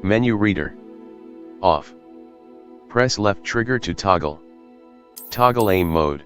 Menu reader. Off. Press left trigger to toggle. Toggle aim mode.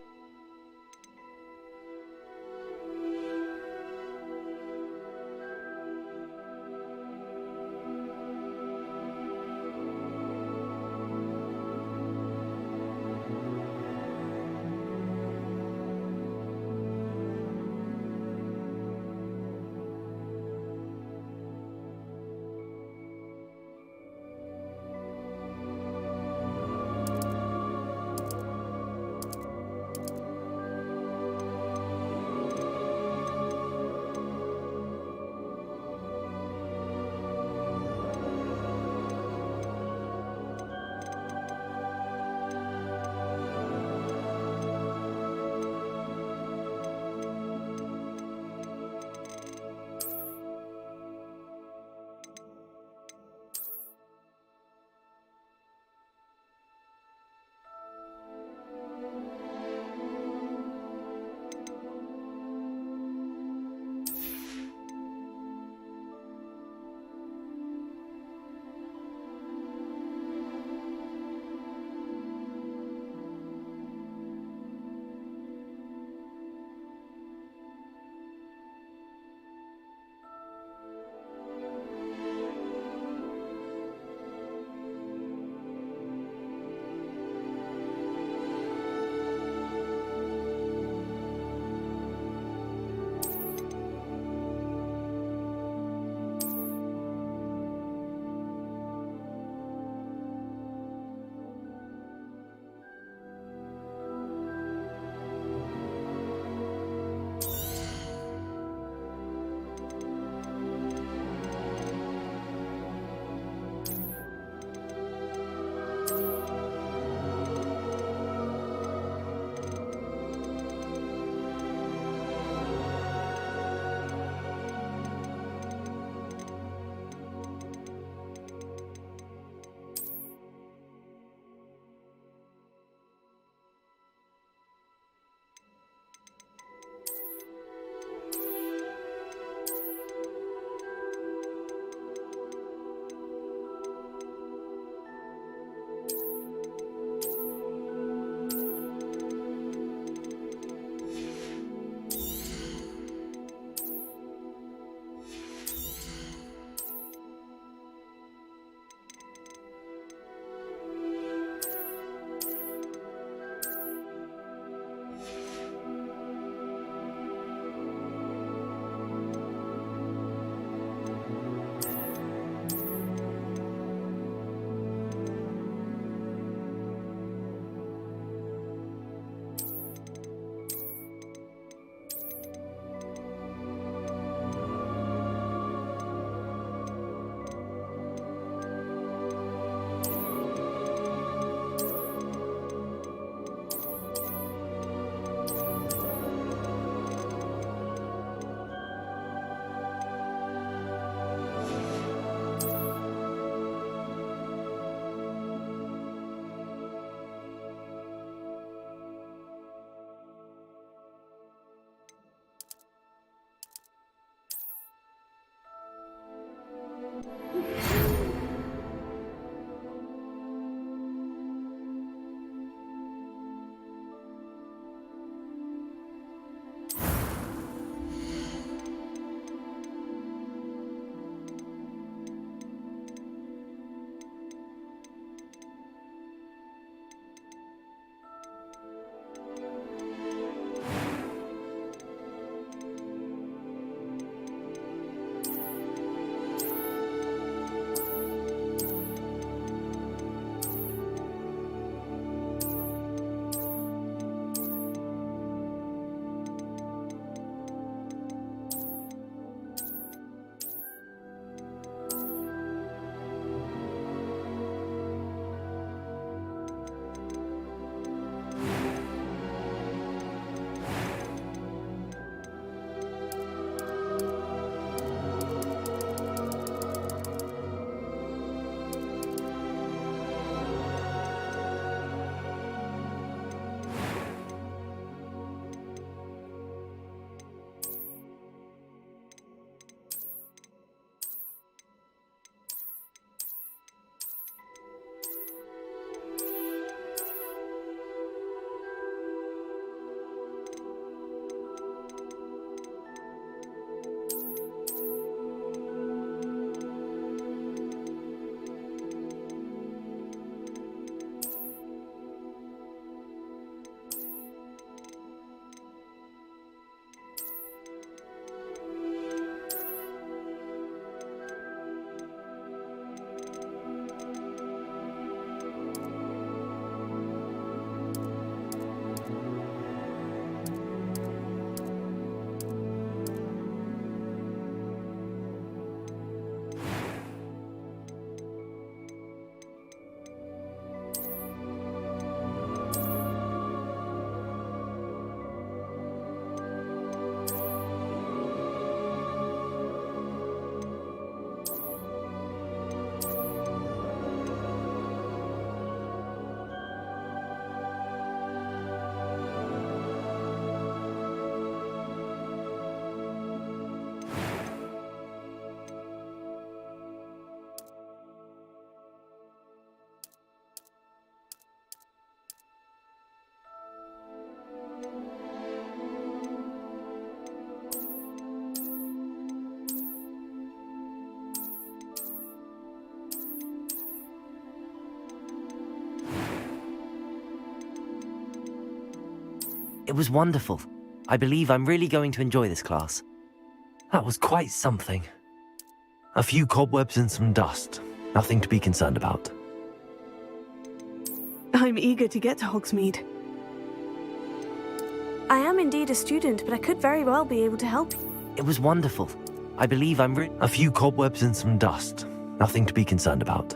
It was wonderful. I believe I'm really going to enjoy this class. That was quite something. A few cobwebs and some dust. Nothing to be concerned about. I'm eager to get to Hogsmeade. I am indeed a student, but I could very well be able to help you. It was wonderful. I believe I'm a few cobwebs and some dust. Nothing to be concerned about.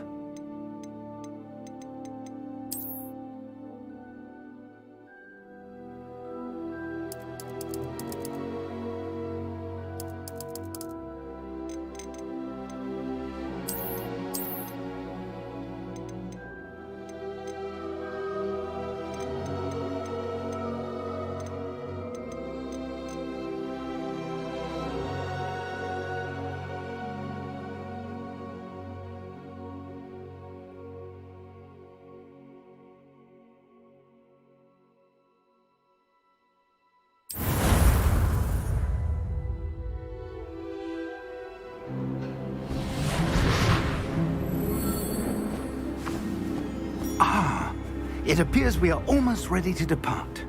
It appears we are almost ready to depart.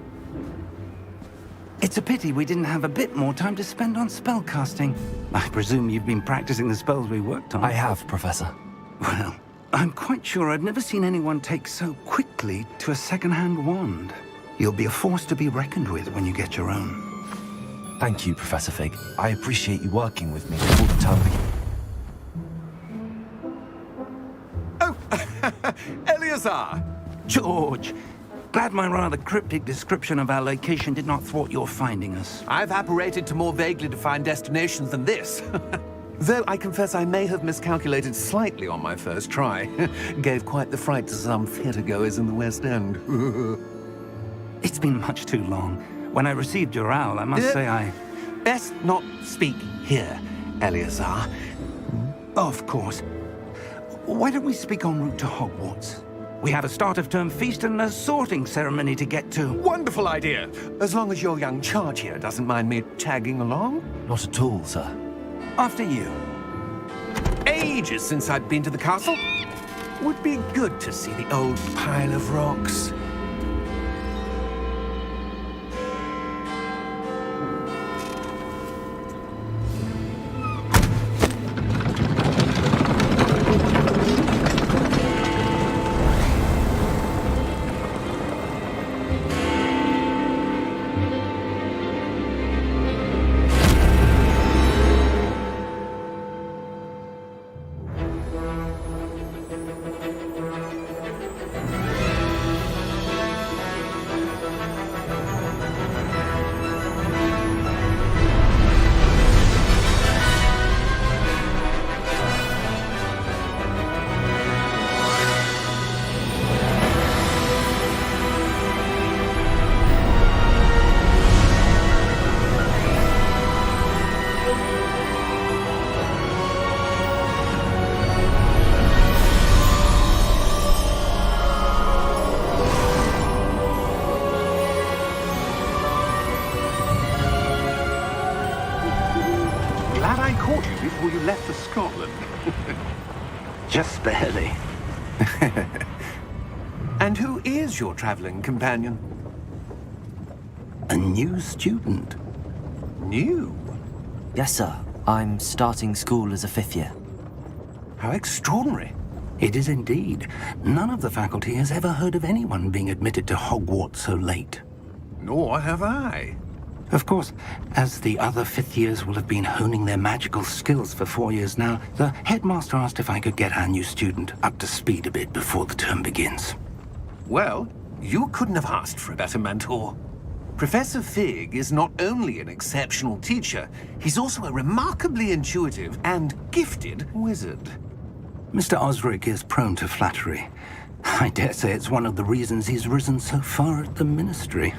It's a pity we didn't have a bit more time to spend on spellcasting. I presume you've been practicing the spells we worked on. I have, Professor. Well, I'm quite sure I've never seen anyone take so quickly to a second-hand wand. You'll be a force to be reckoned with when you get your own. Thank you, Professor Fig. I appreciate you working with me before the term begins. Oh, Eleazar! George, glad my rather cryptic description of our location did not thwart your finding us. I've apparated to more vaguely defined destinations than this. Though I confess I may have miscalculated slightly on my first try. Gave quite the fright to some theatre-goers in the West End. It's been much too long. When I received your owl, I must say I... Best not speak here, Eleazar. Of course. Why don't we speak en route to Hogwarts? We have a start-of-term feast and a sorting ceremony to get to. Wonderful idea! As long as your young charge here doesn't mind me tagging along. Not at all, sir. After you. Ages since I'd been to the castle. Would be good to see the old pile of rocks. Before you left for Scotland. Just barely. And who is your traveling companion? A new student. New? Yes, sir. I'm starting school as a 5th year. How extraordinary. It is indeed. None of the faculty has ever heard of anyone being admitted to Hogwarts so late. Nor have I. Of course, as the other 5th years will have been honing their magical skills for 4 years now, the headmaster asked if I could get our new student up to speed a bit before the term begins. Well, you couldn't have asked for a better mentor. Professor Fig is not only an exceptional teacher, he's also a remarkably intuitive and gifted wizard. Mr. Osric is prone to flattery. I dare say it's one of the reasons he's risen so far at the ministry.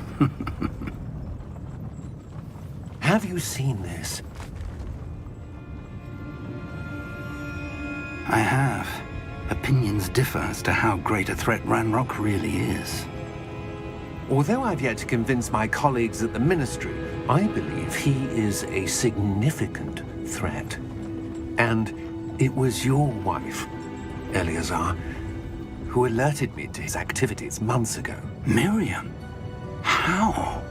Have you seen this? I have. Opinions differ as to how great a threat Ranrock really is. Although I've yet to convince my colleagues at the Ministry, I believe he is a significant threat. And it was your wife, Eleazar, who alerted me to his activities months ago. Miriam? How?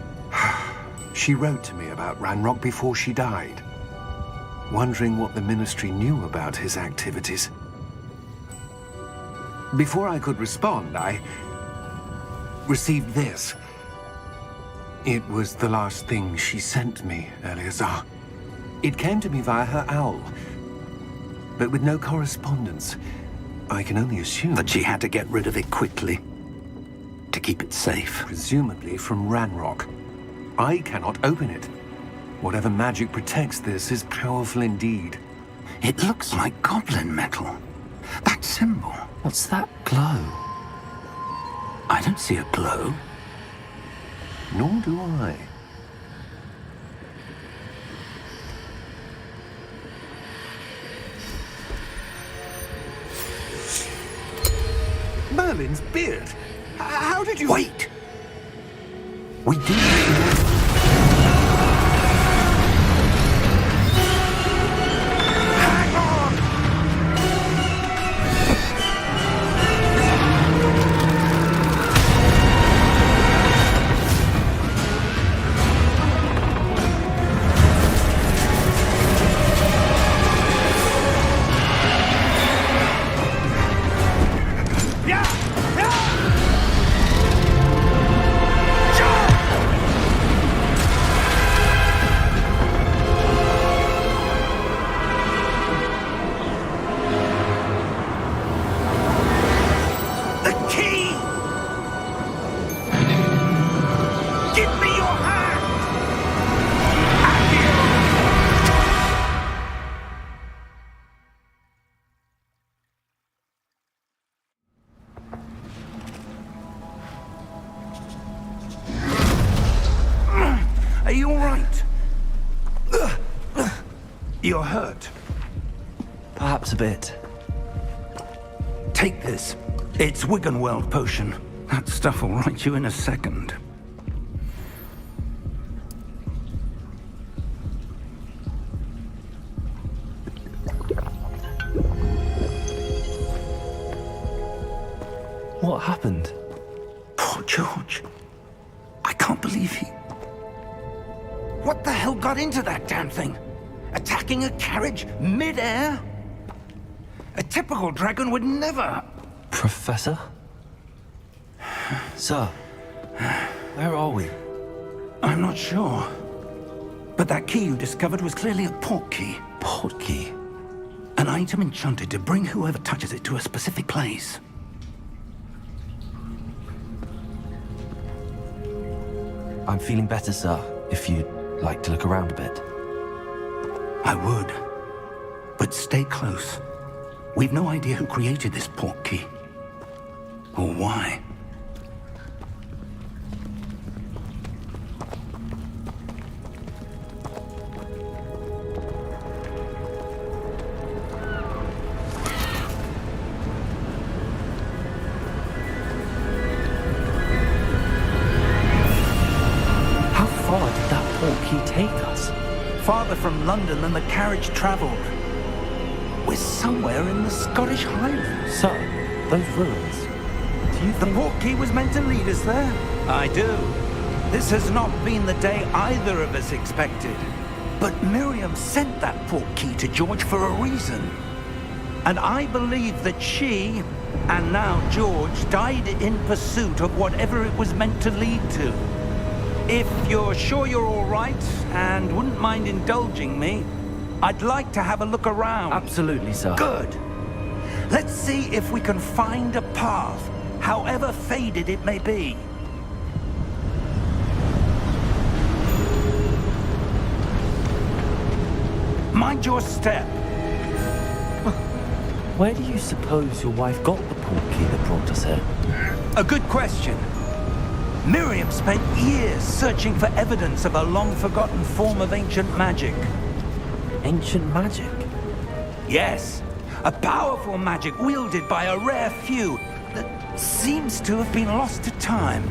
She wrote to me about Ranrock before she died, wondering what the Ministry knew about his activities. Before I could respond, I received this. It was the last thing she sent me, Eleazar. It came to me via her owl, but with no correspondence. I can only assume That she had to get rid of it quickly to keep it safe. presumably from Ranrock. I cannot open it. Whatever magic protects this is powerful indeed. It looks like goblin metal. That symbol. What's that glow? I don't see a glow. Nor do I. Merlin's beard! How did you... Wait! We do. Hang on! The key! Give me your hand! Are you all right? You're hurt. Perhaps a bit. Take this. It's Wiggenweld potion. That stuff will right you in a second. What happened? Poor George. I can't believe he... What the hell got into that damn thing? Attacking a carriage mid-air? A typical dragon would never... Professor? Sir, where are we? I'm not sure. But that key you discovered was clearly a port key. Port key? An item enchanted to bring whoever touches it to a specific place. I'm feeling better, sir, if you'd like to look around a bit. I would. But stay close. We've no idea who created this port key. Or why. How far did that port key take us? Farther from London than the carriage traveled. We're somewhere in the Scottish Highlands. Sir, those ruins. Do you The think... port key was meant to lead us there? I do. This has not been the day either of us expected. But Miriam sent that port key to George for a reason. And I believe that she, and now George, died in pursuit of whatever it was meant to lead to. If you're sure you're all right, and wouldn't mind indulging me, I'd like to have a look around. Absolutely, sir. Good. Let's see if we can find a path, however faded it may be. Mind your step. Where do you suppose your wife got the port key that brought us here? A good question. Miriam spent years searching for evidence of a long-forgotten form of ancient magic. Ancient magic? Yes, a powerful magic wielded by a rare few that seems to have been lost to time.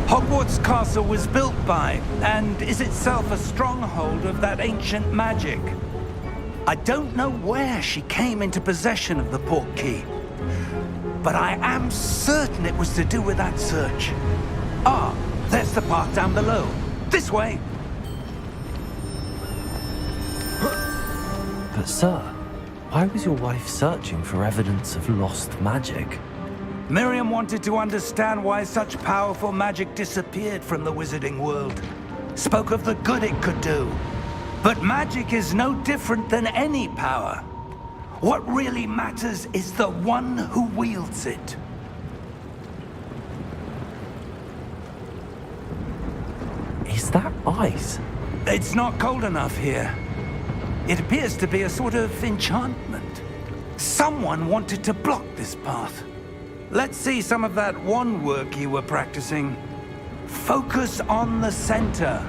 Hogwarts Castle was built by, and is itself a stronghold of that ancient magic. I don't know where she came into possession of the port key, but I am certain it was to do with that search. Ah, there's the path down below. This way. But sir, why was your wife searching for evidence of lost magic? Miriam wanted to understand why such powerful magic disappeared from the wizarding world. Spoke of the good it could do. But magic is no different than any power. What really matters is the one who wields it. Is that ice? It's not cold enough here. It appears to be a sort of enchantment. Someone wanted to block this path. Let's see some of that wand work you were practicing. Focus on the center.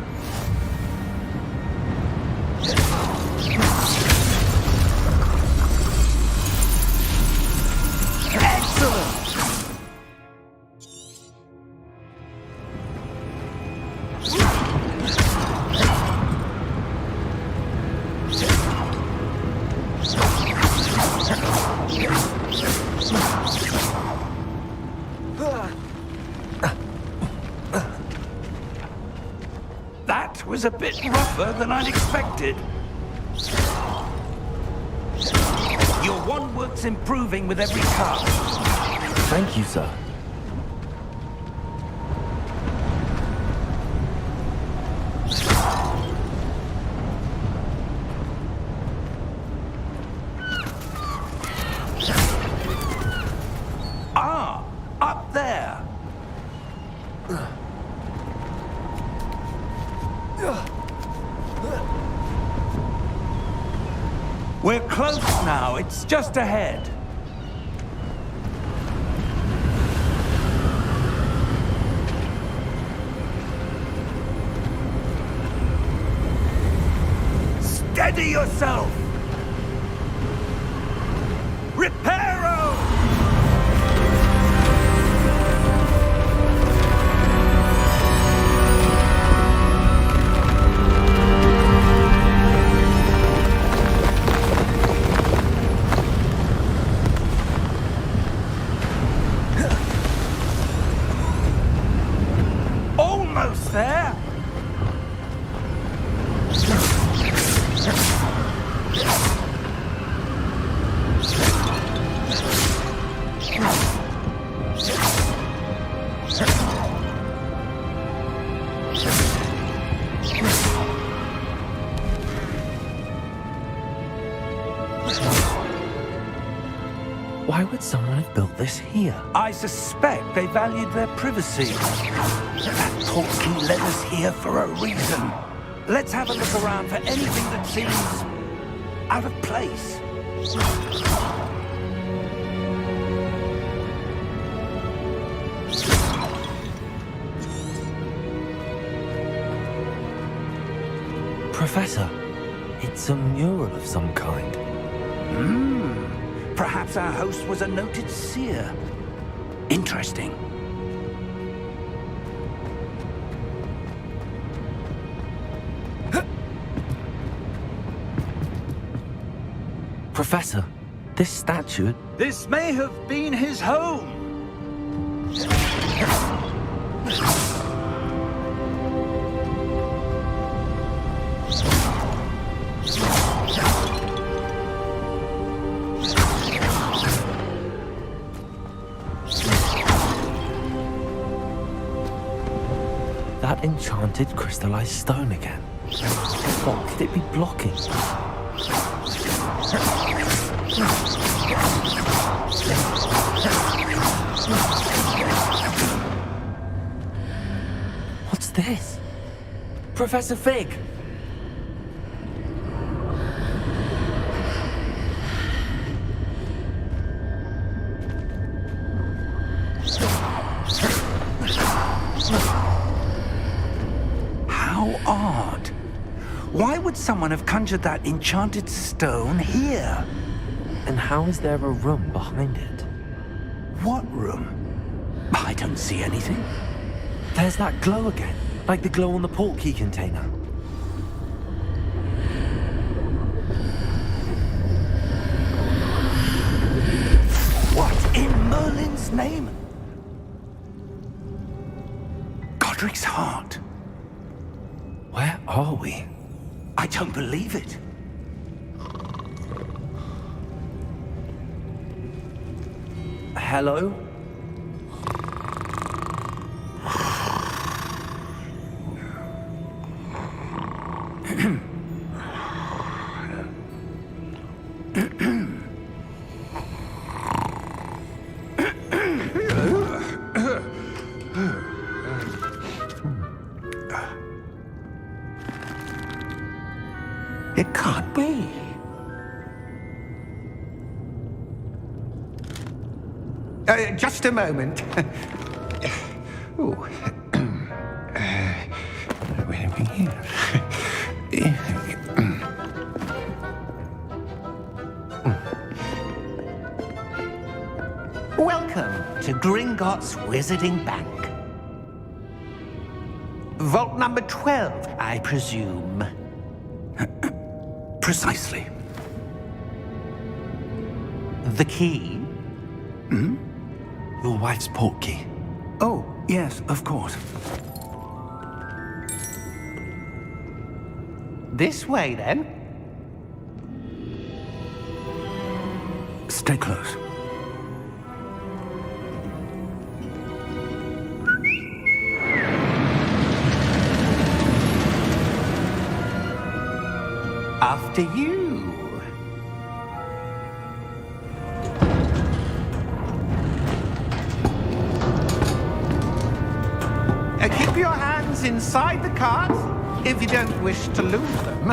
Excellent! That was a bit rougher than I'd expected. Your wand work's improving with every cast. Thank you, sir. Ah, up there. We're close now. It's just ahead. Steady yourself! Reparo! Almost there! Why would someone have built this here? I suspect they valued their privacy. That portkey led us here for a reason. Let's have a look around for anything that seems out of place. Professor, it's a mural of some kind. Perhaps our host was a noted seer. Interesting. Professor, this statue... This may have been his home. That enchanted crystallized stone again. What could it be blocking? What's this? Professor Fig! How odd. Why would someone have conjured that enchanted stone here? And how is there a room behind it? What room? I don't see anything. There's that glow again, like the glow on the portkey container. What in Merlin's name? Godric's heart. Where are we? I don't believe it. Hello? It can't be. Just a moment. Ooh. Where are we here? Welcome to Gringotts Wizarding Bank. Vault number 12, I presume. Precisely. The key? Your wife's portkey. Oh, yes, of course. This way, then. Stay close. After you. Keep your hands inside the cart if you don't wish to lose them.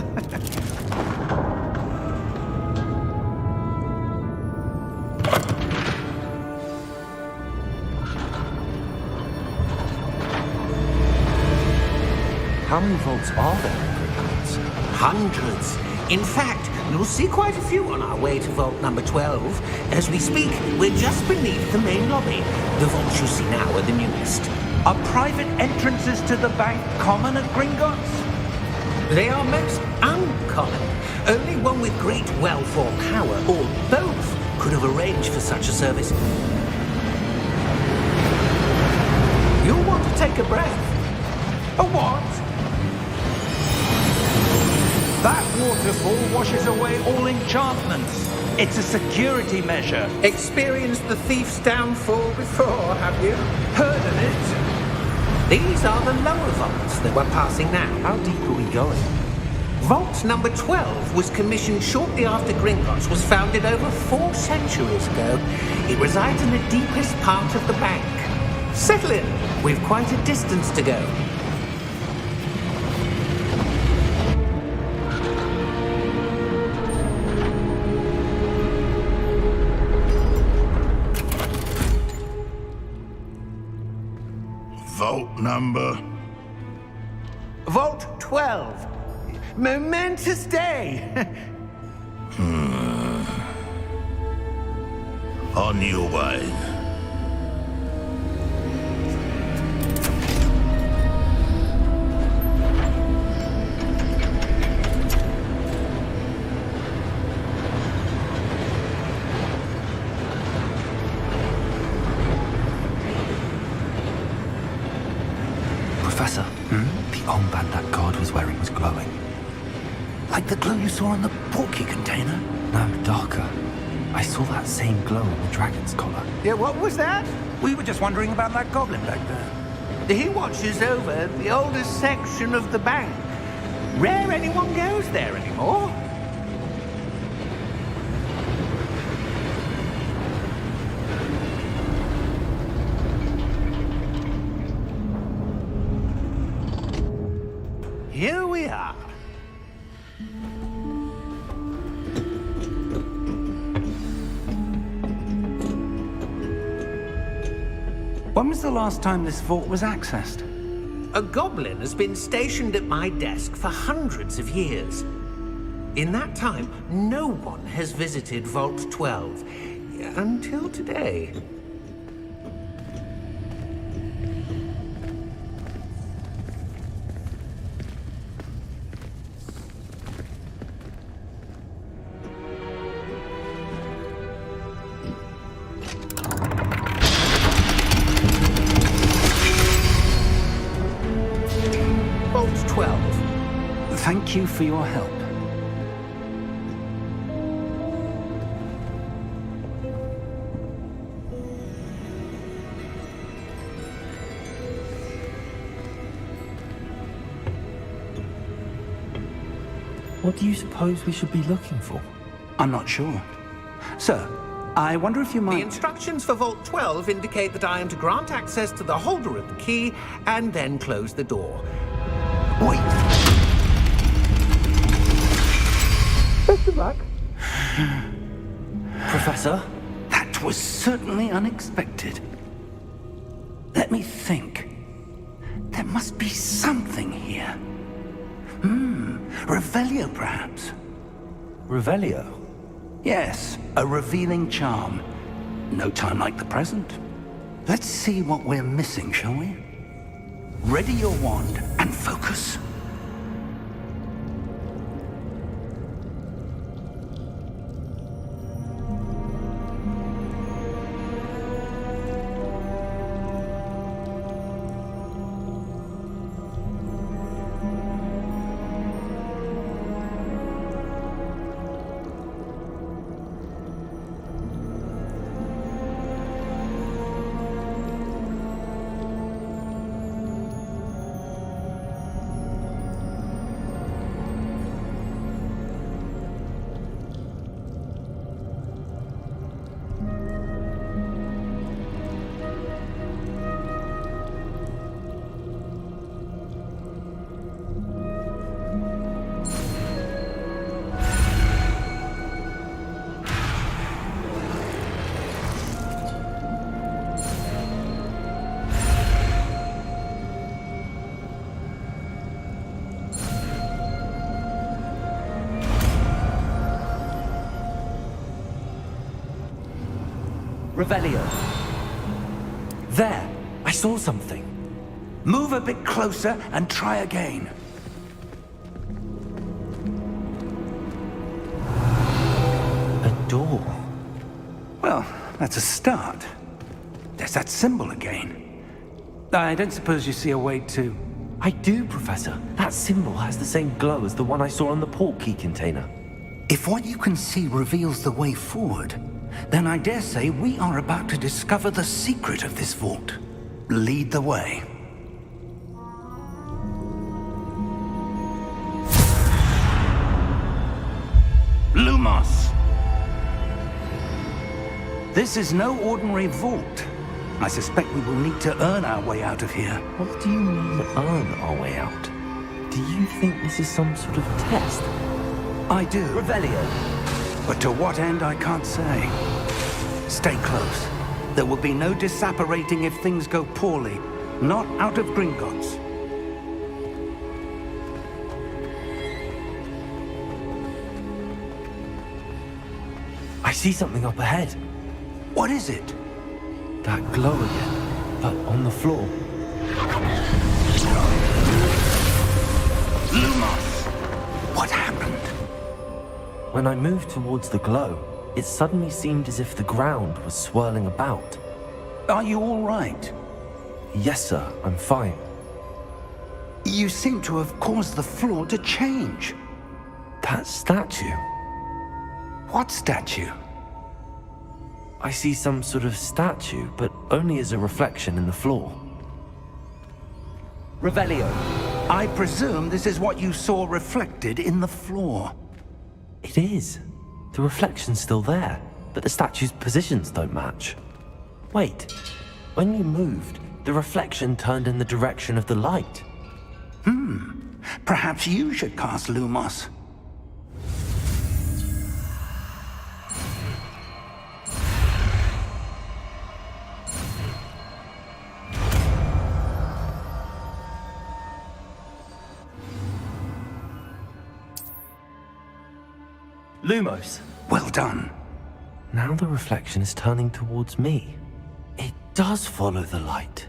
How many vaults are there in Gringotts? Hundreds. In fact, you'll see quite a few on our way to vault number 12. As we speak, we're just beneath the main lobby. The vaults you see now are the newest. Are private entrances to the bank common at Gringotts? They are most uncommon. Only one with great wealth or power, or both, could have arranged for such a service. You'll want to take a breath. A what? That waterfall washes away all enchantments. It's a security measure. Experienced the thief's downfall before, have you? Heard of it? These are the lower vaults that we're passing now. How deep are we going? Vault number 12 was commissioned shortly after Gringotts was founded over 4 centuries ago. It resides in the deepest part of the bank. Settle in. We've quite a distance to go. Vault number? Vault 12. Momentous day. On your way. Professor, the armband that guard was wearing was glowing. Like the glow you saw on the portkey container? No, darker. I saw that same glow on the dragon's collar. Yeah, what was that? We were just wondering about that goblin back there. He watches over the oldest section of the bank. Rare anyone goes there anymore. Here we are. When was the last time this vault was accessed? A goblin has been stationed at my desk for hundreds of years. In that time, no one has visited Vault 12. Until today. Thank you for your help. What do you suppose we should be looking for? I'm not sure. Sir, I wonder if you The might... instructions for Vault 12 indicate that I am to grant access to the holder of the key and then close the door. Wait! Best of luck. Professor? That was certainly unexpected. Let me think. There must be something here. Revelio, perhaps? Revelio? Yes, a revealing charm. No time like the present. Let's see what we're missing, shall we? Ready your wand and focus. Revelio. There! I saw something. Move a bit closer and try again. A door. Well, that's a start. There's that symbol again. I don't suppose you see a way to... I do, Professor. That symbol has the same glow as the one I saw on the port key container. If what you can see reveals the way forward, then I dare say we are about to discover the secret of this vault. Lead the way. Lumos! This is no ordinary vault. I suspect we will need to earn our way out of here. What do you mean, earn our way out? Do you think this is some sort of test? I do. Revelio. But to what end, I can't say. Stay close. There will be no disapparating if things go poorly. Not out of Gringotts. I see something up ahead. What is it? That glow again, but on the floor. Lumos! What happened? When I moved towards the glow, it suddenly seemed as if the ground was swirling about. Are you all right? Yes, sir, I'm fine. You seem to have caused the floor to change. That statue. What statue? I see some sort of statue, but only as a reflection in the floor. Revelio. I presume this is what you saw reflected in the floor. It is. The reflection's still there, but the statue's positions don't match. Wait, when you moved, the reflection turned in the direction of the light. Perhaps you should cast Lumos. Lumos. Well done. Now the reflection is turning towards me. It does follow the light.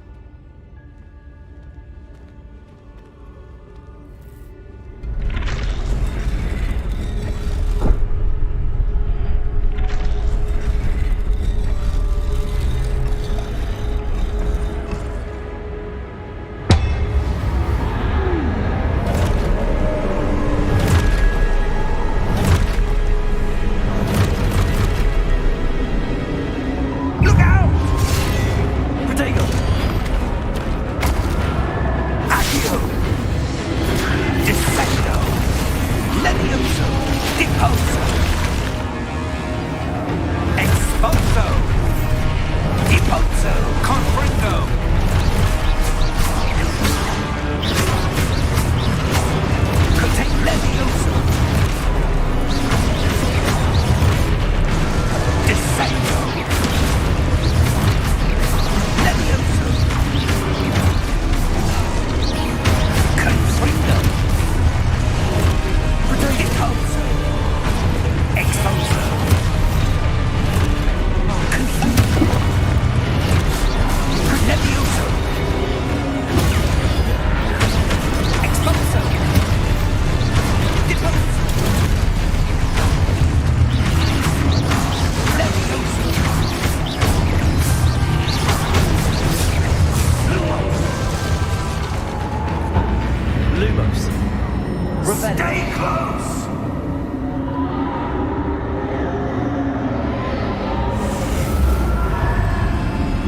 Lumos! Revelio! Stay close!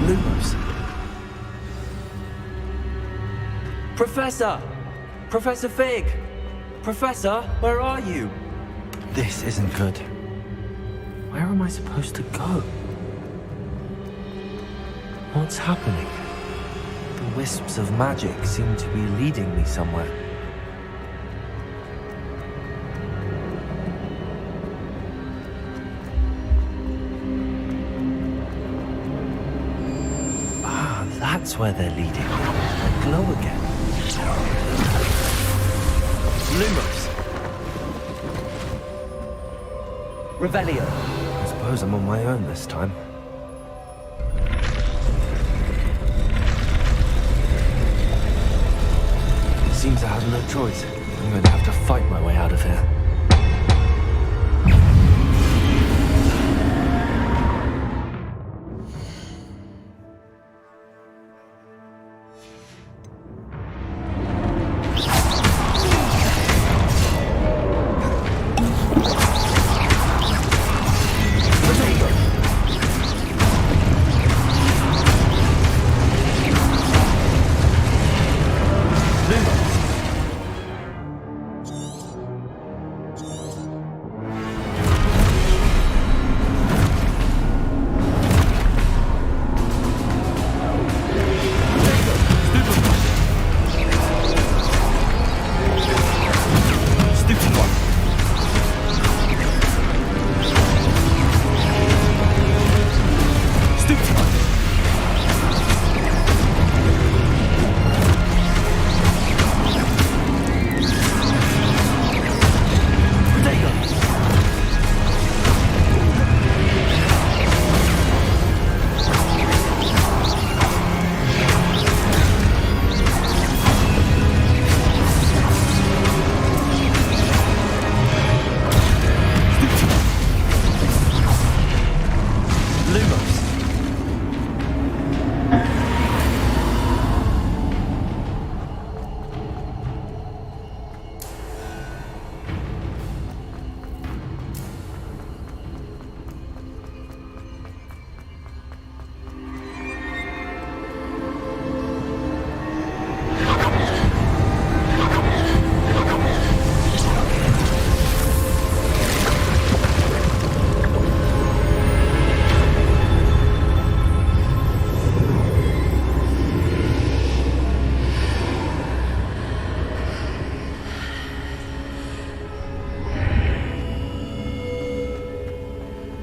Lumos! Professor! Professor Fig! Professor, where are you? This isn't good. Where am I supposed to go? What's happening? The wisps of magic seem to be leading me somewhere. Ah, that's where they're leading. I glow again. Lumos! Revelio! I suppose I'm on my own this time. Seems I have no choice. I'm going to have to fight my way out of here.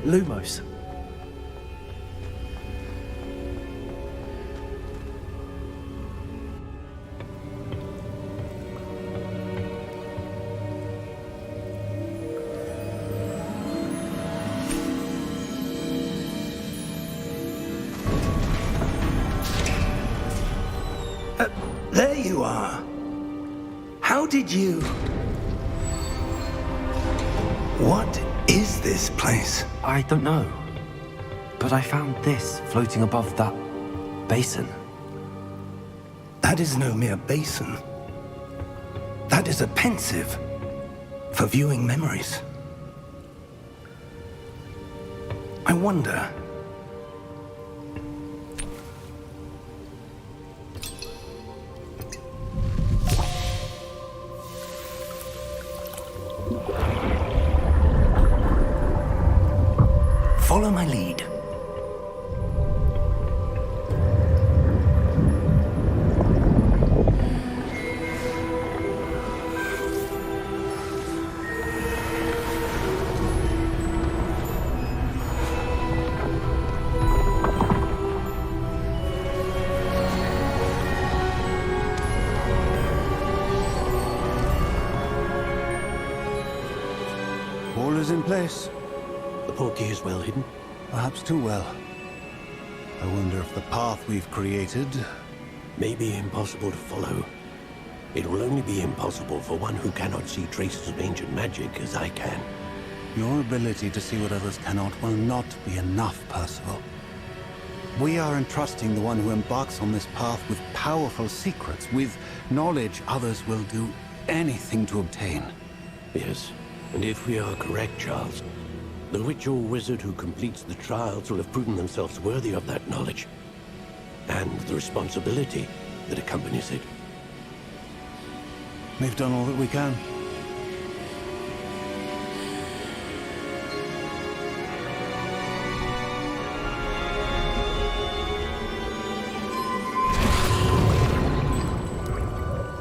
Lumos. There you are. How did you... What is this place? I don't know. But I found this floating above that basin. That is no mere basin. That is a pensive for viewing memories. I wonder... Follow my lead. All is in place. The portkey is well hidden. Perhaps too well. I wonder if the path we've created... May be impossible to follow. It will only be impossible for one who cannot see traces of ancient magic as I can. Your ability to see what others cannot will not be enough, Percival. We are entrusting the one who embarks on this path with powerful secrets, with knowledge others will do anything to obtain. Yes, and if we are correct, Charles, the witch or wizard who completes the trials will have proven themselves worthy of that knowledge, and the responsibility that accompanies it. We've done all that we can.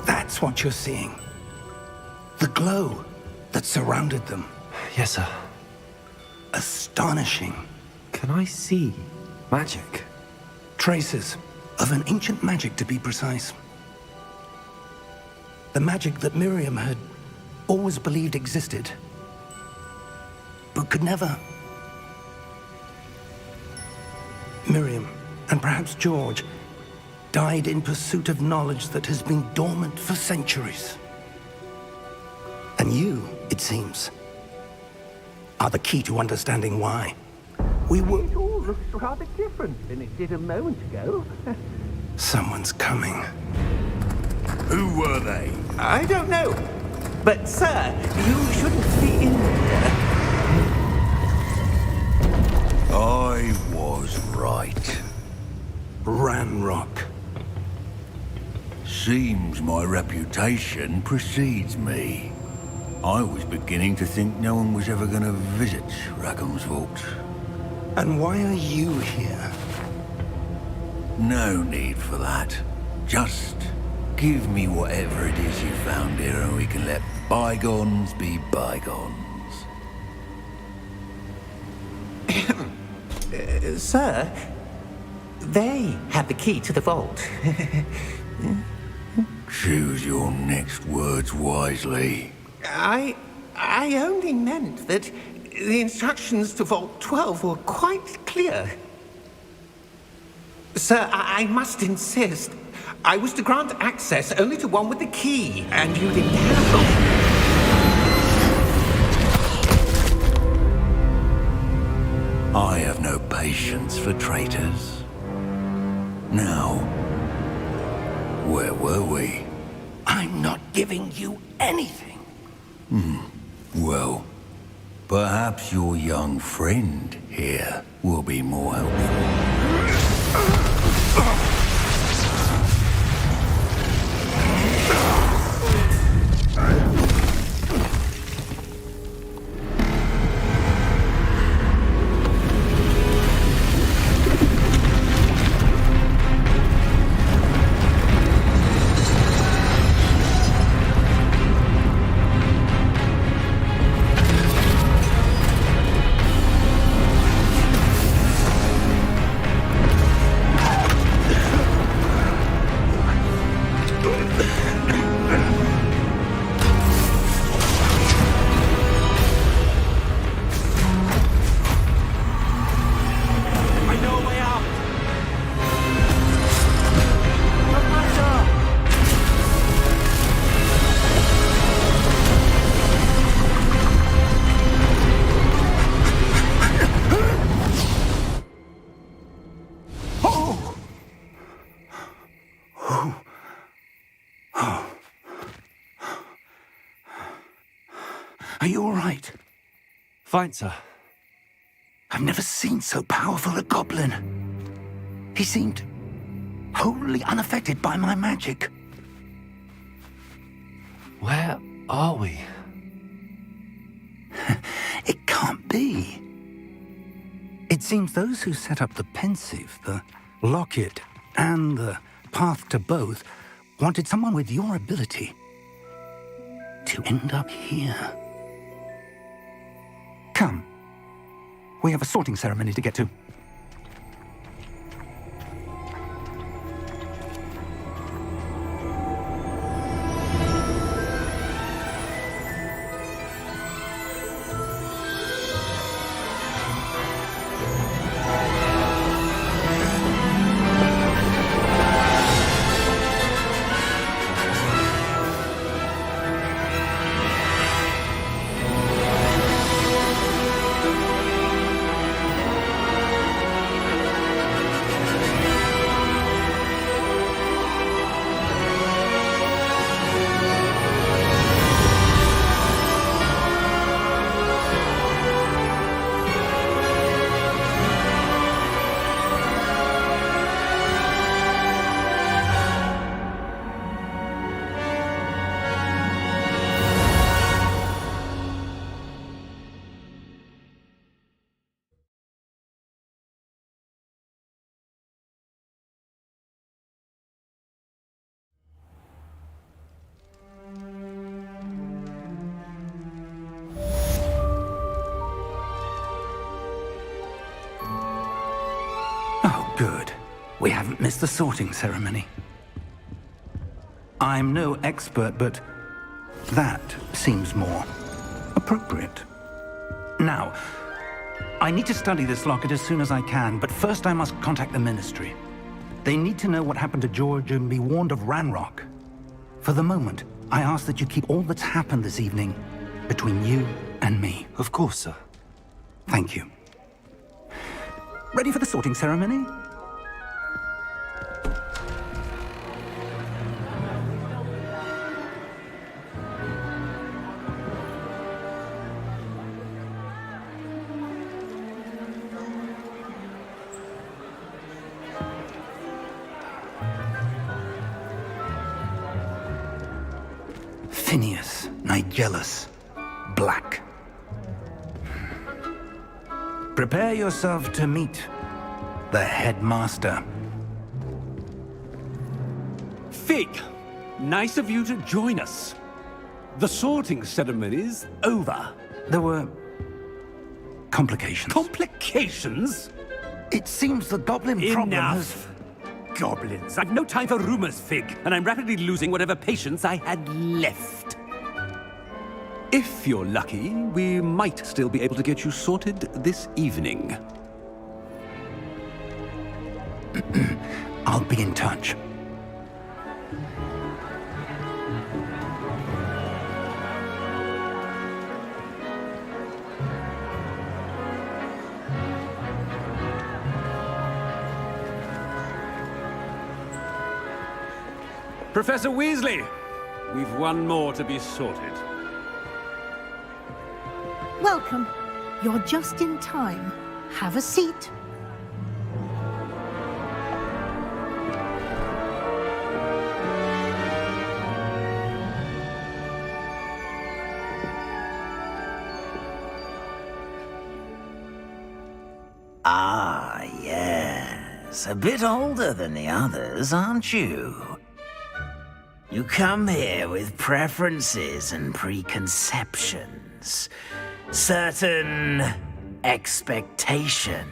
That's what you're seeing. The glow that surrounded them. Yes, sir. Astonishing. Can I see magic? Traces of an ancient magic, to be precise. The magic that Miriam had always believed existed, but could never. Miriam, and perhaps George, died in pursuit of knowledge that has been dormant for centuries. And you, it seems, are the key to understanding why. It all looks rather different than it did a moment ago. Someone's coming. Who were they? I don't know. But, sir, you shouldn't be in here. I was right. Ranrock. Seems my reputation precedes me. I was beginning to think no one was ever going to visit Rackham's vault. And why are you here? No need for that. Just give me whatever it is you found here and we can let bygones be bygones. Sir, they have the key to the vault. Choose your next words wisely. I only meant that the instructions to Vault 12 were quite clear. Sir, I must insist. I was to grant access only to one with the key, and you didn't have them. I have no patience for traitors. Now, where were we? I'm not giving you anything. Well, perhaps your young friend here will be more helpful. Are you all right? Fine, sir. I've never seen so powerful a goblin. He seemed wholly unaffected by my magic. Where are we? It can't be. It seems those who set up the pensive, the locket, and the path to both wanted someone with your ability to end up here. Come. We have a sorting ceremony to get to. We haven't missed the sorting ceremony. I'm no expert, but that seems more appropriate. Now, I need to study this locket as soon as I can, but first I must contact the Ministry. They need to know what happened to George and be warned of Ranrock. For the moment, I ask that you keep all that's happened this evening between you and me. Of course, sir. Thank you. Ready for the sorting ceremony? Phineas Nigellus Black. Prepare yourself to meet the headmaster. Fig, nice of you to join us. The sorting ceremony's over. There were complications. Complications? It seems the goblin problem has... Enough! Goblins. I've no time for rumors, Fig, and I'm rapidly losing whatever patience I had left. If you're lucky, we might still be able to get you sorted this evening. I'll be in touch. Professor Weasley, we've one more to be sorted. Welcome. You're just in time. Have a seat. Ah, yes. A bit older than the others, aren't you? You come here with preferences and preconceptions. Certain expectations.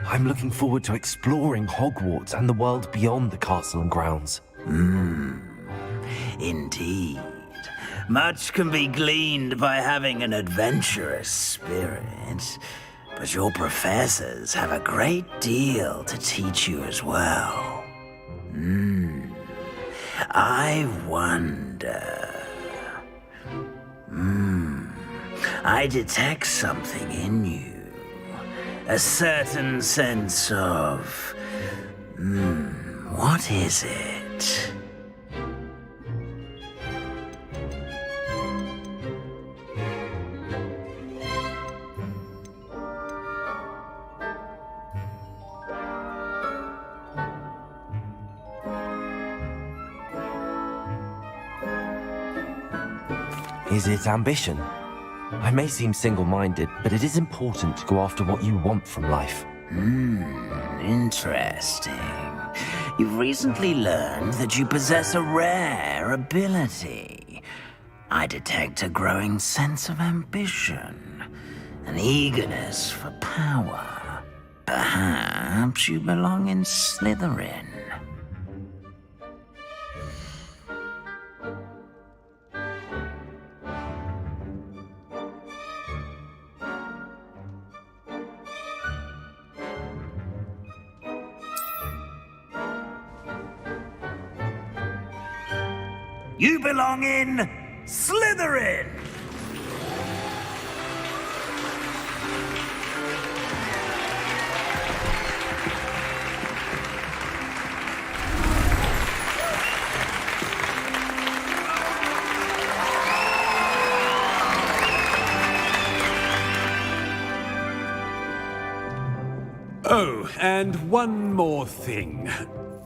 I'm looking forward to exploring Hogwarts and the world beyond the castle and grounds. Indeed. Much can be gleaned by having an adventurous spirit, but your professors have a great deal to teach you as well. I wonder... I detect something in you. A certain sense of... what is it? Is it ambition? I may seem single-minded, but it is important to go after what you want from life. Interesting. You've recently learned that you possess a rare ability. I detect a growing sense of ambition, an eagerness for power. Perhaps you belong in Slytherin. You belong in Slytherin! Oh, and one more thing.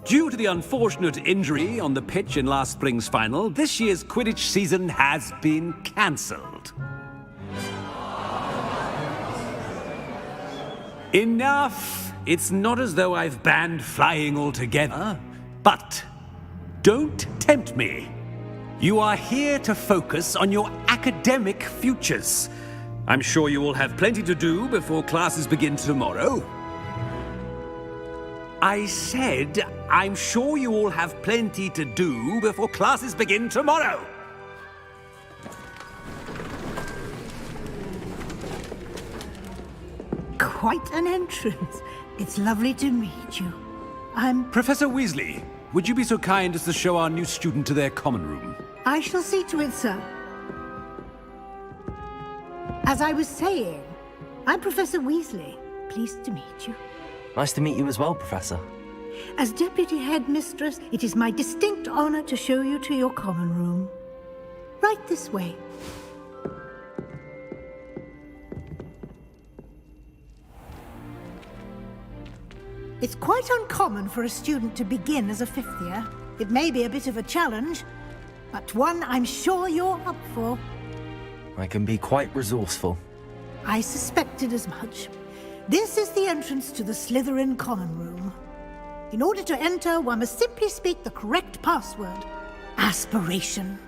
Due to the unfortunate injury on the pitch in last spring's final, this year's Quidditch season has been cancelled. Enough it's not as though I've banned flying altogether, but don't tempt me. You are here to focus on your academic futures. I'm sure you will have plenty to do before classes begin tomorrow. I said, I'm sure you all have plenty to do before classes begin tomorrow. Quite an entrance. It's lovely to meet you. I'm... Professor Weasley, would you be so kind as to show our new student to their common room? I shall see to it, sir. As I was saying, I'm Professor Weasley. Pleased to meet you. Nice to meet you as well, Professor. As Deputy Headmistress, it is my distinct honor to show you to your common room. Right this way. It's quite uncommon for a student to begin as a fifth year. It may be a bit of a challenge, but one I'm sure you're up for. I can be quite resourceful. I suspected as much. This is the entrance to the Slytherin common room. In order to enter, one must simply speak the correct password. Aspiration.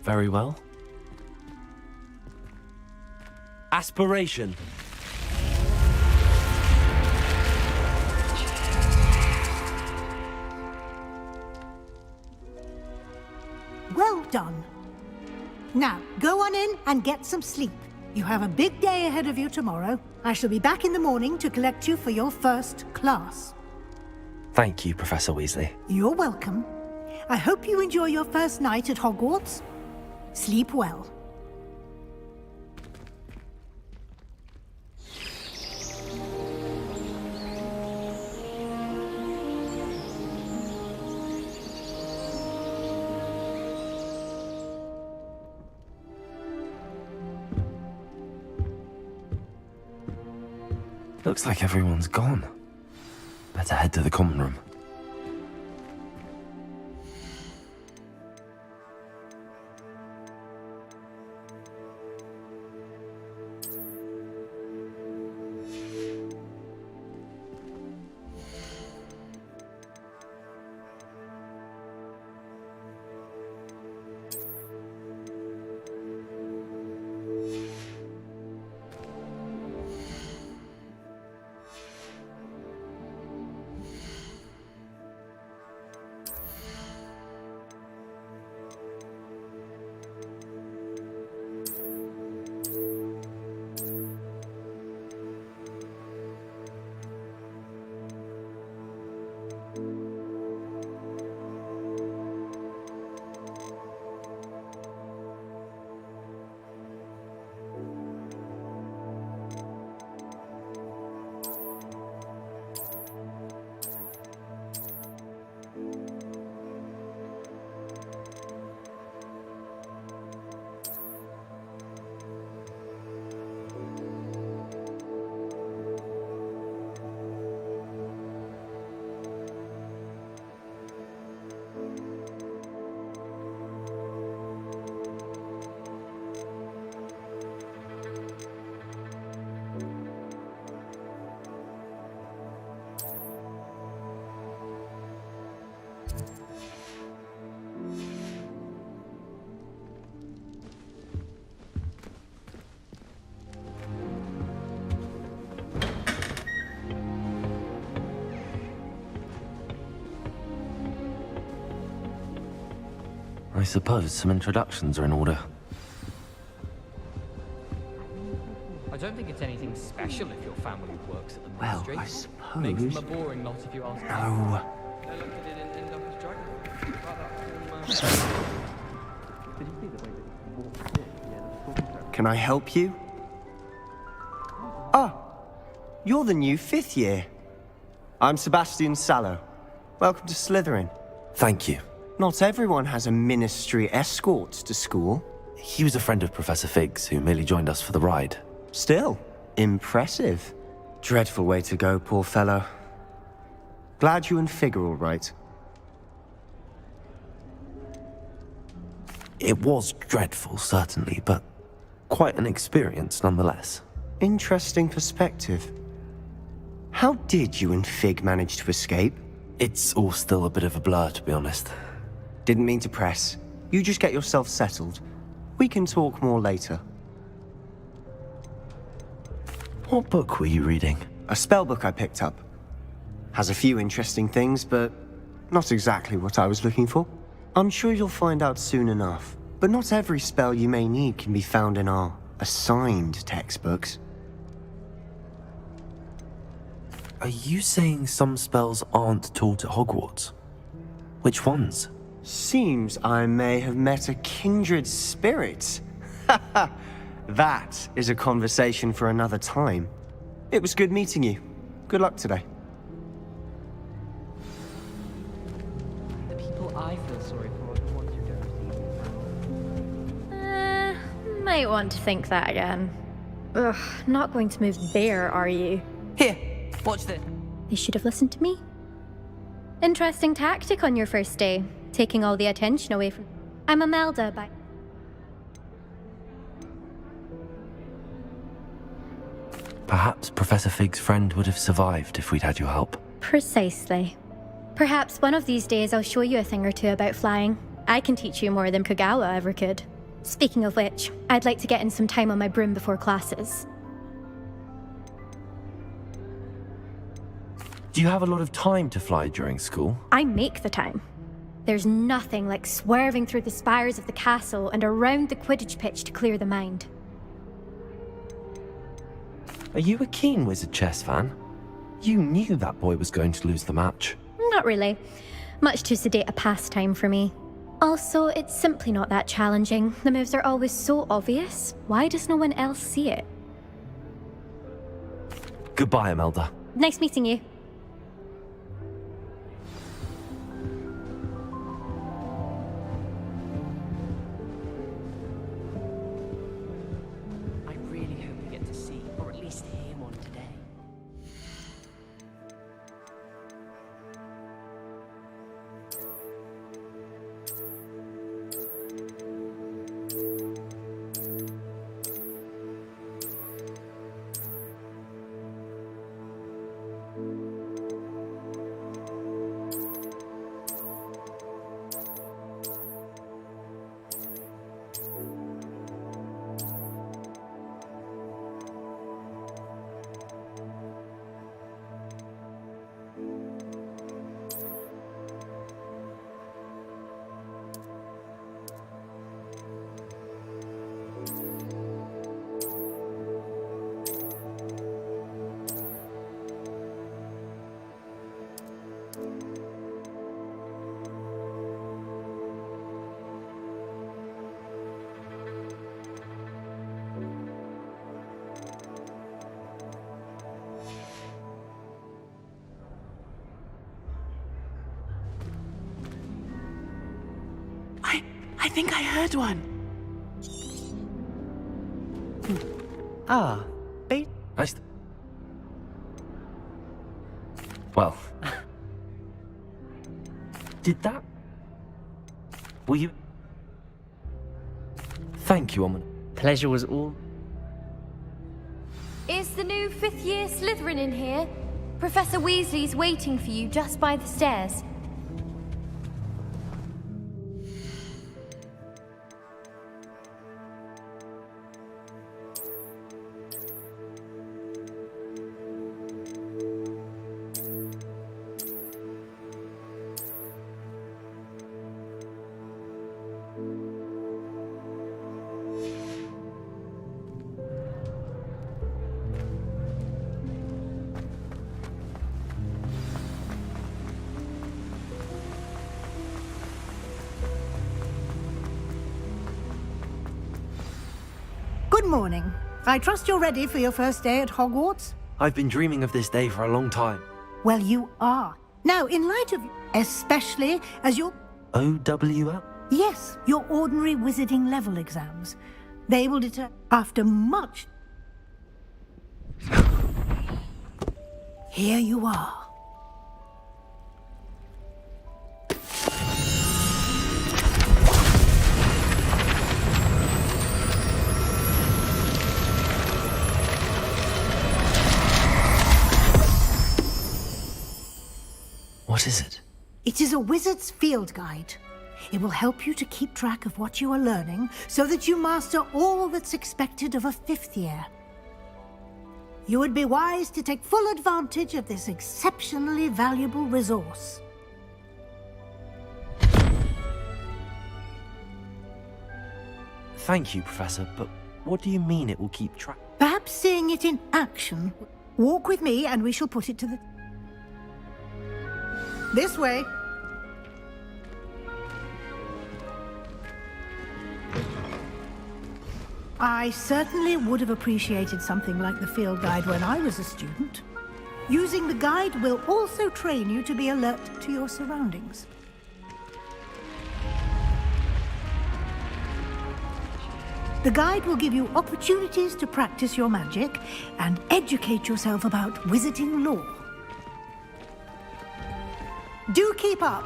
Very well. Aspiration. Well done. Now, go on in and get some sleep. You have a big day ahead of you tomorrow. I shall be back in the morning to collect you for your first class. Thank you, Professor Weasley. You're welcome. I hope you enjoy your first night at Hogwarts. Sleep well. Looks like everyone's gone. Better head to the common room. I suppose some introductions are in order. I don't think it's anything special if your family works at the Well, ministry. I suppose... Makes them a boring lot if you ask me. No. They looked at it in Doctor's Dragon. Can I help you? Ah, you're the new fifth year. I'm Sebastian Sallow. Welcome to Slytherin. Thank you. Not everyone has a ministry escort to school. He was a friend of Professor Fig's who merely joined us for the ride. Still, impressive. Dreadful way to go, poor fellow. Glad you and Fig are all right. It was dreadful, certainly, but quite an experience nonetheless. Interesting perspective. How did you and Fig manage to escape? It's all still a bit of a blur, to be honest. Didn't mean to press. You just get yourself settled. We can talk more later. What book were you reading? A spell book I picked up. Has a few interesting things, but not exactly what I was looking for. I'm sure you'll find out soon enough. But not every spell you may need can be found in our assigned textbooks. Are you saying some spells aren't taught at Hogwarts? Which ones? Seems I may have met a kindred spirit. That is a conversation for another time. It was good meeting you. Good luck today. The people I feel sorry for are the ones who don't receive Might want to think that again. Ugh, not going to move there, are you? Here, watch this. They should have listened to me. Interesting tactic on your first day, taking all the attention away from... I'm Imelda, by... Perhaps Professor Fig's friend would have survived if we'd had your help. Precisely. Perhaps one of these days I'll show you a thing or two about flying. I can teach you more than Kagawa ever could. Speaking of which, I'd like to get in some time on my broom before classes. Do you have a lot of time to fly during school? I make the time. There's nothing like swerving through the spires of the castle and around the Quidditch pitch to clear the mind. Are you a keen Wizard chess fan? You knew that boy was going to lose the match. Not really. Much too sedate a pastime for me. Also, it's simply not that challenging. The moves are always so obvious. Why does no one else see it? Goodbye, Imelda. Nice meeting you. I really hope we get to see, or at least hear one today. I think I heard one. Ah, nice. Well, did that? Were you? Thank you, Omen. Pleasure was all. Is the new fifth-year Slytherin in here? Professor Weasley's waiting for you just by the stairs. Good morning. I trust you're ready for your first day at Hogwarts? I've been dreaming of this day for a long time. Well, you are. Now, in light of... especially as your... OWL? Yes, your ordinary wizarding level exams. They will deter... after much... Here you are. What is it? It is a wizard's field guide. It will help you to keep track of what you are learning so that you master all that's expected of a 5th year. You would be wise to take full advantage of this exceptionally valuable resource. Thank you, Professor, but what do you mean it will keep track? Perhaps seeing it in action. Walk with me and we shall put it to the... This way. I certainly would have appreciated something like the field guide when I was a student. Using the guide will also train you to be alert to your surroundings. The guide will give you opportunities to practice your magic and educate yourself about wizarding lore. Do keep up!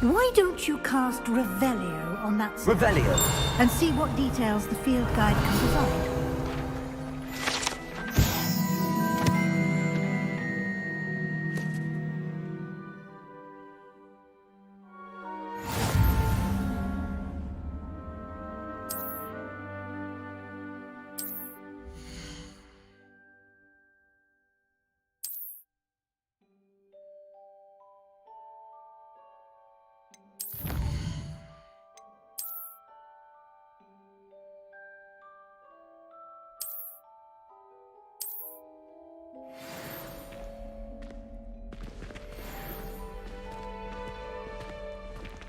Why don't you cast Revelio on that side? Revelio? And see what details the field guide can provide.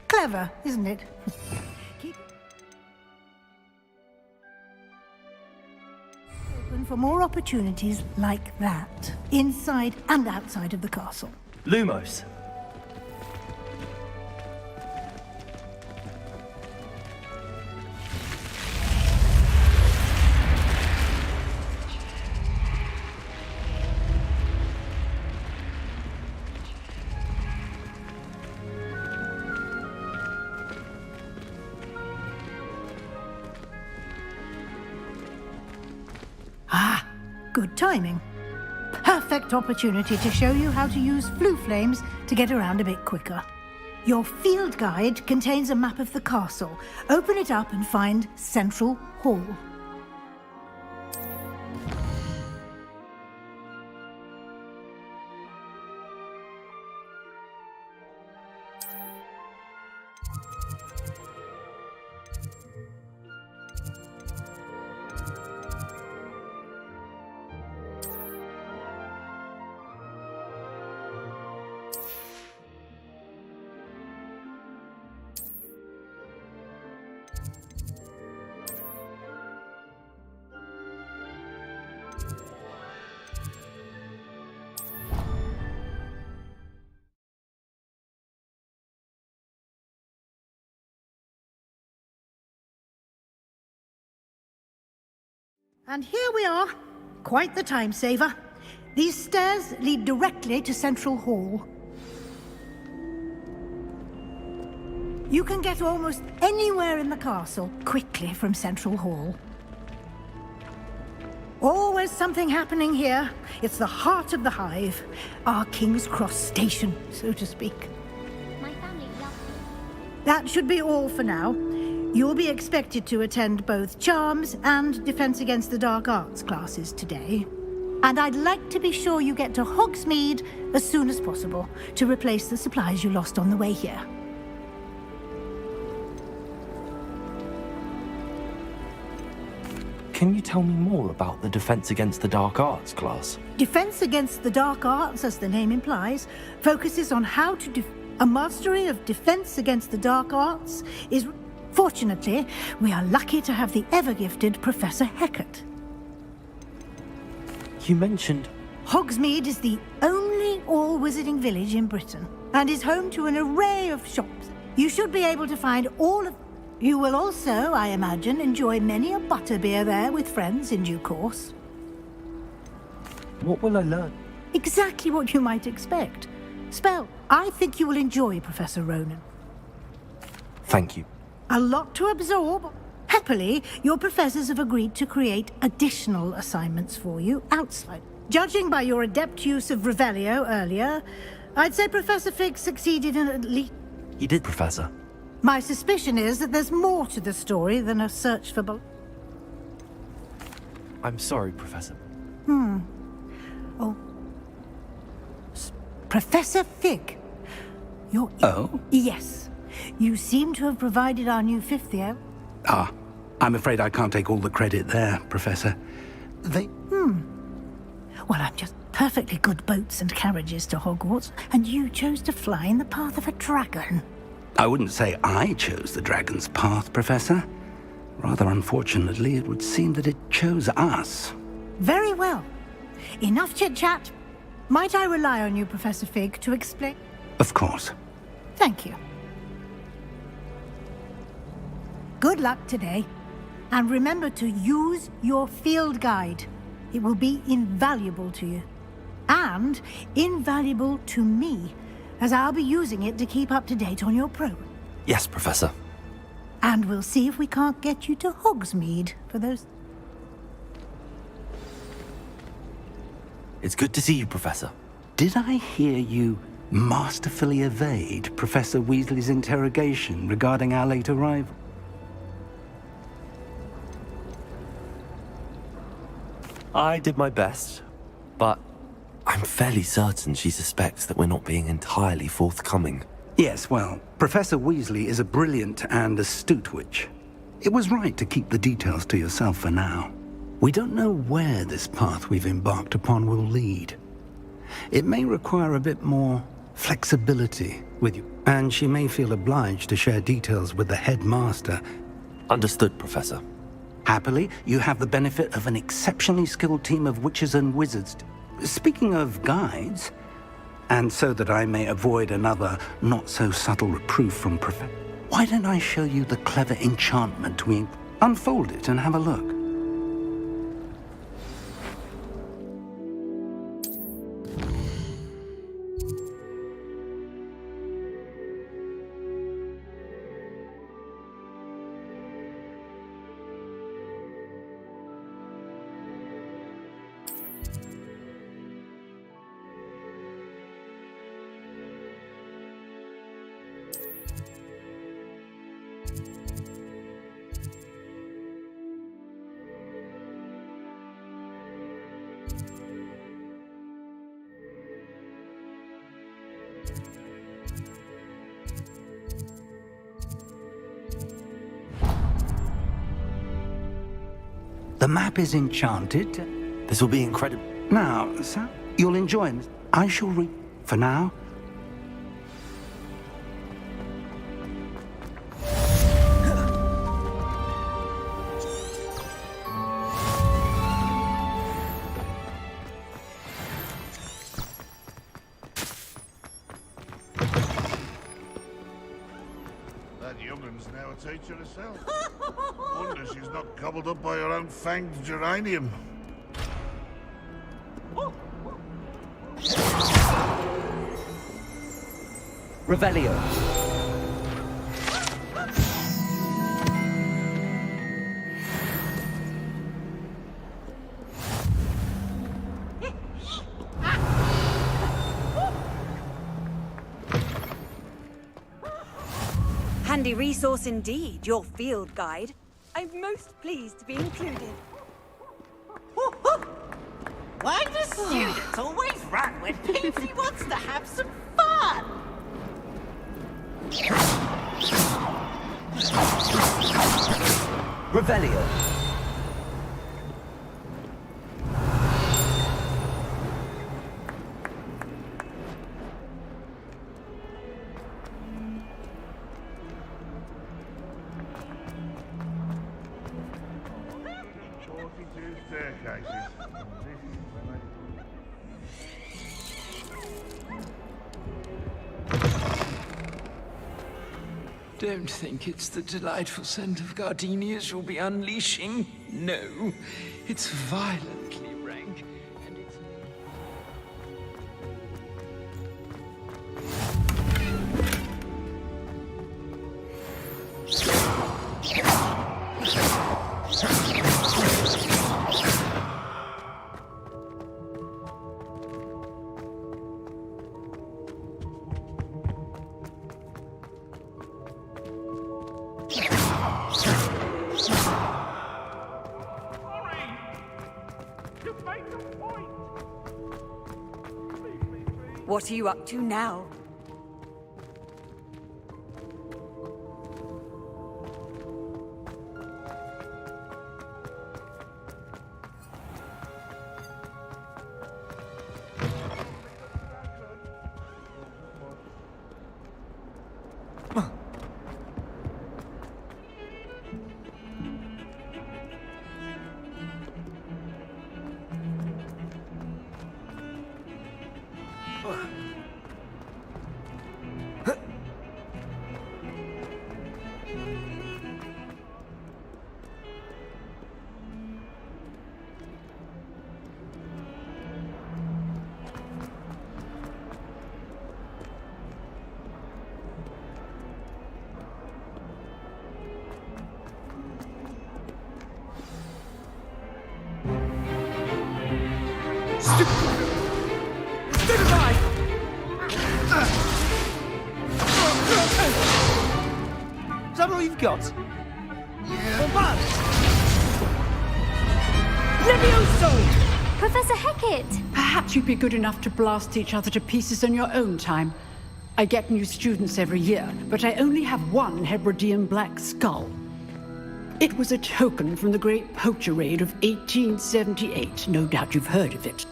Clever, isn't it? Keep open for more opportunities like that, inside and outside of the castle. Lumos. Good timing. Perfect opportunity to show you how to use flue flames to get around a bit quicker. Your field guide contains a map of the castle. Open it up and find Central Hall. And here we are. Quite the time saver. These stairs lead directly to Central Hall. You can get almost anywhere in the castle quickly from Central Hall. Always something happening here. It's the heart of the hive. Our King's Cross station, so to speak. My family loves me. That should be all for now. You'll be expected to attend both Charms and Defense Against the Dark Arts classes today. And I'd like to be sure you get to Hogsmeade as soon as possible to replace the supplies you lost on the way here. Can you tell me more about the Defense Against the Dark Arts class? Defense Against the Dark Arts, as the name implies, focuses on how to a mastery of defense against the dark arts is... Fortunately, we are lucky to have the ever-gifted Professor Hecat. You mentioned... Hogsmeade is the only all-wizarding village in Britain, and is home to an array of shops. You should be able to find all of... You will also, I imagine, enjoy many a butterbeer there with friends in due course. What will I learn? Exactly what you might expect. Spell, I think you will enjoy Professor Ronan. Thank you. A lot to absorb. Happily, your professors have agreed to create additional assignments for you outside. Judging by your adept use of Revelio earlier, I'd say Professor Fig succeeded in at least... He did, Professor. My suspicion is that there's more to the story than a search for... I'm sorry, Professor. Oh. Professor Fig. You're... Oh? Yes. You seem to have provided our new fifth year. Ah, I'm afraid I can't take all the credit there, Professor. They... Well, I'm just perfectly good boats and carriages to Hogwarts, and you chose to fly in the path of a dragon. I wouldn't say I chose the dragon's path, Professor. Rather unfortunately, it would seem that it chose us. Very well. Enough chit-chat. Might I rely on you, Professor Fig, to explain? Of course. Thank you. Good luck today. And remember to use your field guide. It will be invaluable to you. And invaluable to me, as I'll be using it to keep up to date on your program. Yes, Professor. And we'll see if we can't get you to Hogsmeade for those... It's good to see you, Professor. Did I hear you masterfully evade Professor Weasley's interrogation regarding our late arrival? I did my best, but I'm fairly certain she suspects that we're not being entirely forthcoming. Yes, well, Professor Weasley is a brilliant and astute witch. It was right to keep the details to yourself for now. We don't know where this path we've embarked upon will lead. It may require a bit more flexibility with you, and she may feel obliged to share details with the headmaster. Understood, Professor. Happily, you have the benefit of an exceptionally skilled team of witches and wizards. Speaking of guides, and so that I may avoid another not-so-subtle reproof from Professor, why don't I show you the clever enchantment we... Unfold it and have a look. The map is enchanted. This will be incredible. Now, Sam, you'll enjoy it. I shall read for now. That young'un's now a teacher herself. Wonder she's not gobbled up by her own fanged geranium. Revelio. Handy resource indeed, your field guide. I'm most pleased to be included. Why do students always run when Pansy wants to have some fun? Revelio. Don't think it's the delightful scent of gardenias you'll be unleashing. No, it's violently rank, and it's... What are you up to now? Is that all you've got? Yeah. Levioso! Professor Hecat! Perhaps you'd be good enough to blast each other to pieces in your own time. I get new students every year, but I only have one Hebridean black skull. It was a token from the Great Poacher Raid of 1878. No doubt you've heard of it.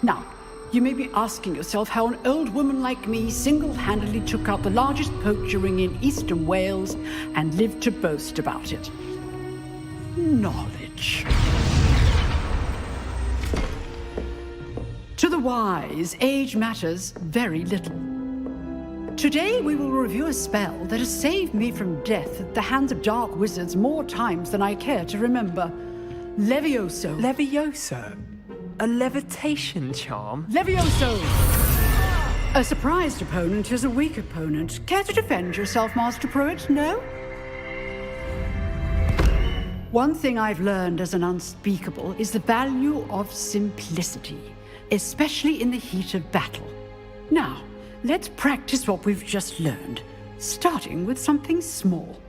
Now, you may be asking yourself how an old woman like me single-handedly took out the largest poacher ring in eastern Wales and lived to boast about it. Knowledge. To the wise, age matters very little. Today we will review a spell that has saved me from death at the hands of dark wizards more times than I care to remember. Levioso. Levioso? A levitation charm? Levioso! A surprised opponent is a weak opponent. Care to defend yourself, Master Pruitt? No? One thing I've learned as an unspeakable is the value of simplicity, especially in the heat of battle. Now, let's practice what we've just learned, starting with something small.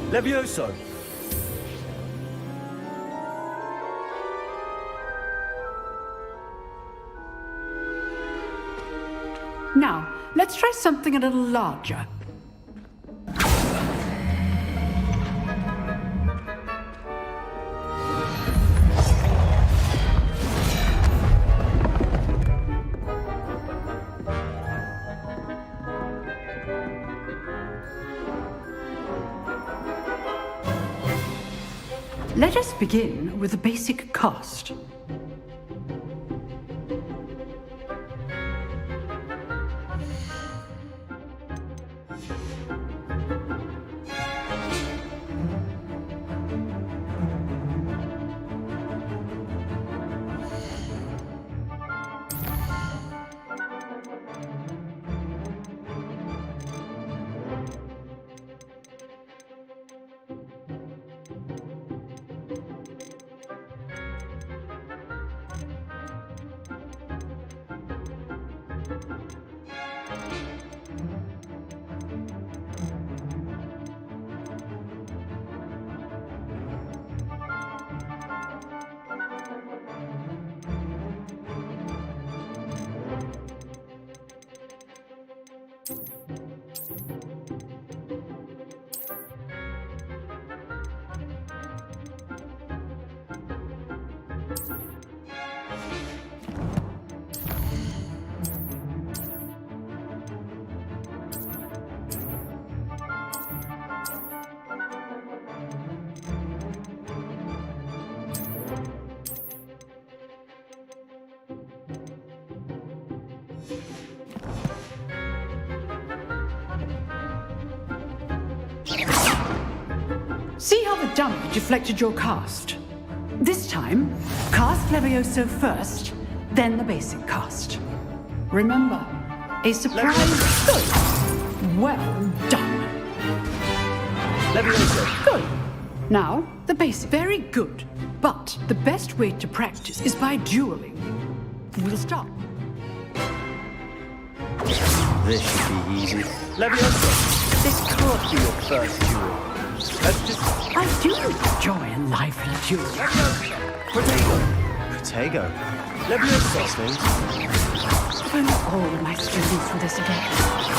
Levioso! Now, let's try something a little larger. Let us begin with a basic cast. See how the dummy deflected your cast? This time, cast Levioso first, then the basic cast. Remember, a surprise. Good. Well done. Levioso. Good. Now, the base. Very good. But the best way to practice is by dueling. We'll start. This should be easy. Levioso. This can't be your first duel. Let's just... I do enjoy a lively duel. Levioso. Protego. Protego. Levioso. If only all my students were this adept.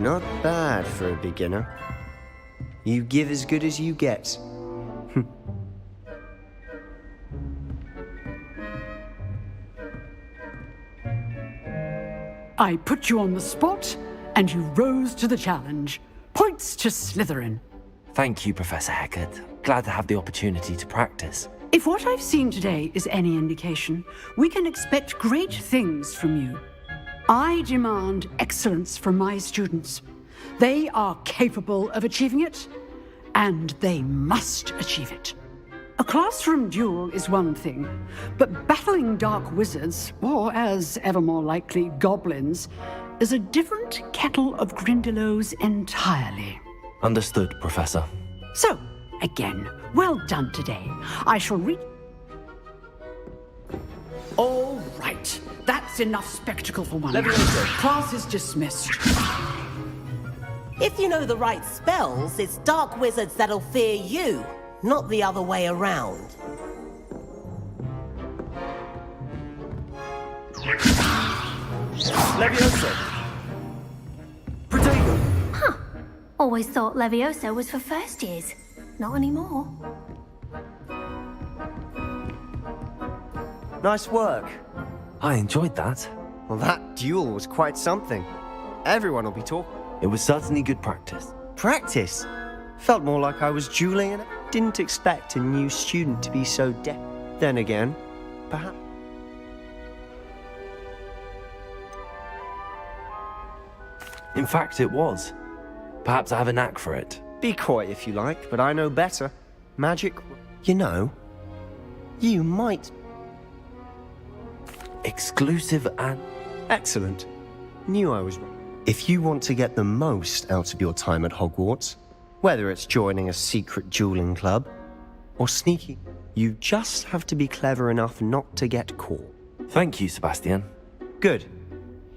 Not bad for a beginner. You give as good as you get. I put you on the spot, and you rose to the challenge. Points to Slytherin. Thank you, Professor Hecat. Glad to have the opportunity to practice. If what I've seen today is any indication, we can expect great things from you. I demand excellence from my students. They are capable of achieving it, and they must achieve it. A classroom duel is one thing, but battling dark wizards, or as ever more likely, goblins, is a different kettle of Grindylows entirely. Understood, Professor. So, again, well done today. I shall read... All right, that's enough spectacle for one night. Class is dismissed. If you know the right spells, it's dark wizards that'll fear you, not the other way around. Levioso. Protego. Huh. Always thought Levioso was for first years. Not anymore. Nice work. I enjoyed that. Well, that duel was quite something. Everyone will be talking. It was certainly good practice. Practice? Felt more like I was dueling and I didn't expect a new student to be so Then again, perhaps... In fact, it was. Perhaps I have a knack for it. Be quiet if you like, but I know better. Magic... You know, you might... Exclusive and... Excellent. Knew I was wrong. If you want to get the most out of your time at Hogwarts, whether it's joining a secret dueling club or sneaking, you just have to be clever enough not to get caught. Thank you, Sebastian. Good.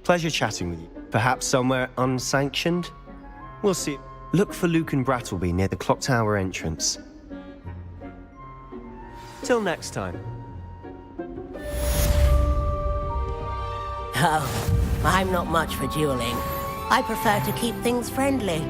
Pleasure chatting with you. Perhaps somewhere unsanctioned? We'll see. Look for Luke and Brattleby near the clock tower entrance. Till next time. Oh, I'm not much for dueling. I prefer to keep things friendly.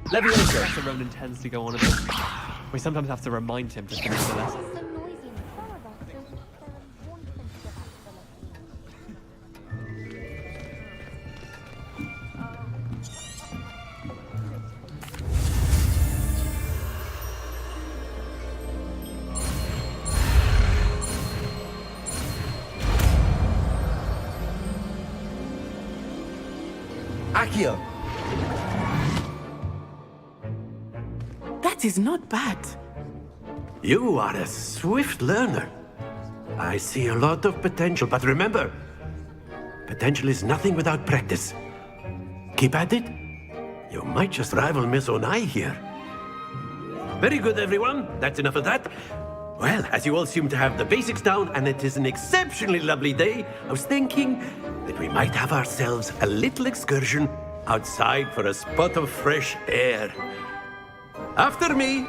Leviosa! Professor Ronan tends to go on a bit. We sometimes have to remind him to finish the lesson. Accio! That is not bad. You are a swift learner. I see a lot of potential, but remember, potential is nothing without practice. Keep at it. You might just rival Miss Onai here. Very good, everyone. That's enough of that. Well, as you all seem to have the basics down, and it is an exceptionally lovely day, I was thinking that we might have ourselves a little excursion outside for a spot of fresh air. After me!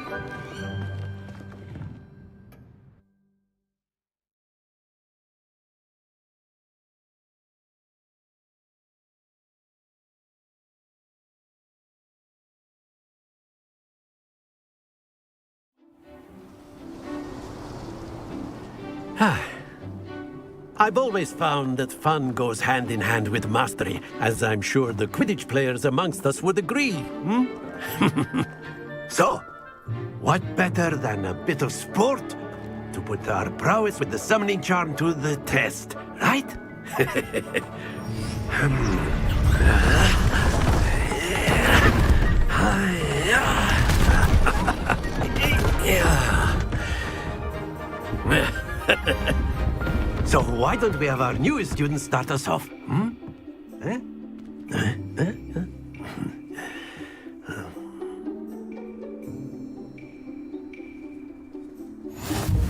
I've always found that fun goes hand in hand with mastery, as I'm sure the Quidditch players amongst us would agree, So, what better than a bit of sport to put our prowess with the summoning charm to the test, right? So why don't we have our newest student start us off?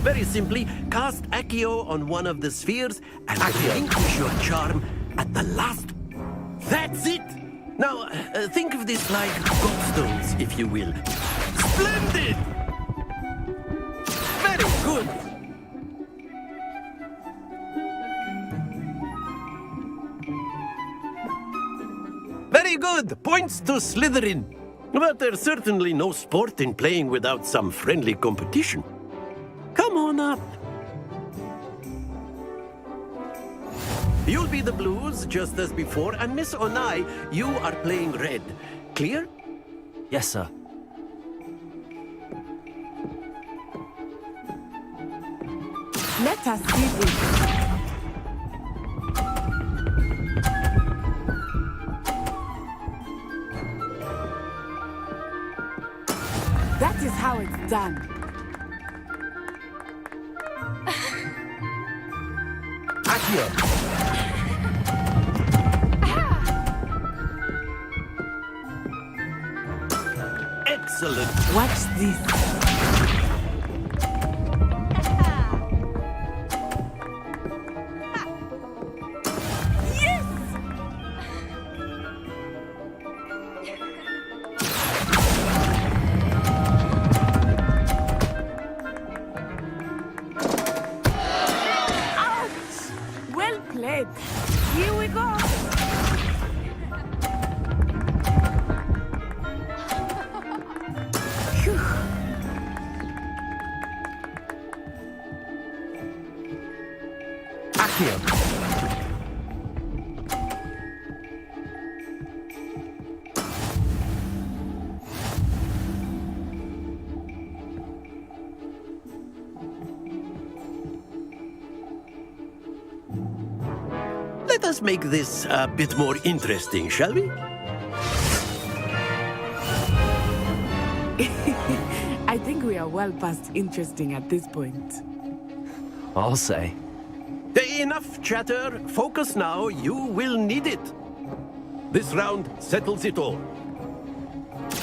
Very simply, cast Accio on one of the spheres and relinquish your charm at the last. That's it! Now, think of this like gobstones, if you will. Splendid! Very good! Very good! Points to Slytherin. But there's certainly no sport in playing without some friendly competition. Come on up. You'll be the blues, just as before, and Miss Onai, you are playing red. Clear? Yes, sir. Let us see this. That is how it's done. Accio! Excellent. Watch this. Well played. Here we go. Accio! Let us make this a bit more interesting, shall we? I think we are well past interesting at this point. I'll say. Enough chatter. Focus now. You will need it. This round settles it all.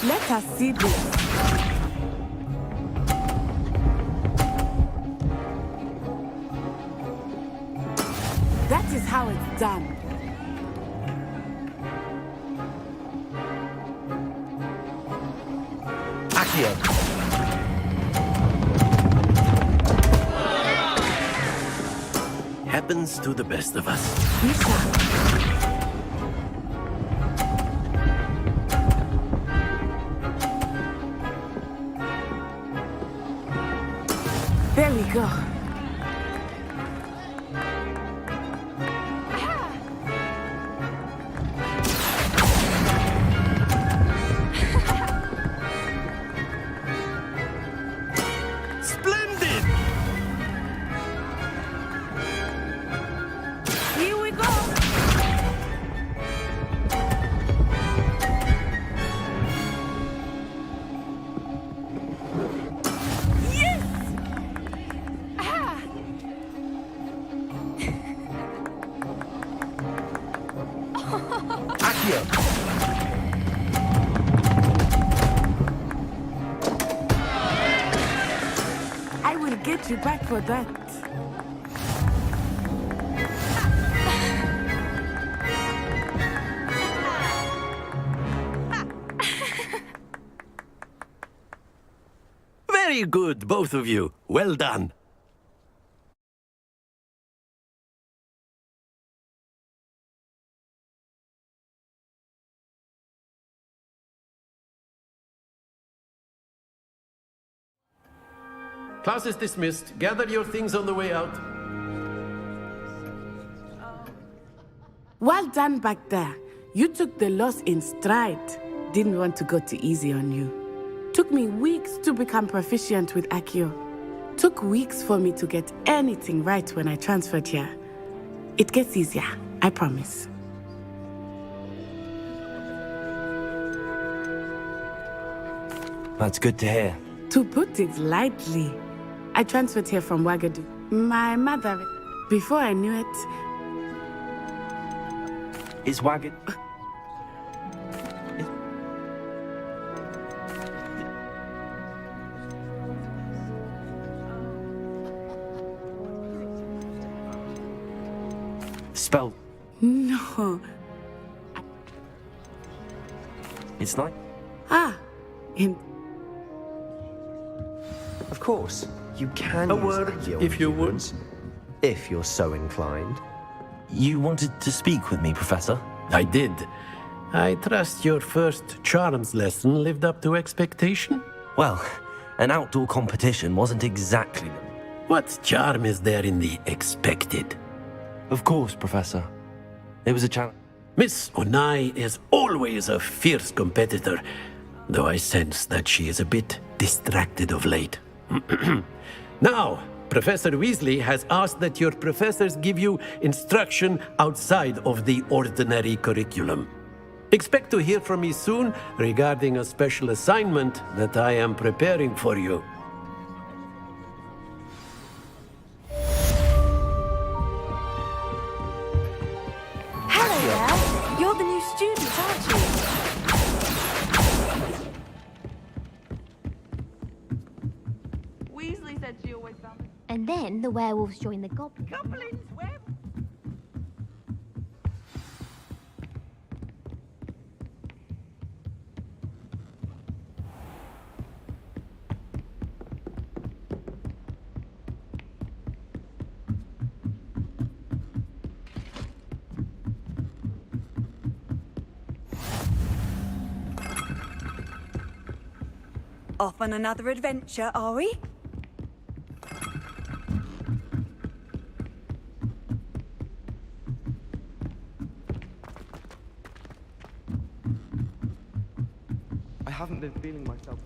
Let us see this. That is how it's done. Accio! Happens to the best of us. go. Splendid! Here we go. Accio. I will get you back for that. Very good, both of you. Well done. Class is dismissed. Gather your things on the way out. Well done back there. You took the loss in stride. Didn't want to go too easy on you. Took me weeks to become proficient with Accio. Took weeks for me to get anything right when I transferred here. It gets easier, I promise. That's good to hear. To put it lightly, I transferred here from Wagadu. My mother, before I knew it... Is Wagadu... Spelled... No. It's like... Ah, in... Of course, you can A use word, Accio if on you would. humans, if you're so inclined. You wanted to speak with me, Professor? I did. I trust your first charms lesson lived up to expectation? Well, an outdoor competition wasn't exactly... What charm is there in the expected? Of course, Professor. It was a challenge. Miss Onai is always a fierce competitor, though I sense that she is a bit distracted of late. Now, Professor Weasley has asked that your professors give you instruction outside of the ordinary curriculum. Expect to hear from me soon regarding a special assignment that I am preparing for you. Hello there. You're the new student, aren't you? Weasley said she always found it. And then the werewolves joined the goblins. Goblins, where? Off on another adventure, are we? I haven't been feeling myself.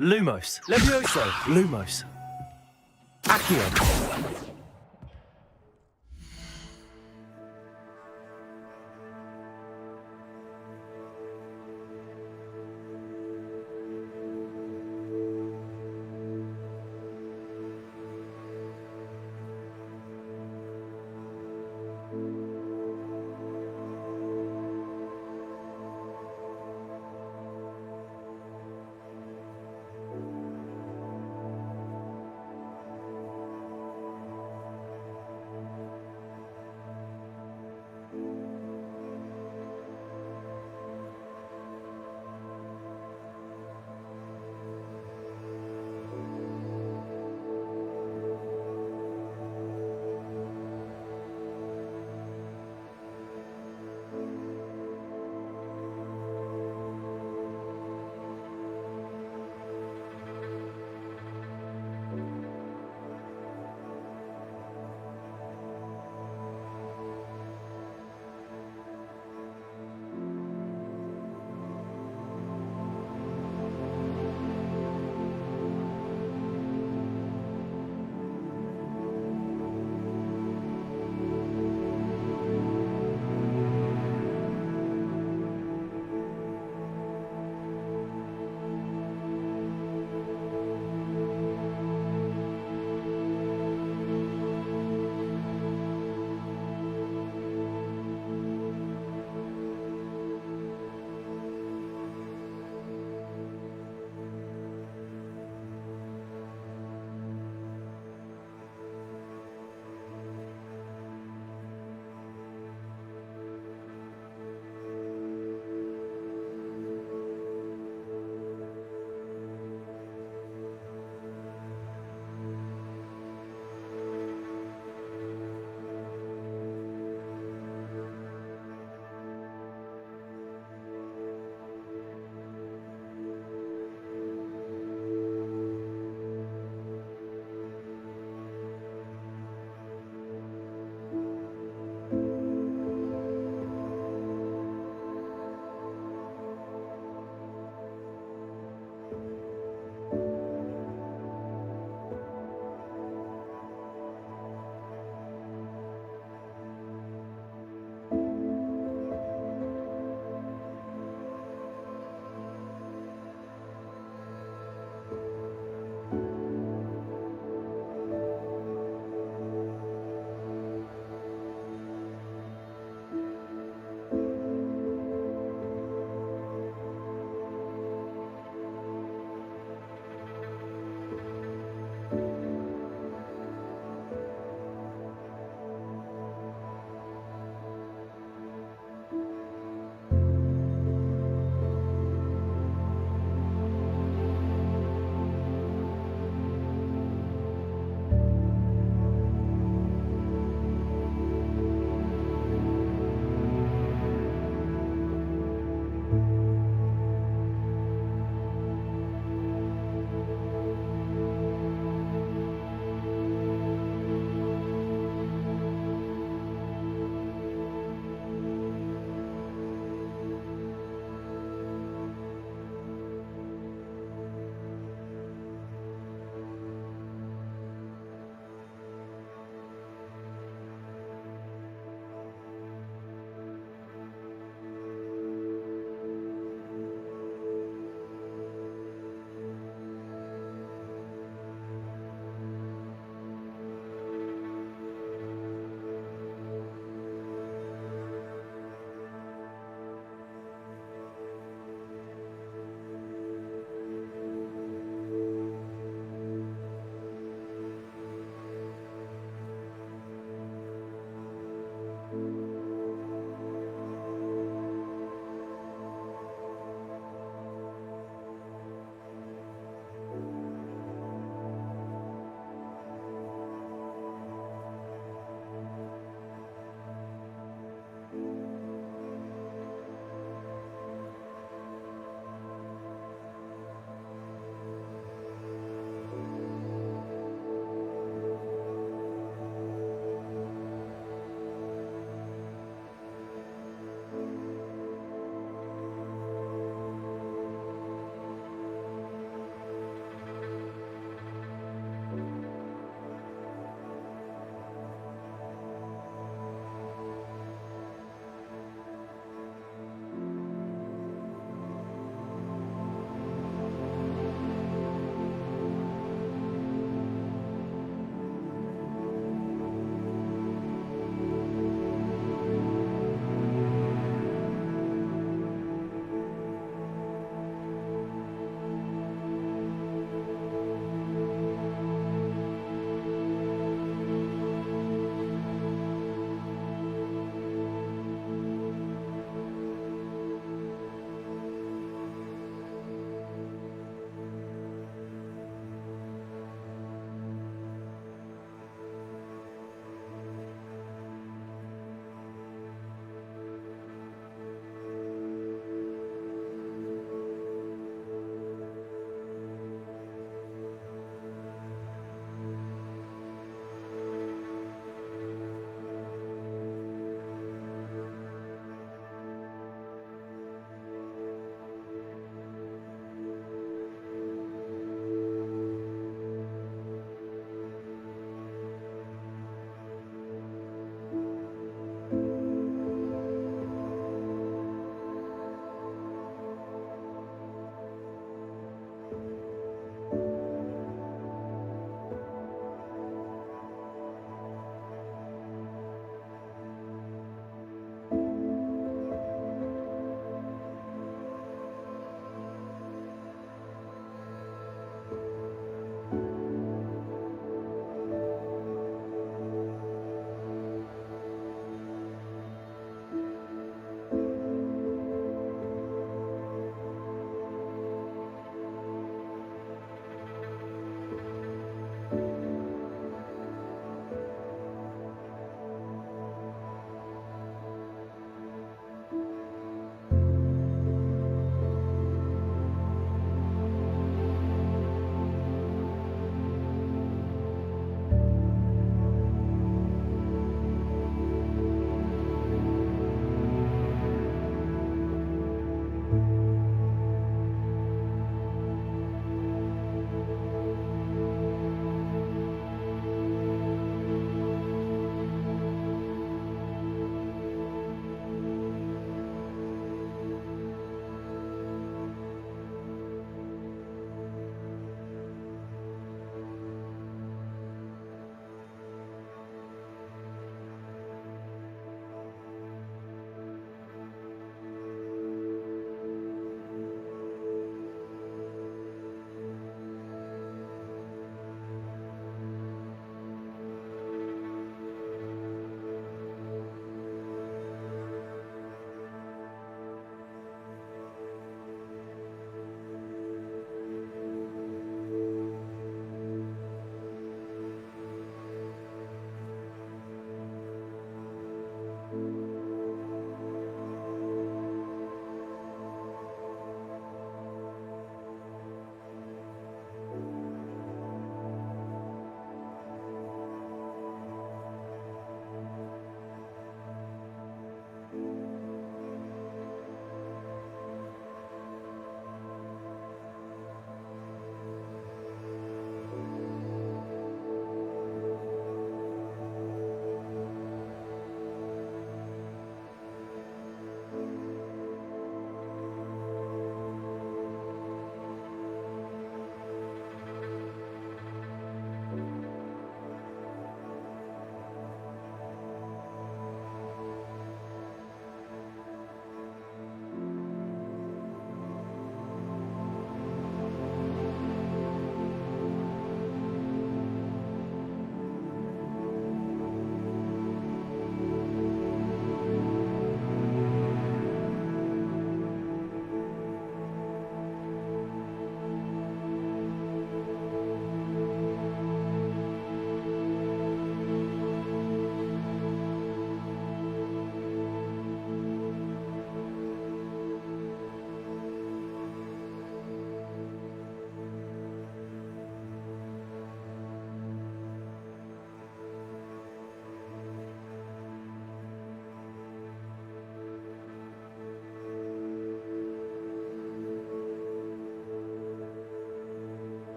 Lumos. Levioso. Lumos. Accio.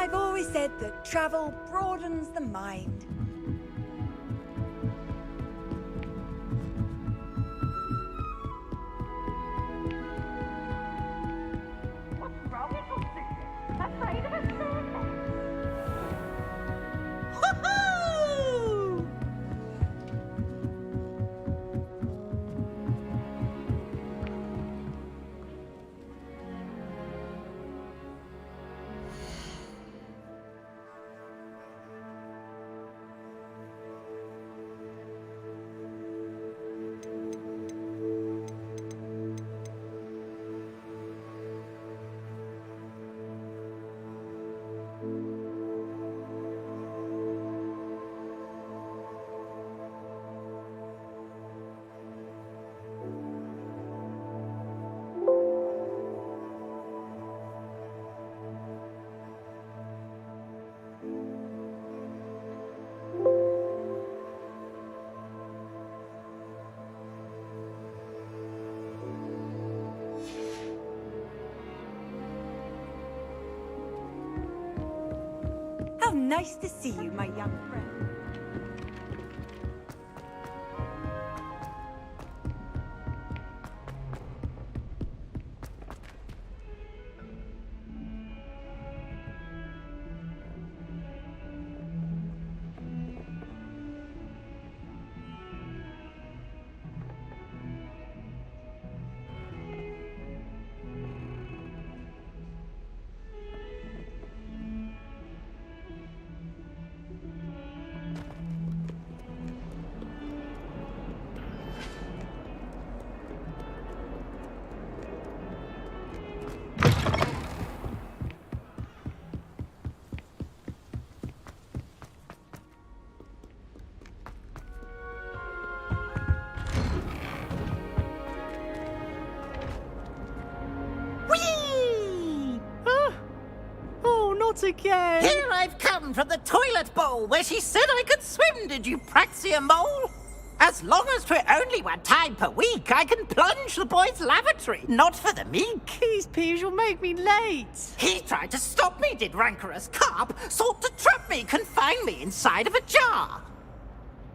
I've always said that travel broadens the mind. How nice to see you, my young friend. Again. Here I've come from the toilet bowl where she said I could swim, did you praxia mole? As long as 'twere only 1 time per week, I can plunge the boy's lavatory, not for the meek. These peas will make me late. He tried to stop me, did rancorous carp, sought to trap me, confine me inside of a jar.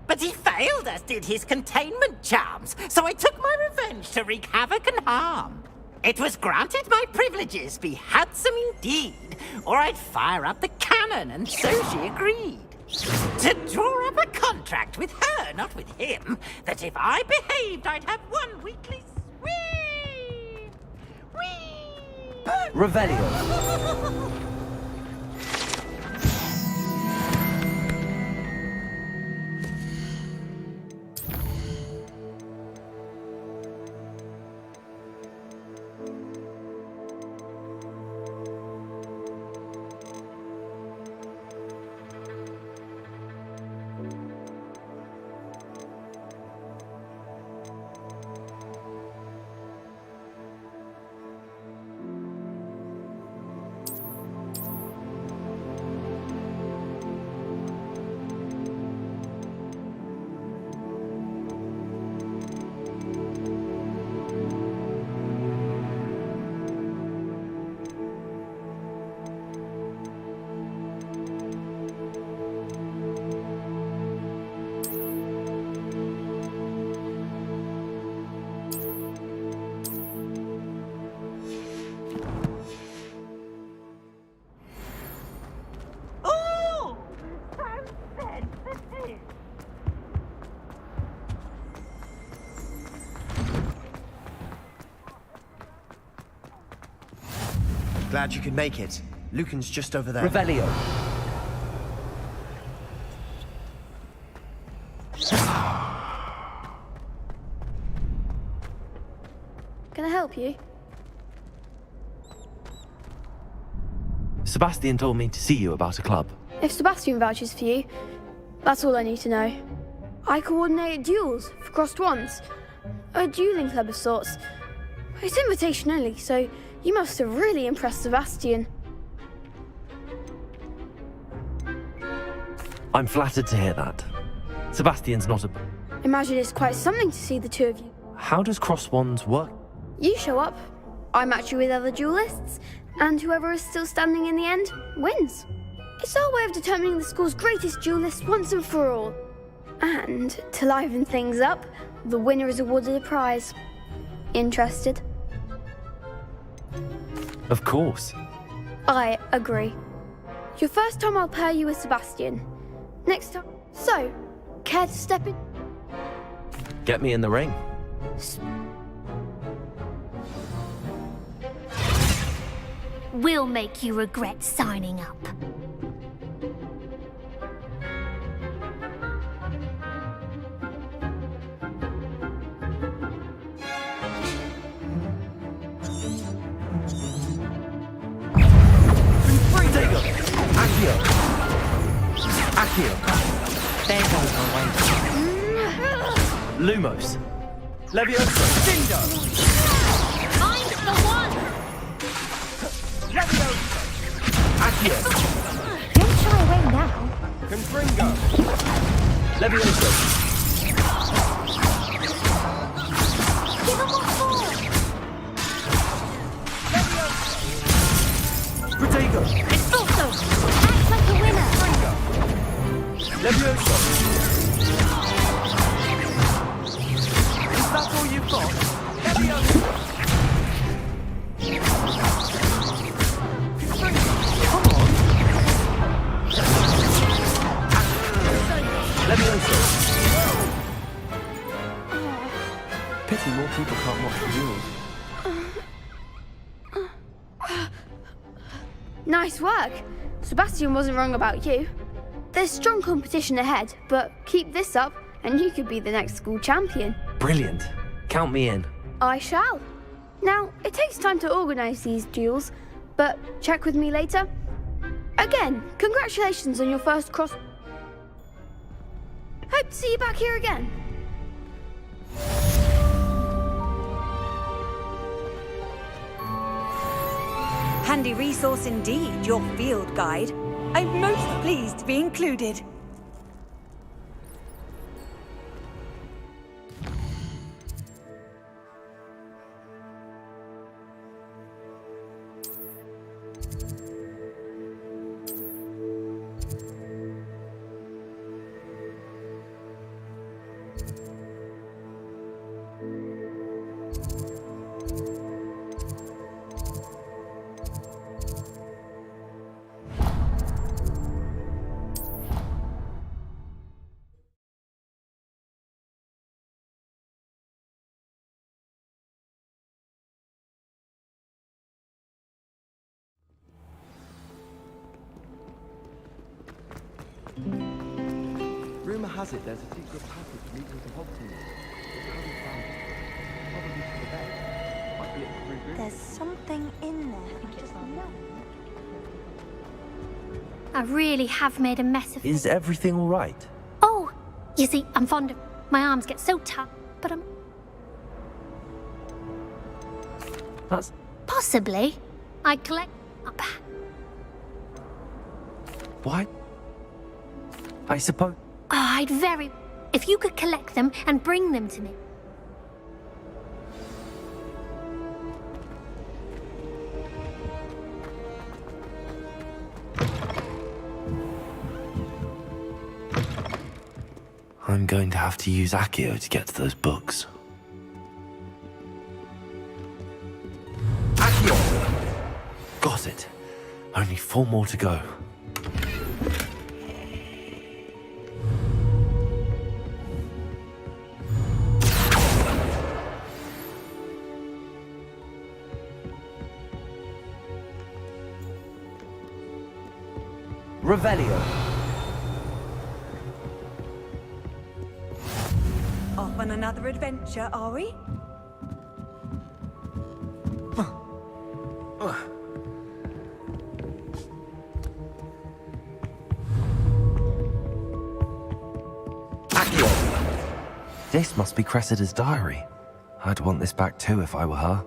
But he failed, as did his containment charms, so I took my revenge to wreak havoc and harm. It was granted my privileges be handsome indeed, or I'd fire up the cannon, and so she agreed. To draw up a contract with her, not with him, that if I behaved, I'd have 1 weekly swim. Whee! Revelio. Glad you could make it. Lucan's just over there. Revelio. Can I help you? Sebastian told me to see you about a club. If Sebastian vouches for you, that's all I need to know. I coordinate duels for crossed wands. A dueling club of sorts. It's invitation only, so you must have really impressed Sebastian. I'm flattered to hear that. Sebastian's not a... Imagine it's quite something to see the two of you. How does cross wands work? You show up, I match you with other duelists, and whoever is still standing in the end wins. It's our way of determining the school's greatest duelist once and for all. And to liven things up, the winner is awarded a prize. Interested? Of course. I agree. Your first time I'll pair you with Sebastian. Next time. So, care to step in? Get me in the ring. We'll make you regret signing up. Accio. There goes my way. Lumos. Leviosa. Dindo! I'm the one! Leviosa. Accio. Don't shy away now. Confringo. Leviosa. Give him what for! Protego. Expulso! Act like a winner! Leviosa. Is that all you've got? Leviosa. Come on. Leviosa. Pity more people can't watch the duels. Nice work. Sebastian wasn't wrong about you. There's strong competition ahead, but keep this up and you could be the next school champion. Brilliant. Count me in. I shall. Now, it takes time to organise these duels, but check with me later. Again, congratulations on your first cross. Hope to see you back here again. Handy resource indeed, your field guide. I'm most pleased to be included. Rumour has it there's a secret passage leading to Hogwarts. Haven't found it. Probably to the vet. Might be at the Blue Room. There's something in there. I just know. I really have made a mess of it. Is everything all right? Oh, you see, I'm fond of... My arms get so tight, but I'm... That's... Possibly. I collect... up. Why? I suppose... Oh, I'd very... If you could collect them and bring them to me. I'm going to have to use Accio to get to those books. Accio! Got it. Only 4 more to go. Revelio. Off on another adventure, are we? Accio. This must be Cressida's diary. I'd want this back too if I were her.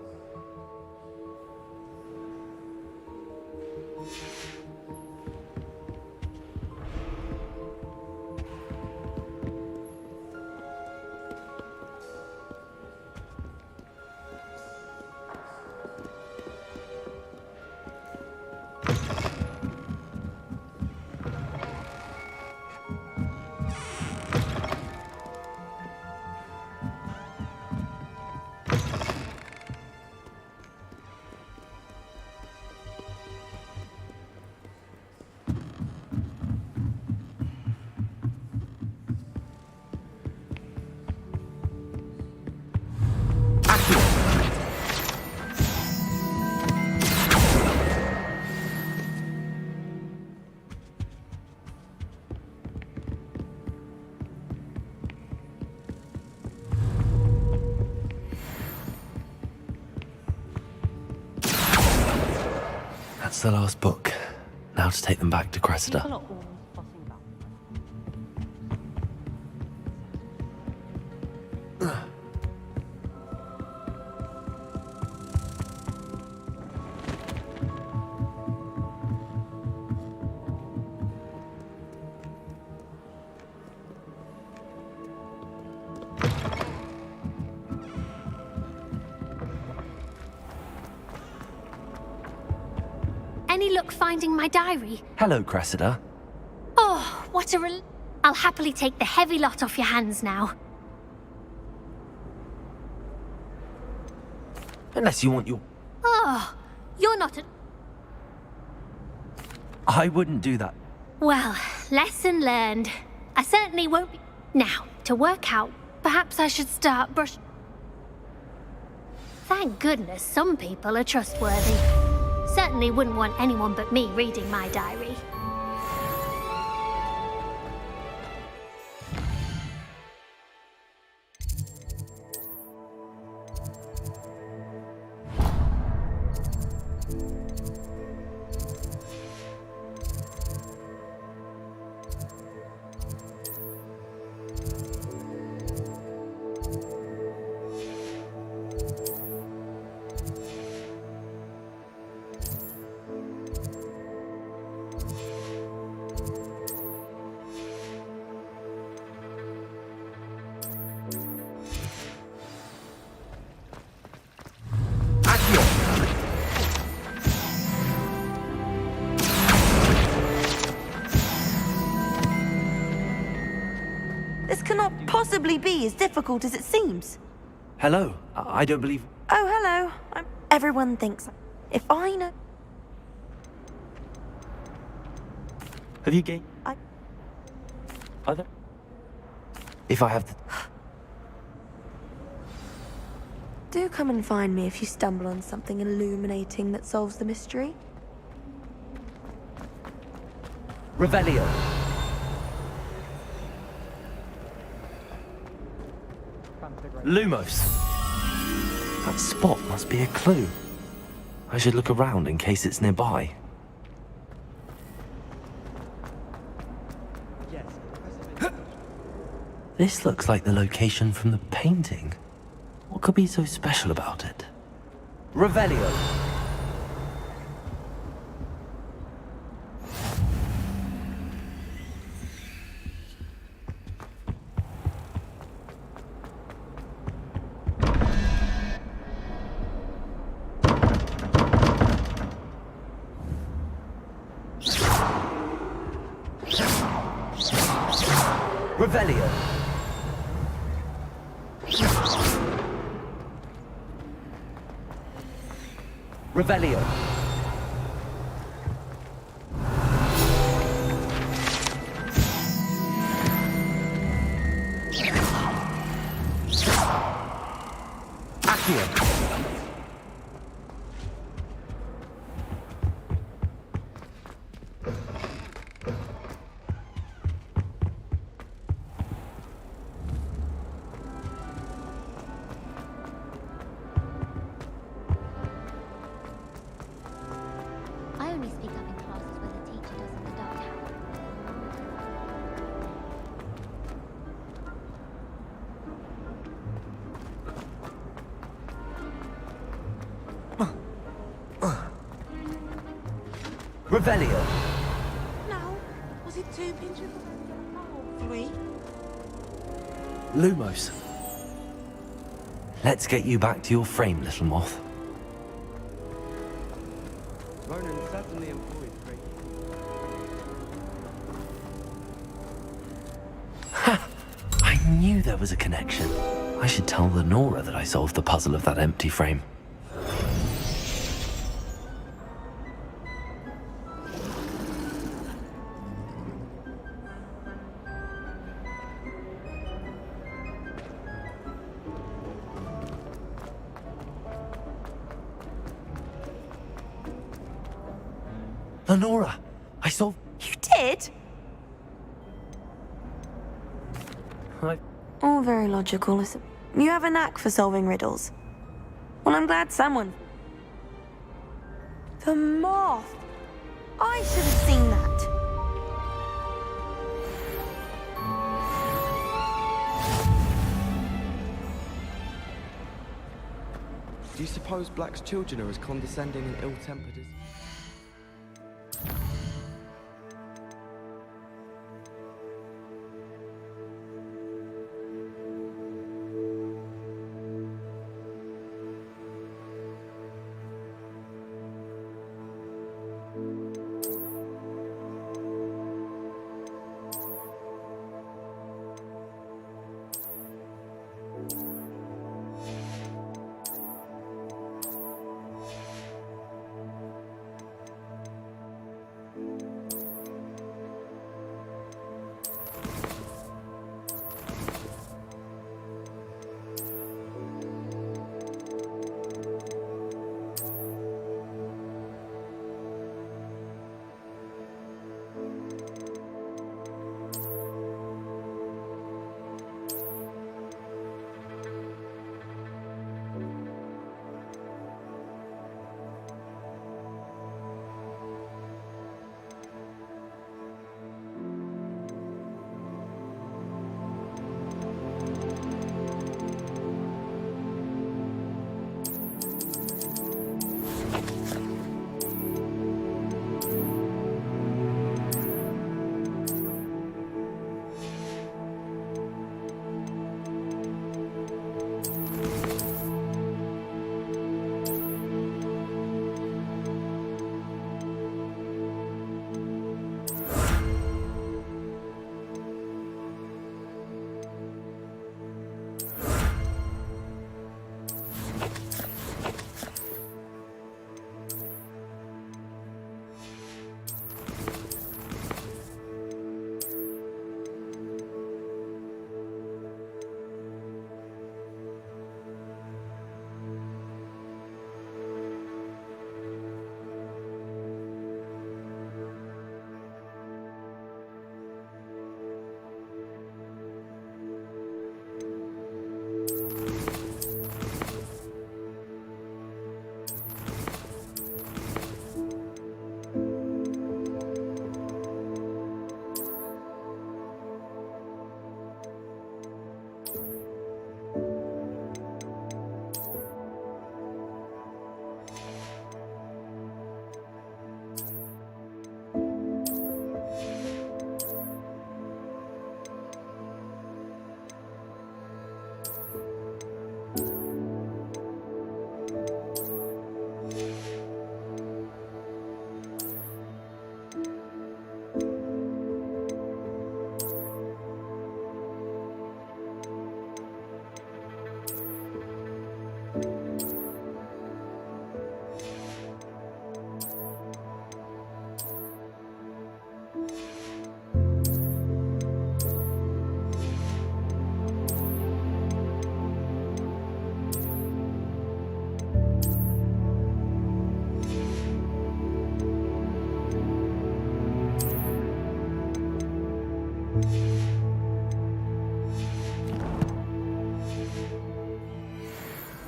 That's the last book. Now to take them back to Cressida. People are always fussing about Any luck finding my diary? Hello, Cressida. Oh, what a I'll happily take the heavy lot off your hands now. Unless you want your... Oh, you're not a... I wouldn't do that. Well, lesson learned. I certainly won't be... Now, to work out, perhaps I should start Thank goodness some people are trustworthy. Certainly wouldn't want anyone but me reading my diary. This cannot possibly be as difficult as it seems. Hello. I don't believe... Oh, hello. Everyone thinks... If I know... Have you gained... Are there... If I have the... Do come and find me if you stumble on something illuminating that solves the mystery. Revelio. Lumos. That spot must be a clue. I should look around in case it's nearby. This looks like the location from the painting. What could be so special about it? Revelio. Revelio. Revelio. Accio. I only speak up in classes where the teacher doesn't conduct Revelio. No. Was it 2 pinches? Oh, 3? Lumos. Let's get you back to your frame, little moth. Ronan certainly employed great. Ha! I knew there was a connection. I should tell Lenora that I solved the puzzle of that empty frame. Lenora, I solved... You did? All very logical, isn't it? You have a knack for solving riddles. Well, I'm glad someone... The moth! I should have seen that. Do you suppose Black's children are as condescending and ill-tempered as...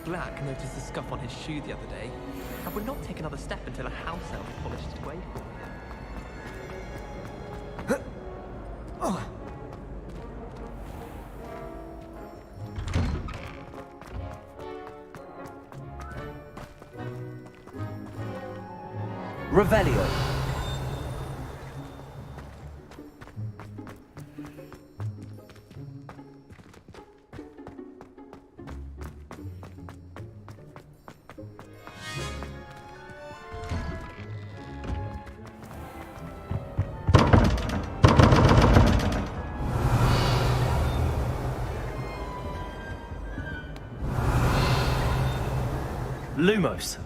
Black noticed the scuff on his shoe the other day, and would not take another step until a house elf polished his grade for him. Revelio. Lumos.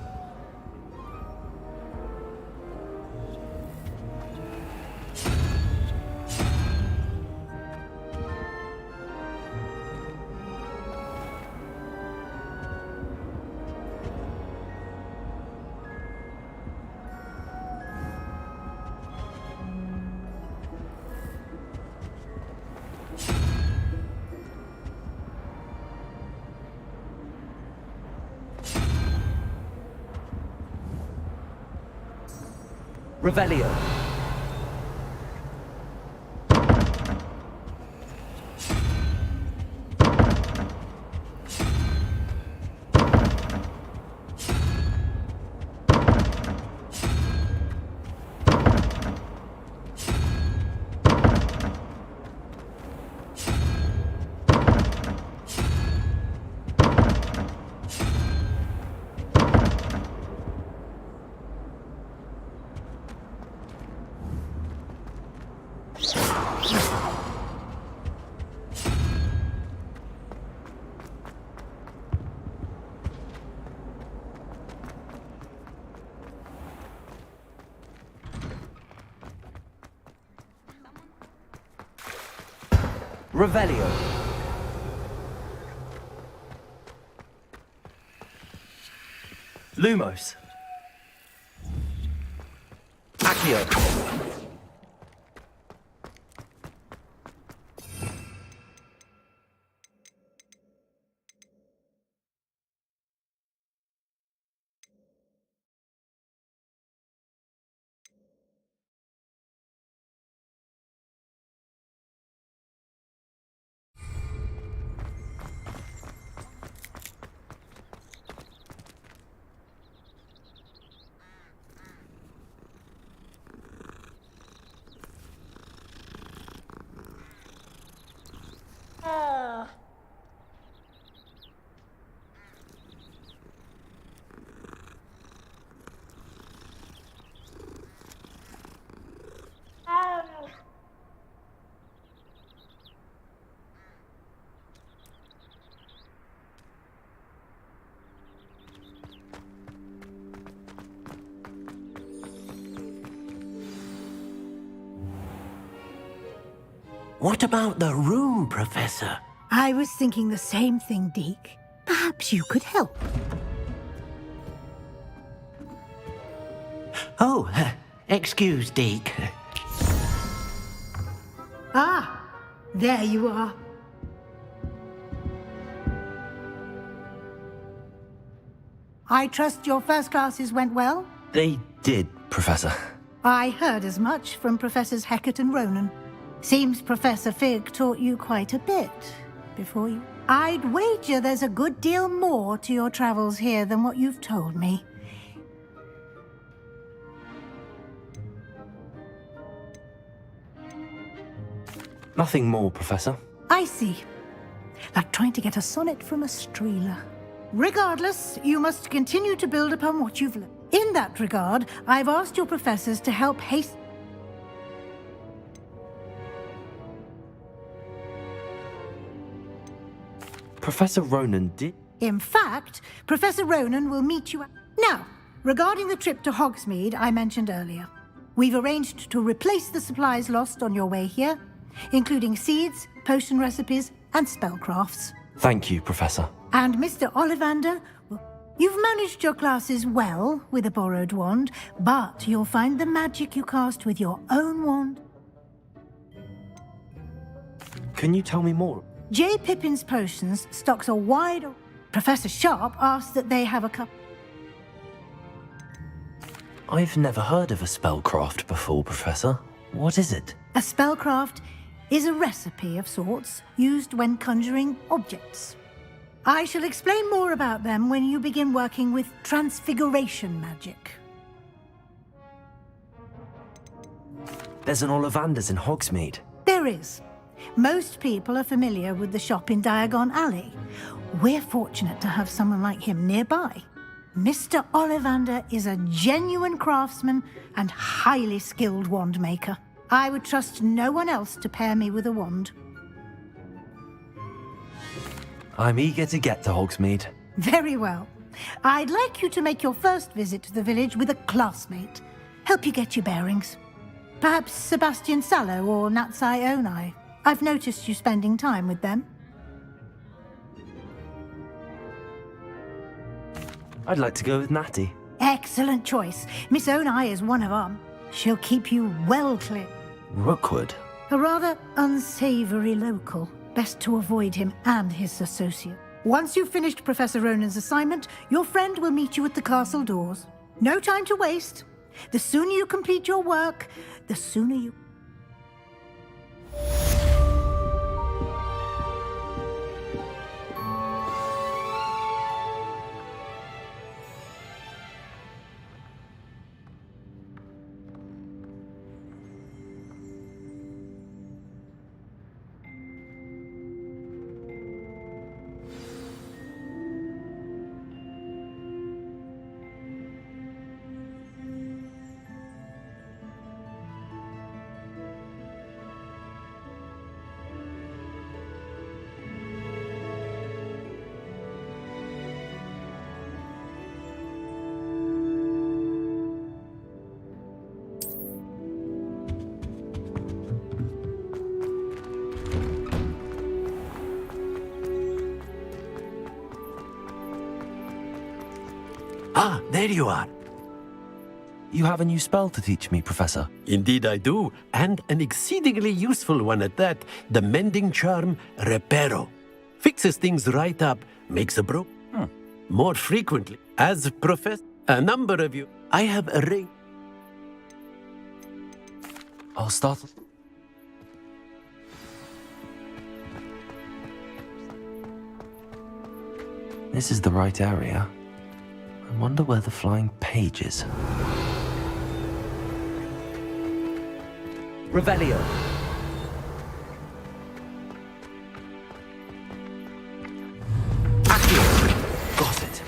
Revelio. Revelio. Lumos. Accio. What about the room, Professor? I was thinking the same thing, Deke. Perhaps you could help. Oh, excuse, Deke. Ah, there you are. I trust your first classes went well? They did, Professor. I heard as much from Professors Hecat and Ronan. Seems Professor Fig taught you quite a bit before you... I'd wager there's a good deal more to your travels here than what you've told me. Nothing more, Professor. I see. Like trying to get a sonnet from a streeler. Regardless, you must continue to build upon what you've learned. In that regard, I've asked your professors to help hasten... Professor Ronan did... In fact, Professor Ronan will meet you... Now, regarding the trip to Hogsmeade I mentioned earlier, we've arranged to replace the supplies lost on your way here, including seeds, potion recipes, and spellcrafts. Thank you, Professor. And Mr. Ollivander, you've managed your classes well with a borrowed wand, but you'll find the magic you cast with your own wand. Can you tell me more? J. Pippin's Potions stocks a wide... Professor Sharp asked that they have a cup... I've never heard of a spellcraft before, Professor. What is it? A spellcraft is a recipe of sorts used when conjuring objects. I shall explain more about them when you begin working with transfiguration magic. There's an Ollivander's in Hogsmeade. There is. Most people are familiar with the shop in Diagon Alley. We're fortunate to have someone like him nearby. Mr. Ollivander is a genuine craftsman and highly skilled wand maker. I would trust no one else to pair me with a wand. I'm eager to get to Hogsmeade. Very well. I'd like you to make your first visit to the village with a classmate. Help you get your bearings. Perhaps Sebastian Sallow or Natsai Onai. I've noticed you spending time with them. I'd like to go with Natty. Excellent choice. Miss Onai is one of them. She'll keep you well clear. Rookwood? A rather unsavory local. Best to avoid him and his associate. Once you've finished Professor Ronan's assignment, your friend will meet you at the castle doors. No time to waste. The sooner you complete your work, the sooner you... Ah, there you are. You have a new spell to teach me, Professor. Indeed I do, and an exceedingly useful one at that. The mending charm Reparo. Fixes things right up, makes a more frequently. As Professor, a number of you, I have arranged. I'll start... This is the right area. I wonder where the flying page is. Revelio. Got it.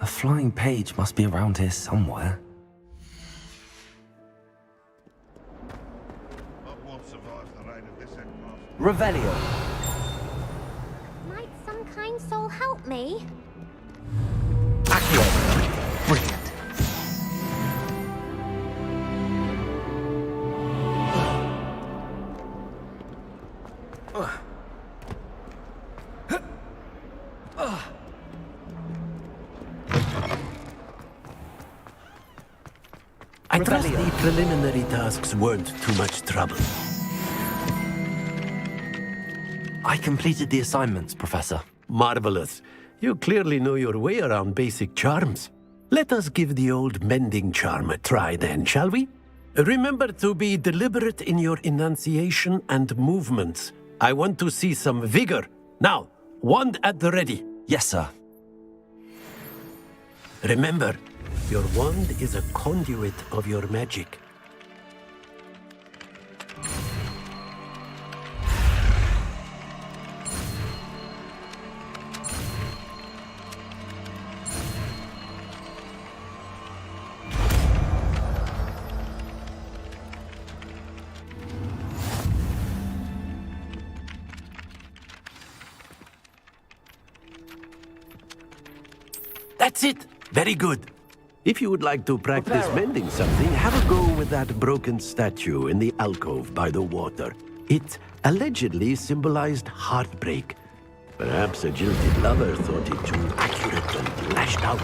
A flying page must be around here somewhere. Revelio. Might some kind soul help me? Brilliant. I trust the preliminary tasks weren't too much trouble. I completed the assignments, Professor. Marvelous. You clearly know your way around basic charms. Let us give the old mending charm a try then, shall we? Remember to be deliberate in your enunciation and movements. I want to see some vigor. Now, wand at the ready. Yes, sir. Remember, your wand is a conduit of your magic. That's it! Very good. If you would like to practice mending something, have a go with that broken statue in the alcove by the water. It allegedly symbolized heartbreak. Perhaps a jilted lover thought it too accurate and lashed out.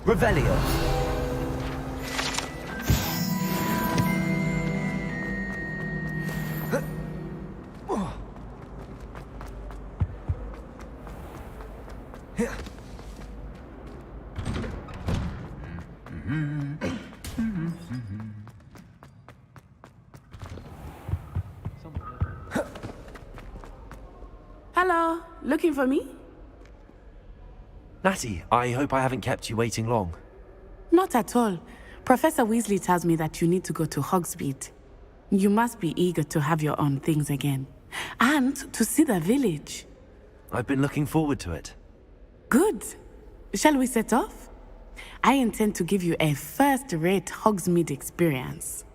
Revelio. Hello, looking for me? Natty, I hope I haven't kept you waiting long. Not at all. Professor Weasley tells me that you need to go to Hogsmeade. You must be eager to have your own things again. And to see the village. I've been looking forward to it. Good. Shall we set off? I intend to give you a first-rate Hogsmeade experience.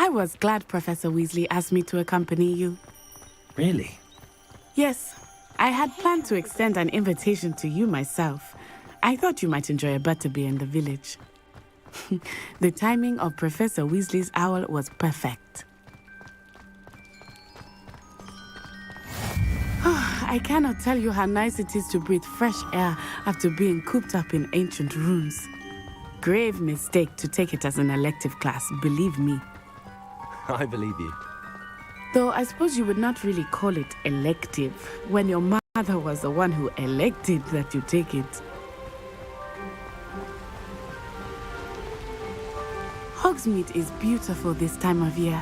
I was glad Professor Weasley asked me to accompany you. Really? Yes, I had planned to extend an invitation to you myself. I thought you might enjoy a butterbeer in the village. The timing of Professor Weasley's owl was perfect. I cannot tell you how nice it is to breathe fresh air after being cooped up in ancient rooms. Grave mistake to take it as an elective class, believe me. I believe you. Though I suppose you would not really call it elective when your mother was the one who elected that you take it. Hogsmeade is beautiful this time of year.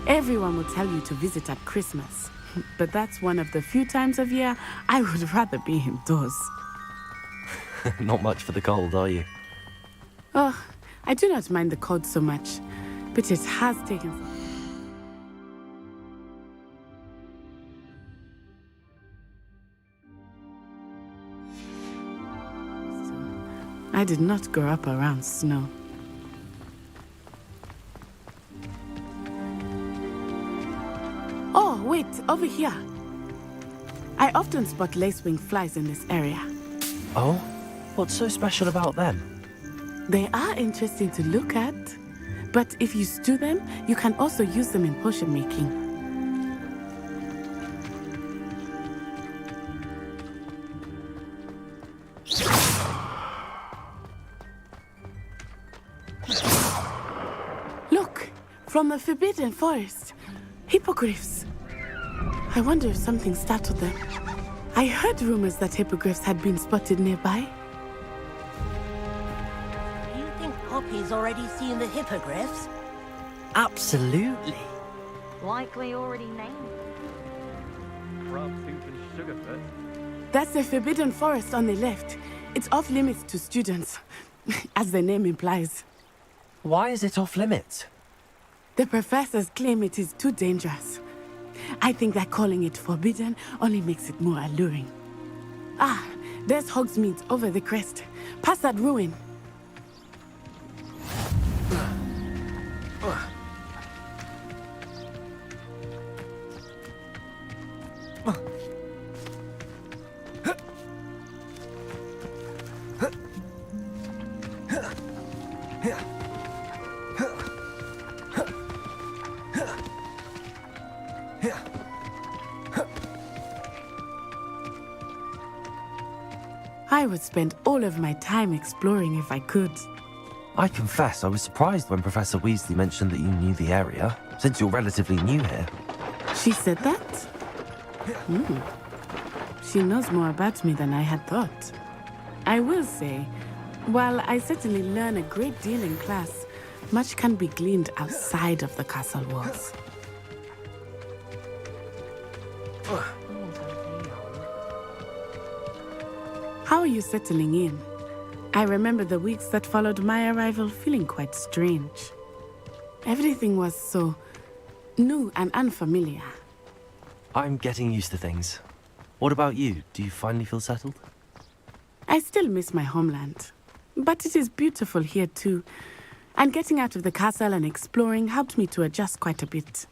Everyone will tell you to visit at Christmas. But that's one of the few times of year I would rather be indoors. Not much for the cold, are you? Oh, I do not mind the cold so much, but it has taken... I did not grow up around snow. Oh, wait, over here. I often spot lacewing flies in this area. Oh? What's so special about them? They are interesting to look at, but if you stew them, you can also use them in potion making. Look, from the Forbidden Forest, hippogriffs. I wonder if something startled them. I heard rumors that hippogriffs had been spotted nearby. You think Poppy's already seen the hippogriffs? Absolutely. Likely already named. Brown soup and sugar first. That's the Forbidden Forest on the left. It's off limits to students, as the name implies. Why is it off limits? The professors claim it is too dangerous. I think that calling it forbidden only makes it more alluring. Ah, there's Hogsmeade over the crest. Past that ruin. I would spend all of my time exploring if I could. I confess I was surprised when Professor Weasley mentioned that you knew the area, since you're relatively new here. She said that? She knows more about me than I had thought. I will say, while I certainly learn a great deal in class, much can be gleaned outside of the castle walls. How are you settling in? I remember the weeks that followed my arrival feeling quite strange. Everything was so new and unfamiliar. I'm getting used to things. What about you? Do you finally feel settled? I still miss my homeland. But it is beautiful here too. And getting out of the castle and exploring helped me to adjust quite a bit.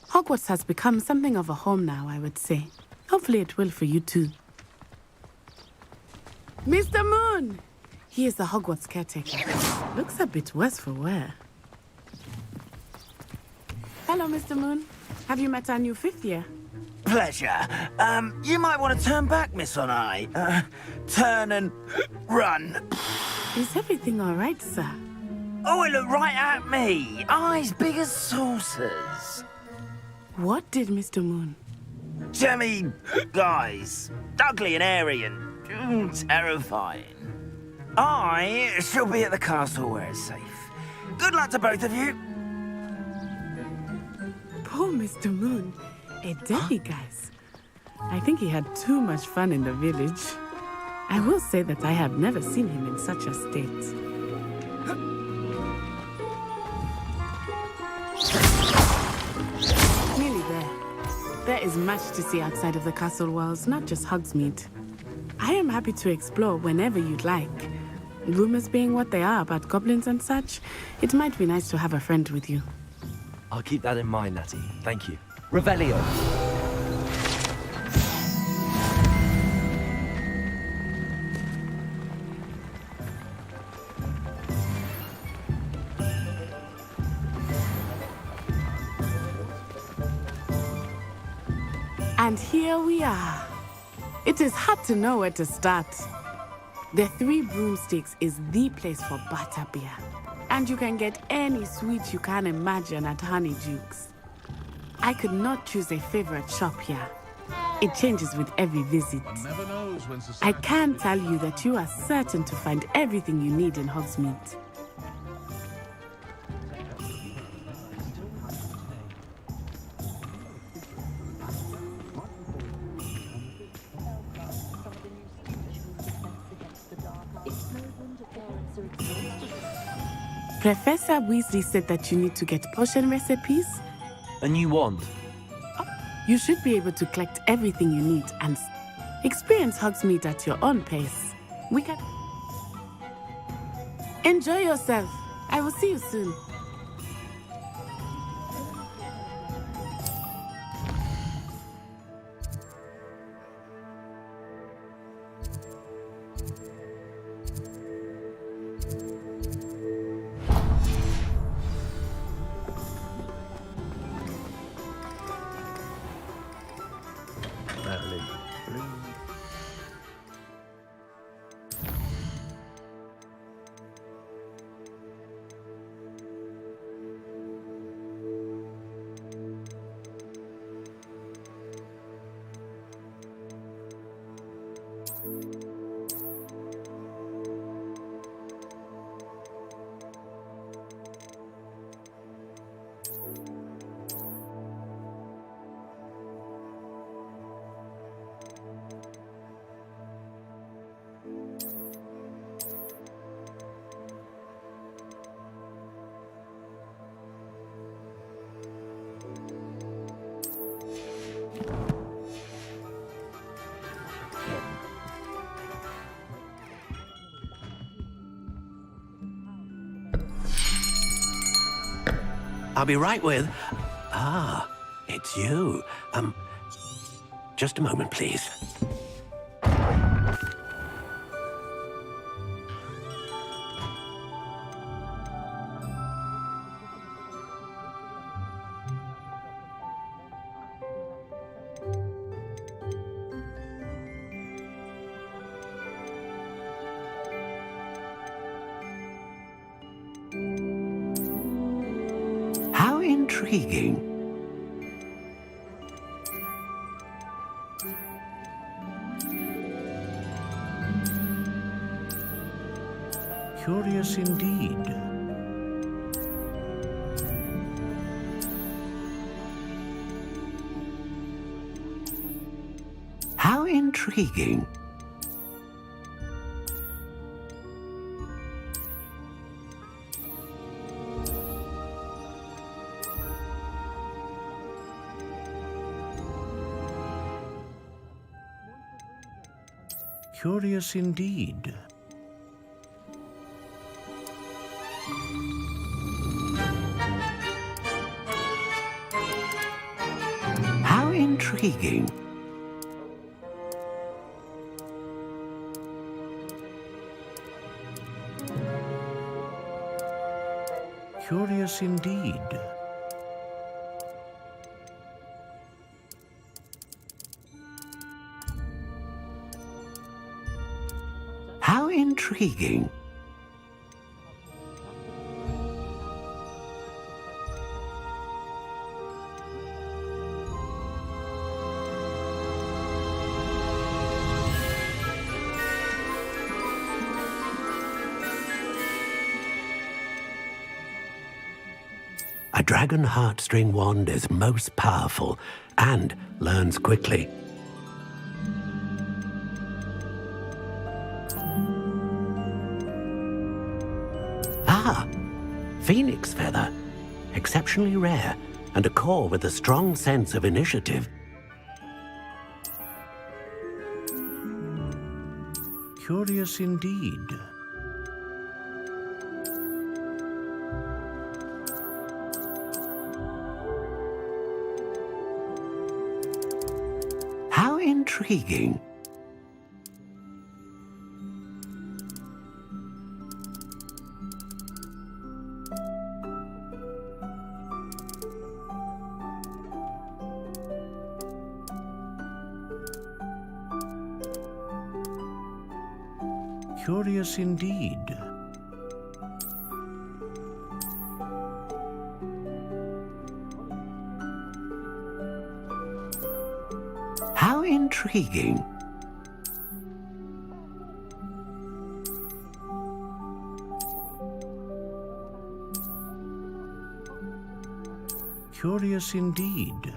Hogwarts has become something of a home now, I would say. Hopefully it will for you too. Mr. Moon! He is the Hogwarts caretaker. Looks a bit worse for wear. Hello, Mr. Moon. Have you met our new 5th year? Pleasure. You might want to turn back, Miss On-Eye. Turn and run. Is everything all right, sir? Oh, it looked right at me. Eyes big as saucers. What did Mr. Moon? Jemmy guys. Ugly and airy and terrifying. I shall be at the castle where it's safe. Good luck to both of you. Poor Mr. Moon. A demiguise. I think he had too much fun in the village. I will say that I have never seen him in such a state. Nearly there. There is much to see outside of the castle walls, not just Hogsmeade. I am happy to explore whenever you'd like. Rumors being what they are about goblins and such, it might be nice to have a friend with you. I'll keep that in mind, Natty. Thank you. Revelio. And here we are. It is hard to know where to start. The Three Broomsticks is the place for butterbeer. And you can get any sweet you can imagine at Honeyduke's. I could not choose a favorite shop here. It changes with every visit. I can tell you that you are certain to find everything you need in Hogsmeade. Professor Weasley said that you need to get potion recipes. A new wand. You should be able to collect everything you need and experience Hogsmeade at your own pace. We can... Enjoy yourself. I will see you soon. I'll be right with... Ah, it's you. Just a moment, please. How intriguing. Curious indeed. How intriguing. Curious indeed. intriguing. Curious indeed. How intriguing. A dragon heartstring wand is most powerful and learns quickly. Ah, phoenix feather. Exceptionally rare, and a core with a strong sense of initiative. Curious indeed. How intriguing. Curious indeed. How intriguing. Curious indeed.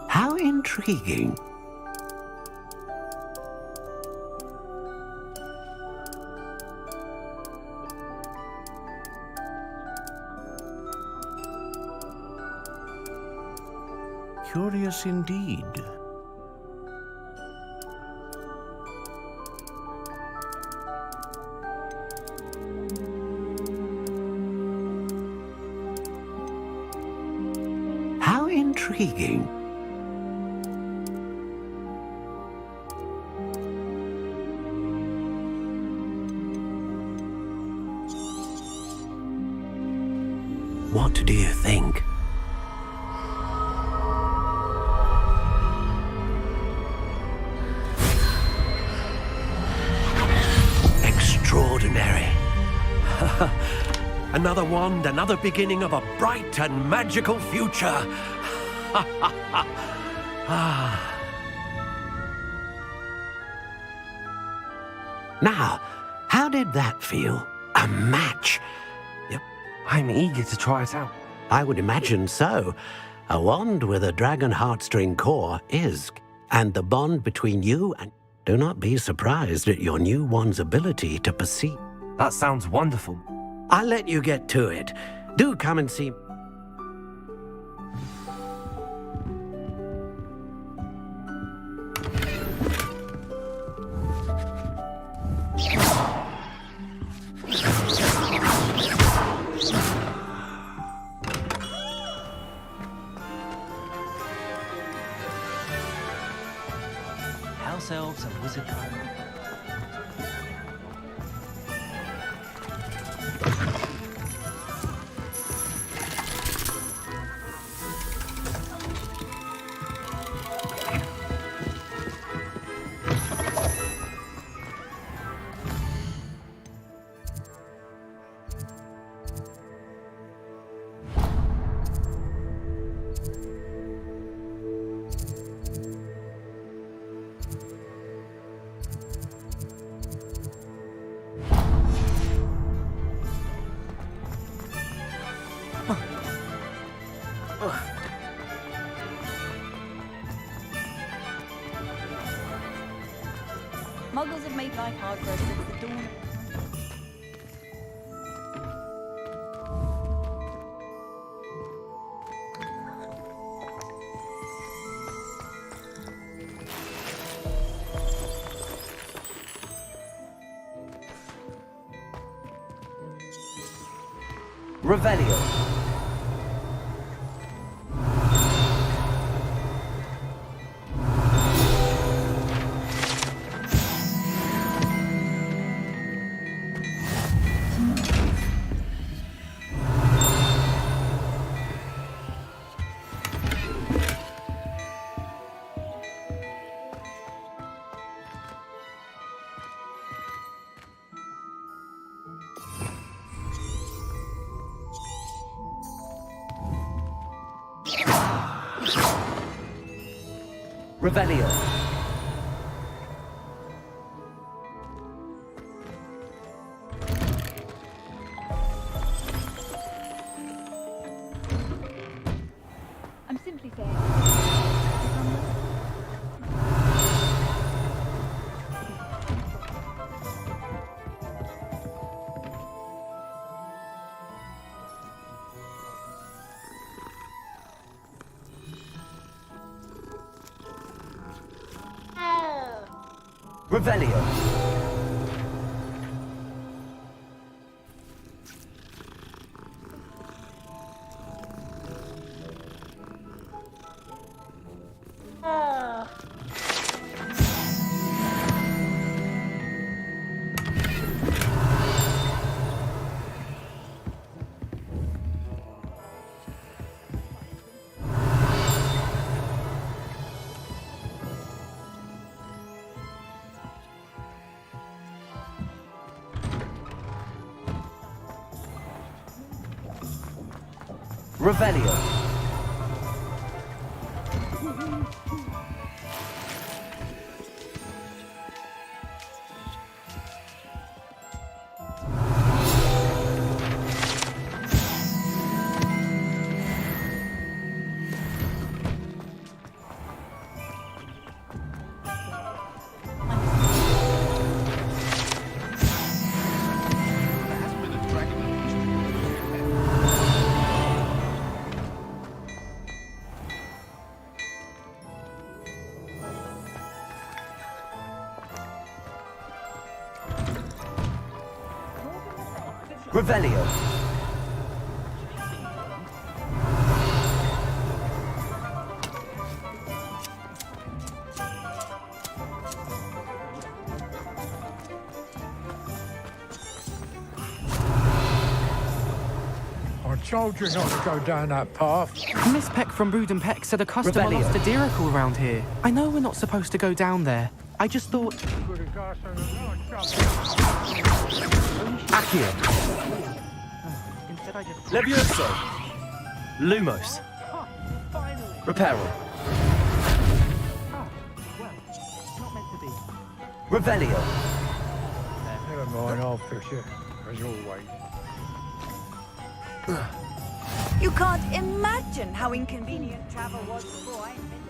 How intriguing. Curious indeed. How intriguing. What do you think? Extraordinary. Another wand, another beginning of a bright and magical future. Now, how did that feel? A match? Yep, I'm eager to try it out. I would imagine so. A wand with a dragon heartstring core is, and the bond between you and... Do not be surprised at your new wand's ability to perceive. That sounds wonderful. I'll let you get to it. Do come and see... House elves and wizard kind. Muggles have made life hard for us since the dawn. Revelio. Revelio. I'm simply saying. Revelio. Revelio. Revelio. I told you not to go down that path. Miss Peck from Brood and Peck said a customer Revelio. lost a diracle around here. I know we're not supposed to go down there. I just thought... Accio. Instead I just... Levioso. Lumos. Reparo. Well, not meant to be. Revelio. Never mind, I'll fix it, as always. You can't imagine how inconvenient travel was before I invented it.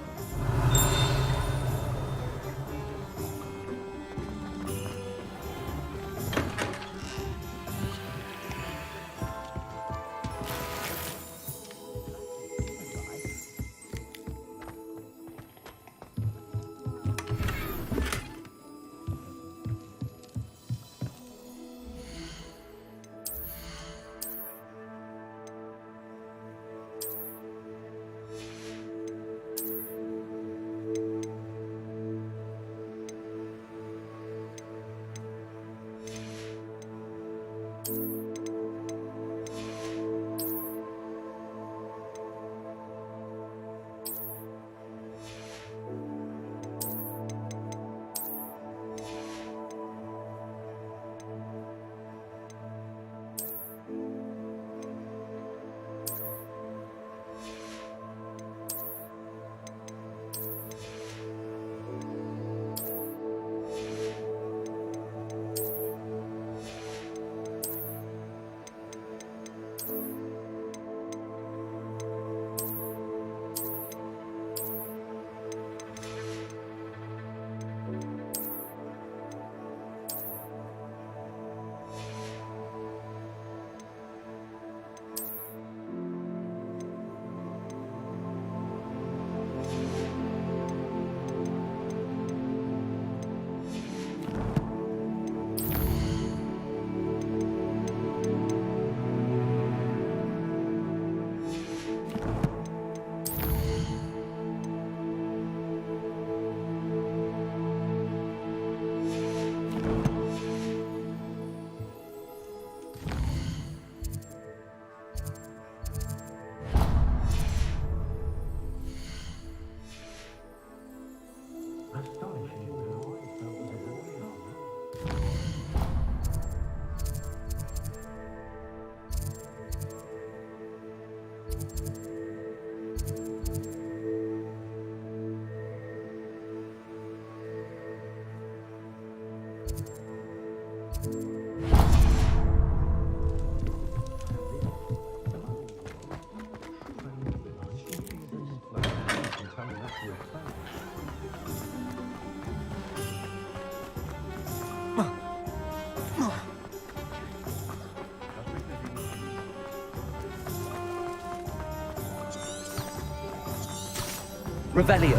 Revelio.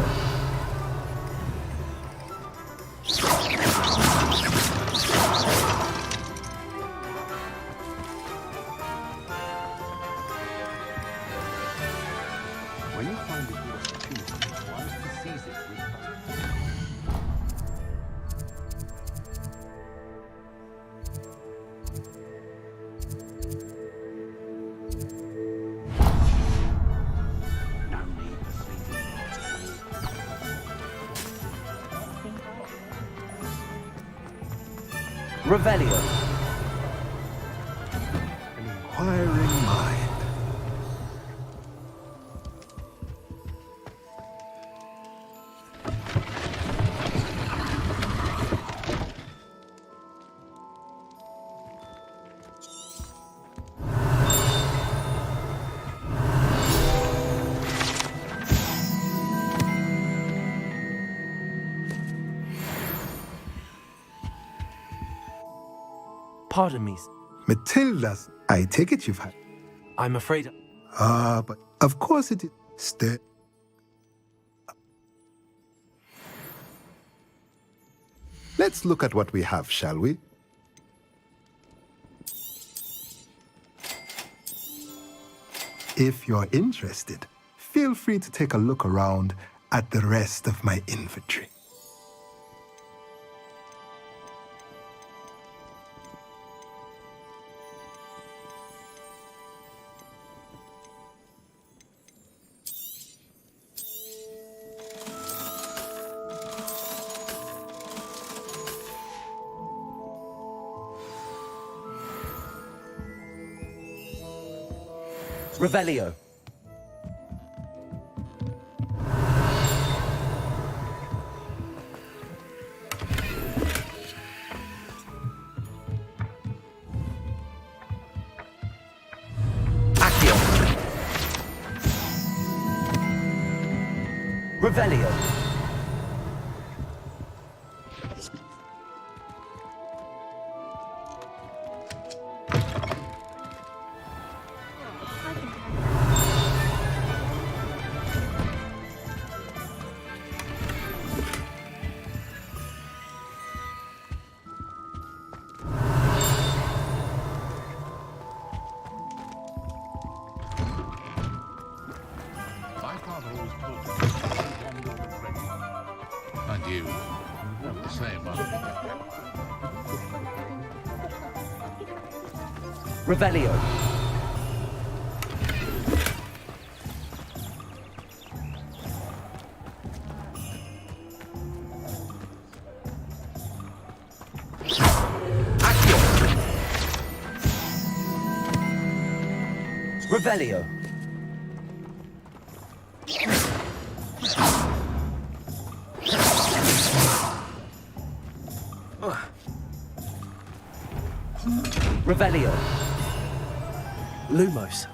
When you find a good opportunity, one is to seize it with no need for sleeping. Revelio. An inquiring mind. Pardon me. Matilda's, I take it you've had. I'm afraid... But of course it is. Let's look at what we have, shall we? If you're interested, feel free to take a look around at the rest of my inventory. Revelio. Accio. Revelio. My father always told me one look at Freddy. And you, never the same, are Revelio. Accio. Revelio. Revelio. Lumos.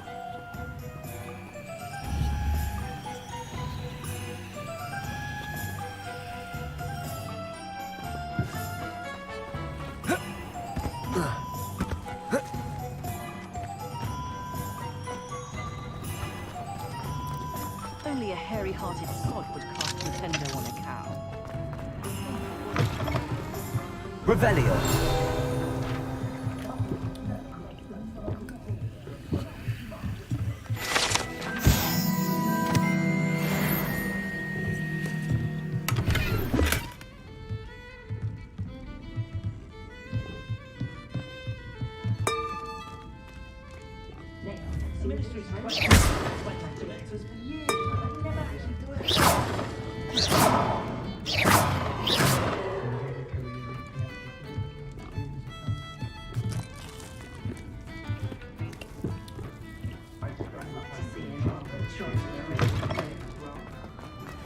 Only a hairy-hearted sod would cast Nintendo on a cow. Revelio.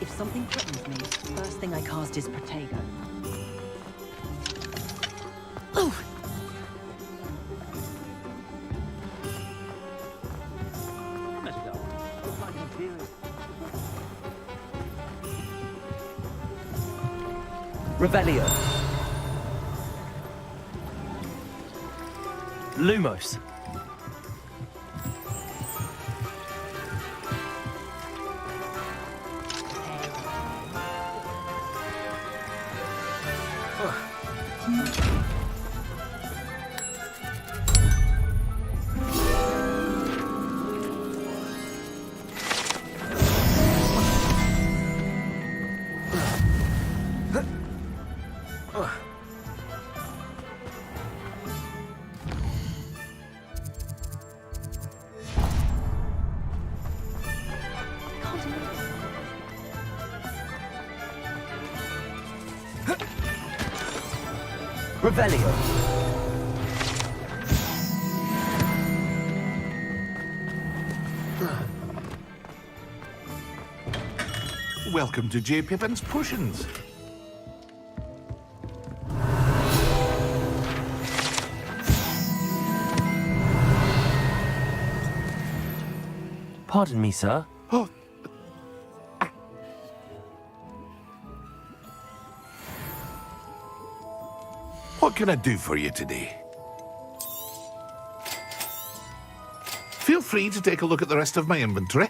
If something threatens me, the first thing I cast is Protego. Oh! Revelio. Lumos. Revelio. Welcome to J. Pippin's Potions. Pardon me, sir. Oh. What can I do for you today? Feel free to take a look at the rest of my inventory,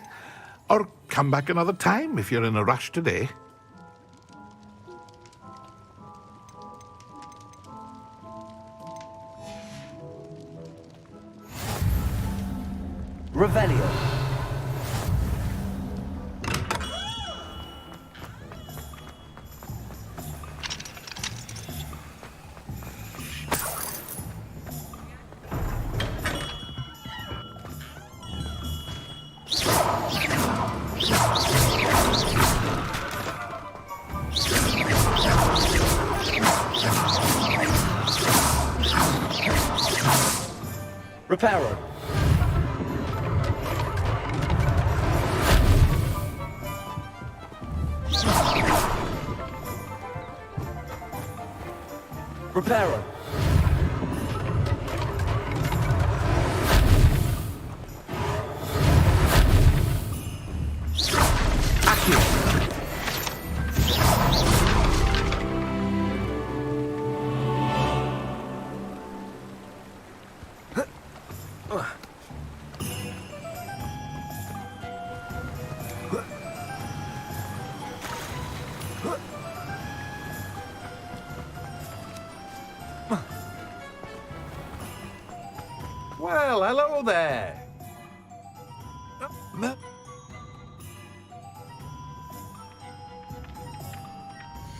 or come back another time if you're in a rush today. Revelio. Reparo. Reparo. Well, hello there.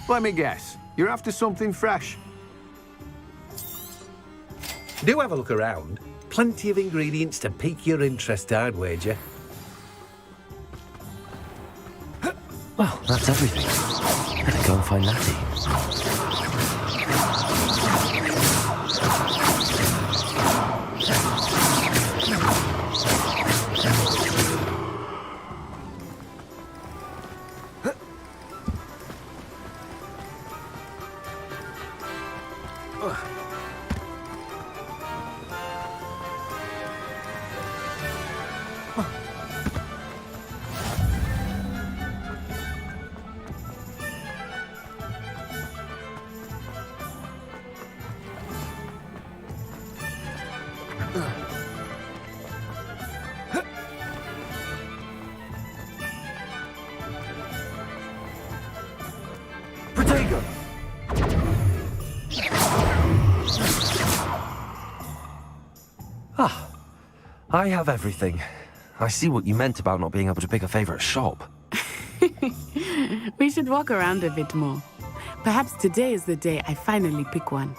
Let me guess. You're after something fresh. Do have a look around. Plenty of ingredients to pique your interest, I'd wager. Well, that's everything. Better go and find Natty. Protego! Ah, I have everything. I see what you meant about not being able to pick a favorite shop. We should walk around a bit more. Perhaps today is the day I finally pick one.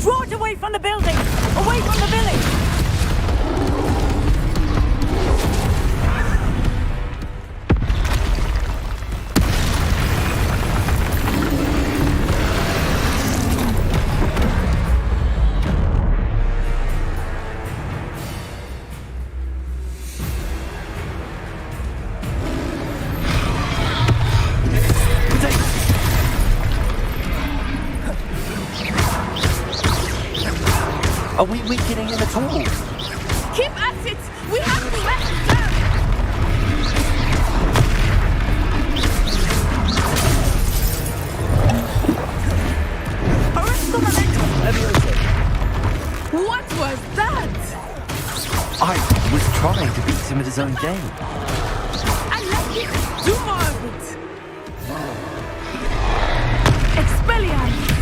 Draw it away from the building! Away from the village! Are we weakening him at all? Keep at it! We have to let it down! What was that? I was trying to beat him at his own game. And let him do more of it! Expelliarmus!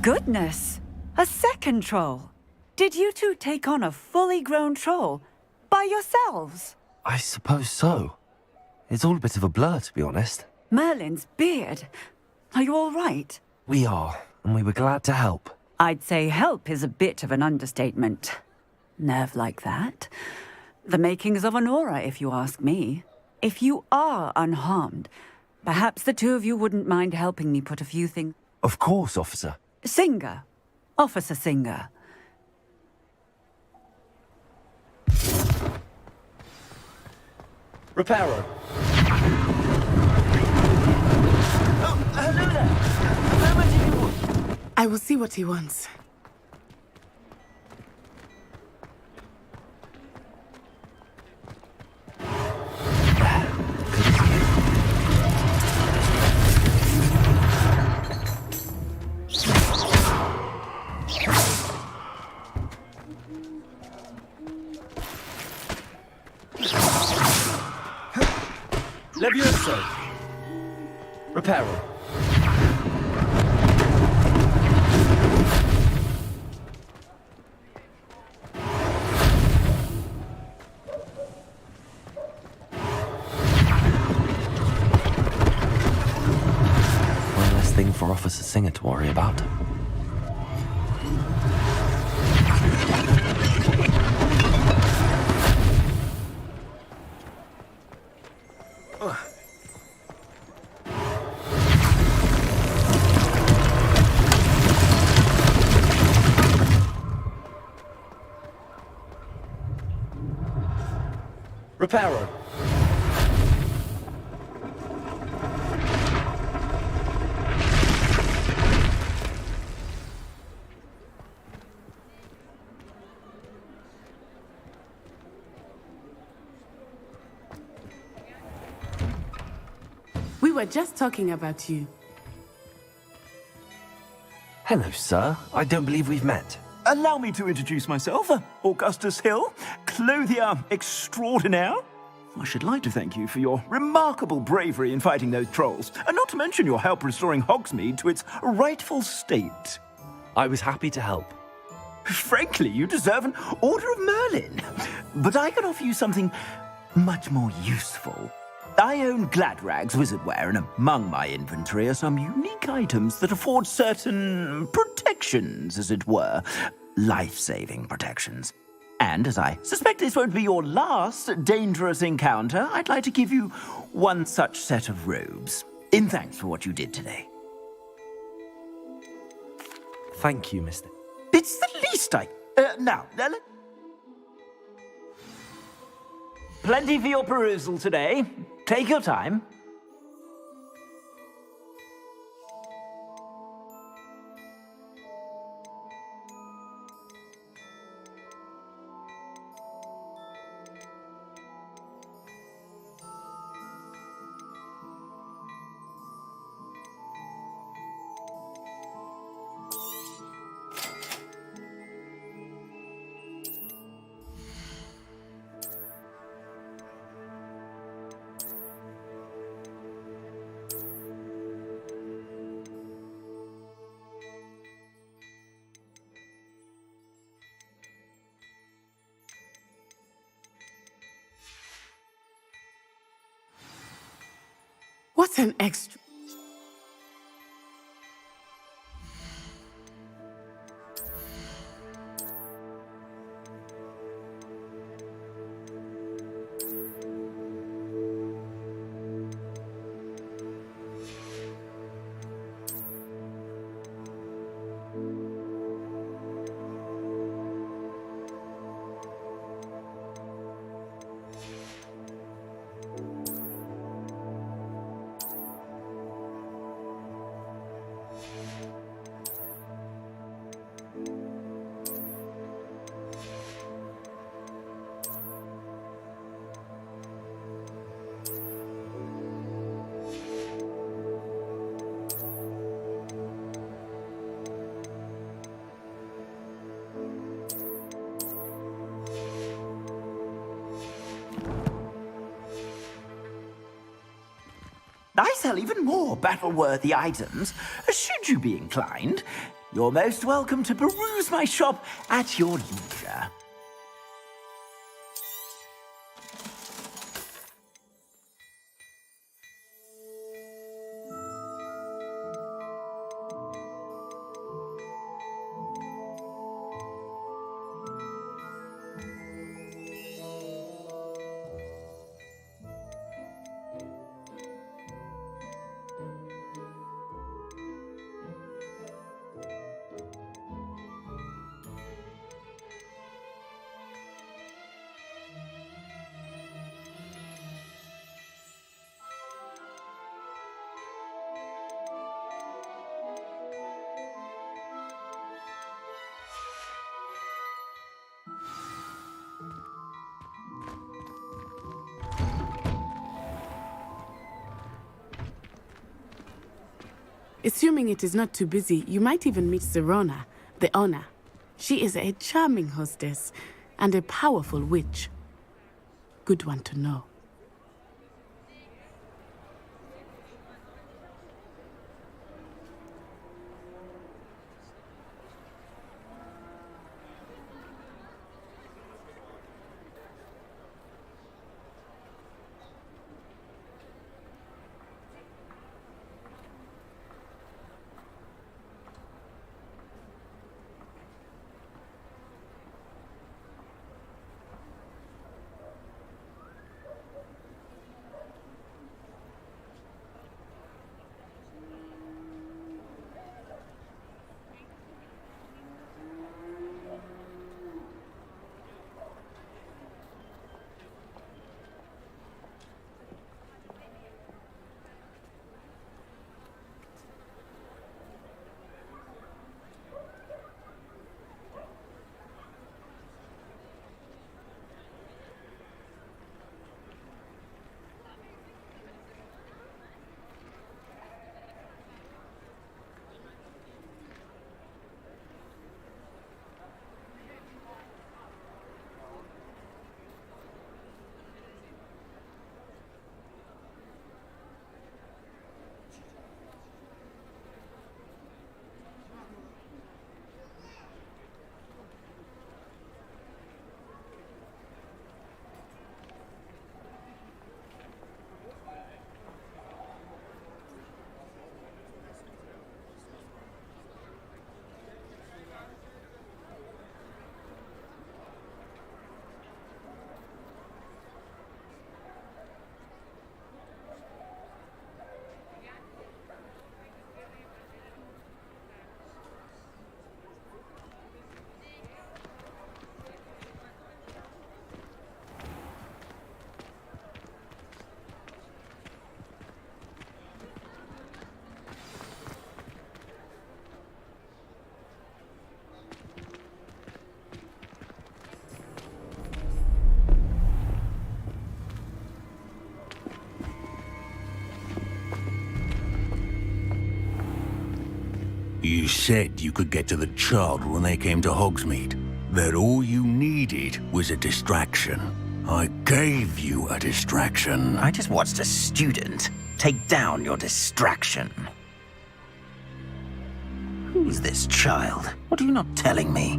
Goodness! A second troll! Did you two take on a fully grown troll by yourselves? I suppose so. It's all a bit of a blur, to be honest. Merlin's beard. Are you all right? We are, and we were glad to help. I'd say help is a bit of an understatement. Nerve like that. The makings of an aura, if you ask me. If you are unharmed, perhaps the two of you wouldn't mind helping me put a few things... Of course, officer. Singer. Officer Singer. Reparo. Oh, hello there. Where did you want? I will see what he wants. Levioso. Reparo. One less thing for Officer Singer to worry about. Reparo. We were just talking about you. Hello, sir. I don't believe we've met. Allow me to introduce myself, Augustus Hill, clothier extraordinaire. I should like to thank you for your remarkable bravery in fighting those trolls, and not to mention your help restoring Hogsmeade to its rightful state. I was happy to help. Frankly, you deserve an Order of Merlin. But I can offer you something much more useful. I own Gladrag's wizardware, and among my inventory are some unique items that afford certain protections, as it were. Life-saving protections. And as I suspect this won't be your last dangerous encounter, I'd like to give you one such set of robes, in thanks for what you did today. Thank you, mister. It's the least I... now, plenty for your perusal today. Take your time. What an extra... I sell even more battle-worthy items, should you be inclined. You're most welcome to peruse my shop at your leisure. Assuming it is not too busy, you might even meet Sirona, the owner. She is a charming hostess and a powerful witch. Good one to know. You said you could get to the child when they came to Hogsmeade. That all you needed was a distraction. I gave you a distraction. I just watched a student take down your distraction. Who's this child? What are you not telling me?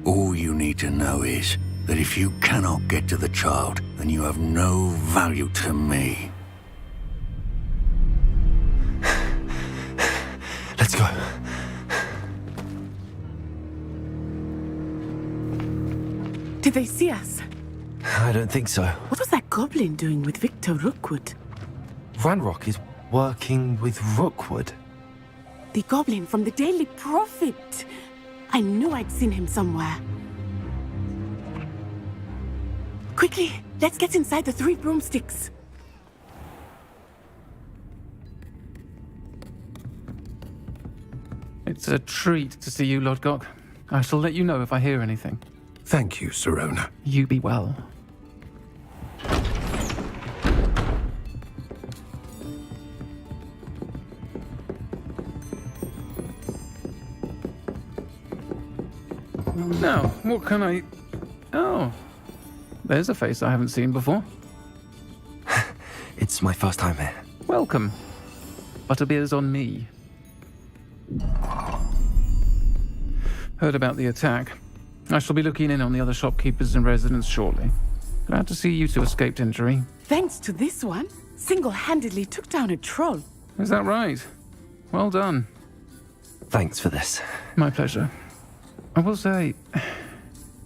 All you need to know is that if you cannot get to the child, then you have no value to me. Let's go. Did they see us? I don't think so. What was that goblin doing with Victor Rookwood? Ranrock is working with Rookwood. The goblin from the Daily Prophet. I knew I'd seen him somewhere. Quickly, let's get inside the 3 broomsticks. It's a treat to see you, Lodgok. I shall let you know if I hear anything. Thank you, Sirona. You be well. Now, what can I... Oh, there's a face I haven't seen before. It's my first time here. Welcome. Butterbeer's on me. Heard about the attack. I shall be looking in on the other shopkeepers and residents shortly. Glad to see you two escaped injury. Thanks to this one, single-handedly took down a troll. Is that right? Well done. Thanks for this. My pleasure. I will say,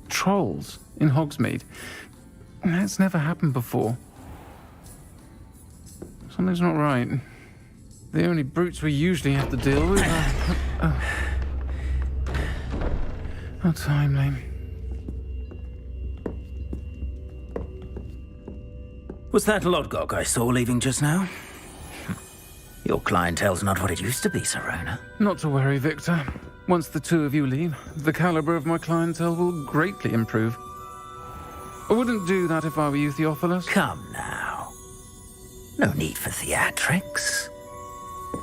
trolls in Hogsmeade. That's never happened before. Something's not right. The only brutes we usually have to deal with are... How timely. Was that Lodgok I saw leaving just now? Your clientele's not what it used to be, Serona. Not to worry, Victor. Once the two of you leave, the caliber of my clientele will greatly improve. I wouldn't do that if I were you, Theophilus. Come now. No need for theatrics.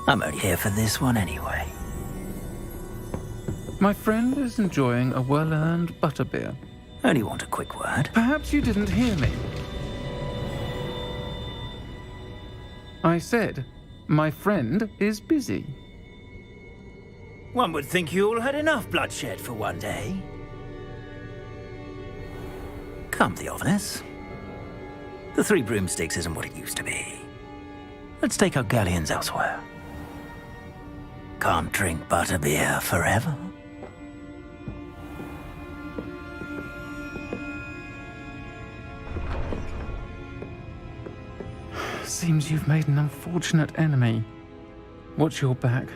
I'm only here for this one anyway. My friend is enjoying a well-earned butterbeer. Only want a quick word. Perhaps you didn't hear me. I said, my friend is busy. One would think you all had enough bloodshed for one day. Come, Theophilus. The Three Broomsticks isn't what it used to be. Let's take our galleons elsewhere. Can't drink butterbeer forever. Seems you've made an unfortunate enemy. Watch your back.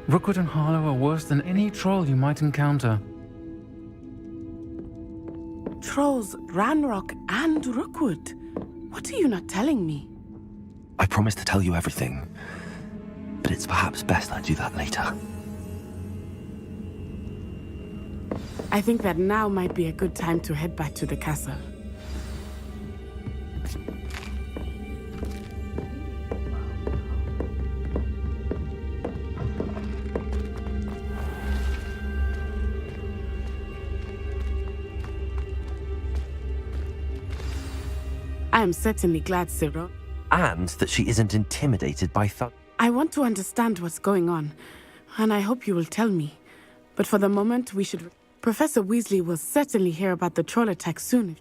Rookwood and Harlow are worse than any troll you might encounter. Trolls, Ranrock, and Rookwood. What are you not telling me? I promised to tell you everything, but it's perhaps best I do that later. I think that now might be a good time to head back to the castle. I am certainly glad, Cyril. And that she isn't intimidated by I want to understand what's going on, and I hope you will tell me. But for the moment, we should... Professor Weasley will certainly hear about the troll attack soon.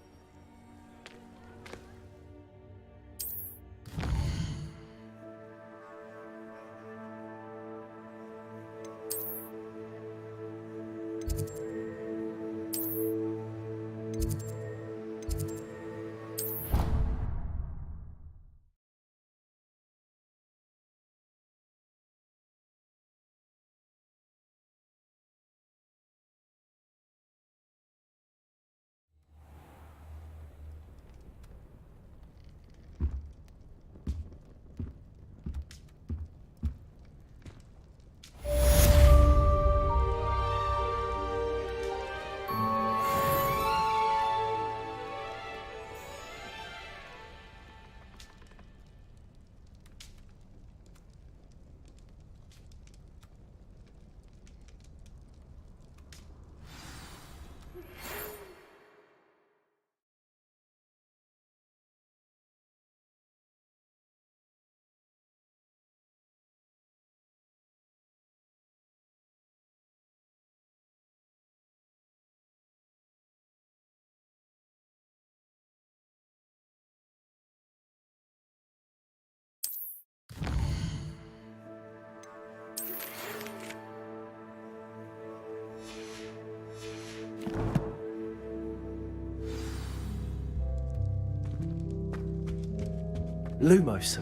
Lumos.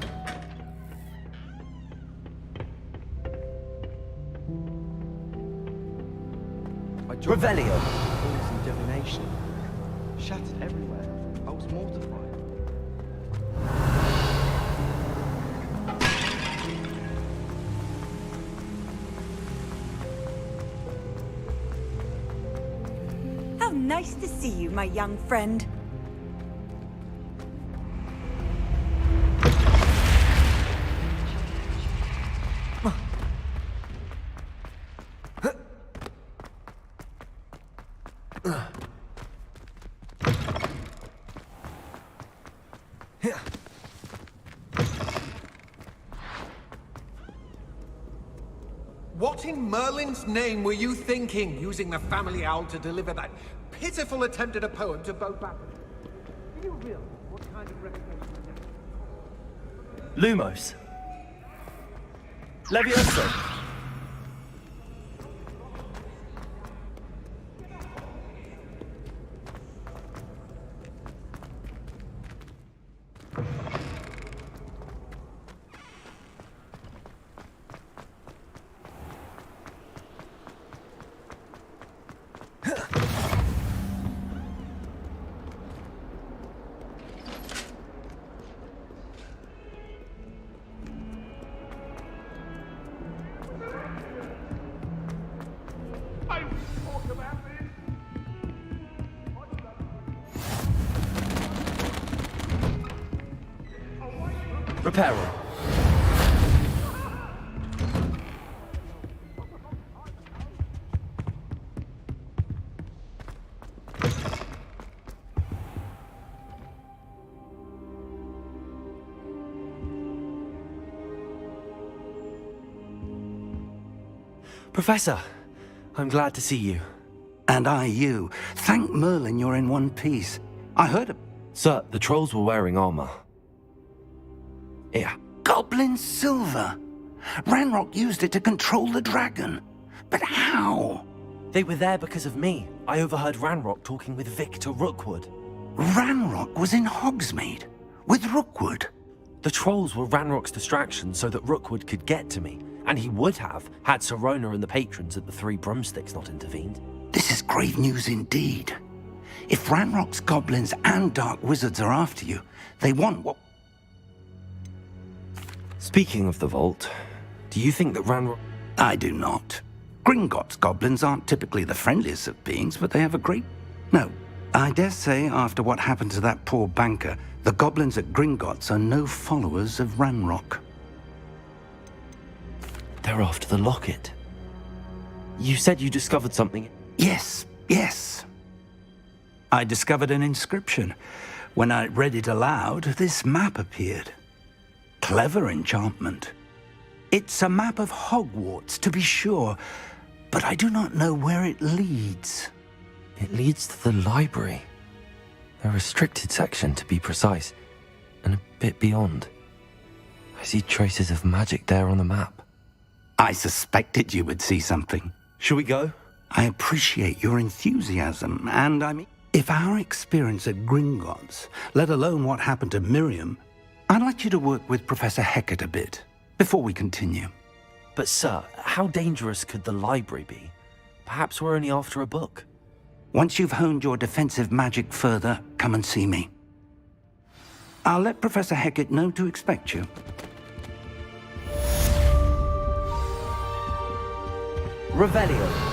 Revelio. And divination. Shattered everywhere. I was mortified. How nice to see you, my young friend. What in Merlin's name were you thinking, using the family owl to deliver that pitiful attempt at a poem to Bo Bappin? Do you realize what kind of reputation Lumos. Levioso. Reparo. Professor, I'm glad to see you. And I you. Thank Merlin you're in one piece. I heard a... Sir, the trolls were wearing armor. Here. Goblin silver. Ranrock used it to control the dragon. But how? They were there because of me. I overheard Ranrock talking with Victor Rookwood. Ranrock was in Hogsmeade? With Rookwood? The trolls were Ranrock's distraction so that Rookwood could get to me. And he would have, had Sirona and the patrons at the Three Broomsticks not intervened. This is grave news indeed. If Ranrock's goblins and dark wizards are after you, they want what... Speaking of the vault, do you think that Ranrock... I do not. Gringotts goblins aren't typically the friendliest of beings, but they have a great... No, I dare say after what happened to that poor banker, the goblins at Gringotts are no followers of Ranrock. They're after the locket. You said you discovered something. Yes. I discovered an inscription. When I read it aloud, this map appeared. Clever enchantment. It's a map of Hogwarts, to be sure, but I do not know where it leads. It leads to the library. A restricted section, to be precise, and a bit beyond. I see traces of magic there on the map. I suspected you would see something. Shall we go? I appreciate your enthusiasm, and I mean, if our experience at Gringotts, let alone what happened to Miriam, I'd like you to work with Professor Hecat a bit, before we continue. But sir, how dangerous could the library be? Perhaps we're only after a book. Once you've honed your defensive magic further, come and see me. I'll let Professor Hecat know to expect you. Revelio.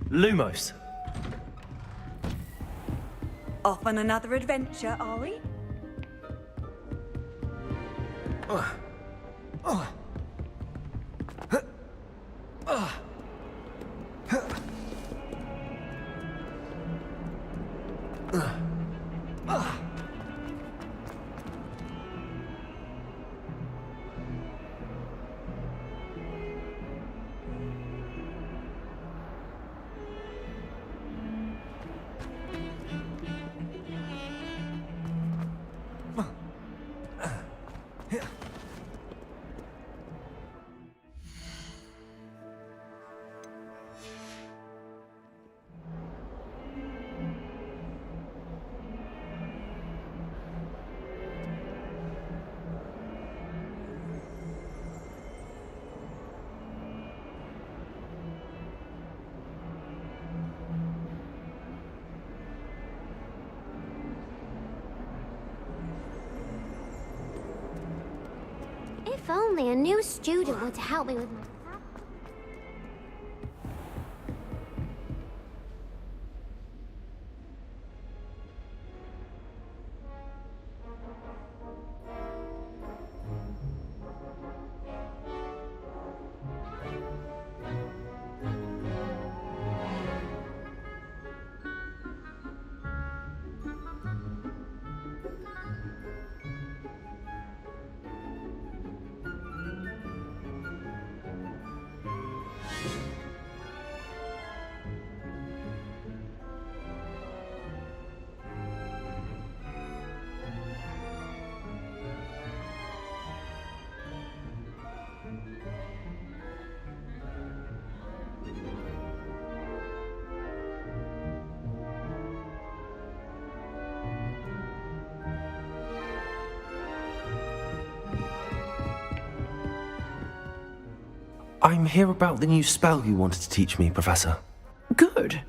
Lumos. Off on another adventure, are we? If only a new student were to help me with my... I'm here about the new spell you wanted to teach me, Professor. Good.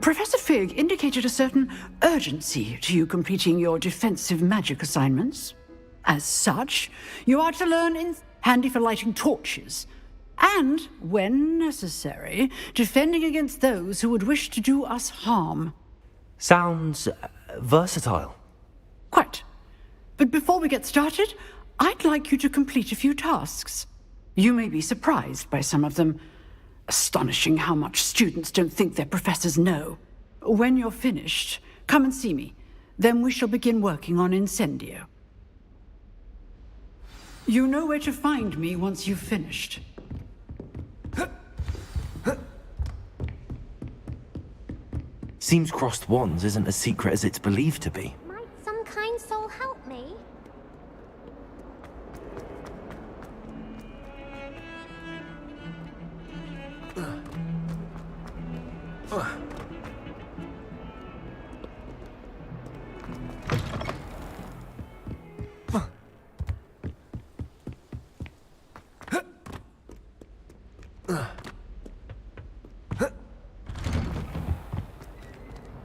Professor Fig indicated a certain urgency to you completing your defensive magic assignments. As such, you are to learn handy for lighting torches, and, when necessary, defending against those who would wish to do us harm. Sounds versatile. Quite. But before we get started, I'd like you to complete a few tasks. You may be surprised by some of them. Astonishing how much students don't think their professors know. When you're finished, come and see me. Then we shall begin working on Incendio. You know where to find me once you've finished. Seems crossed wands isn't as secret as it's believed to be. Might some kind soul help me?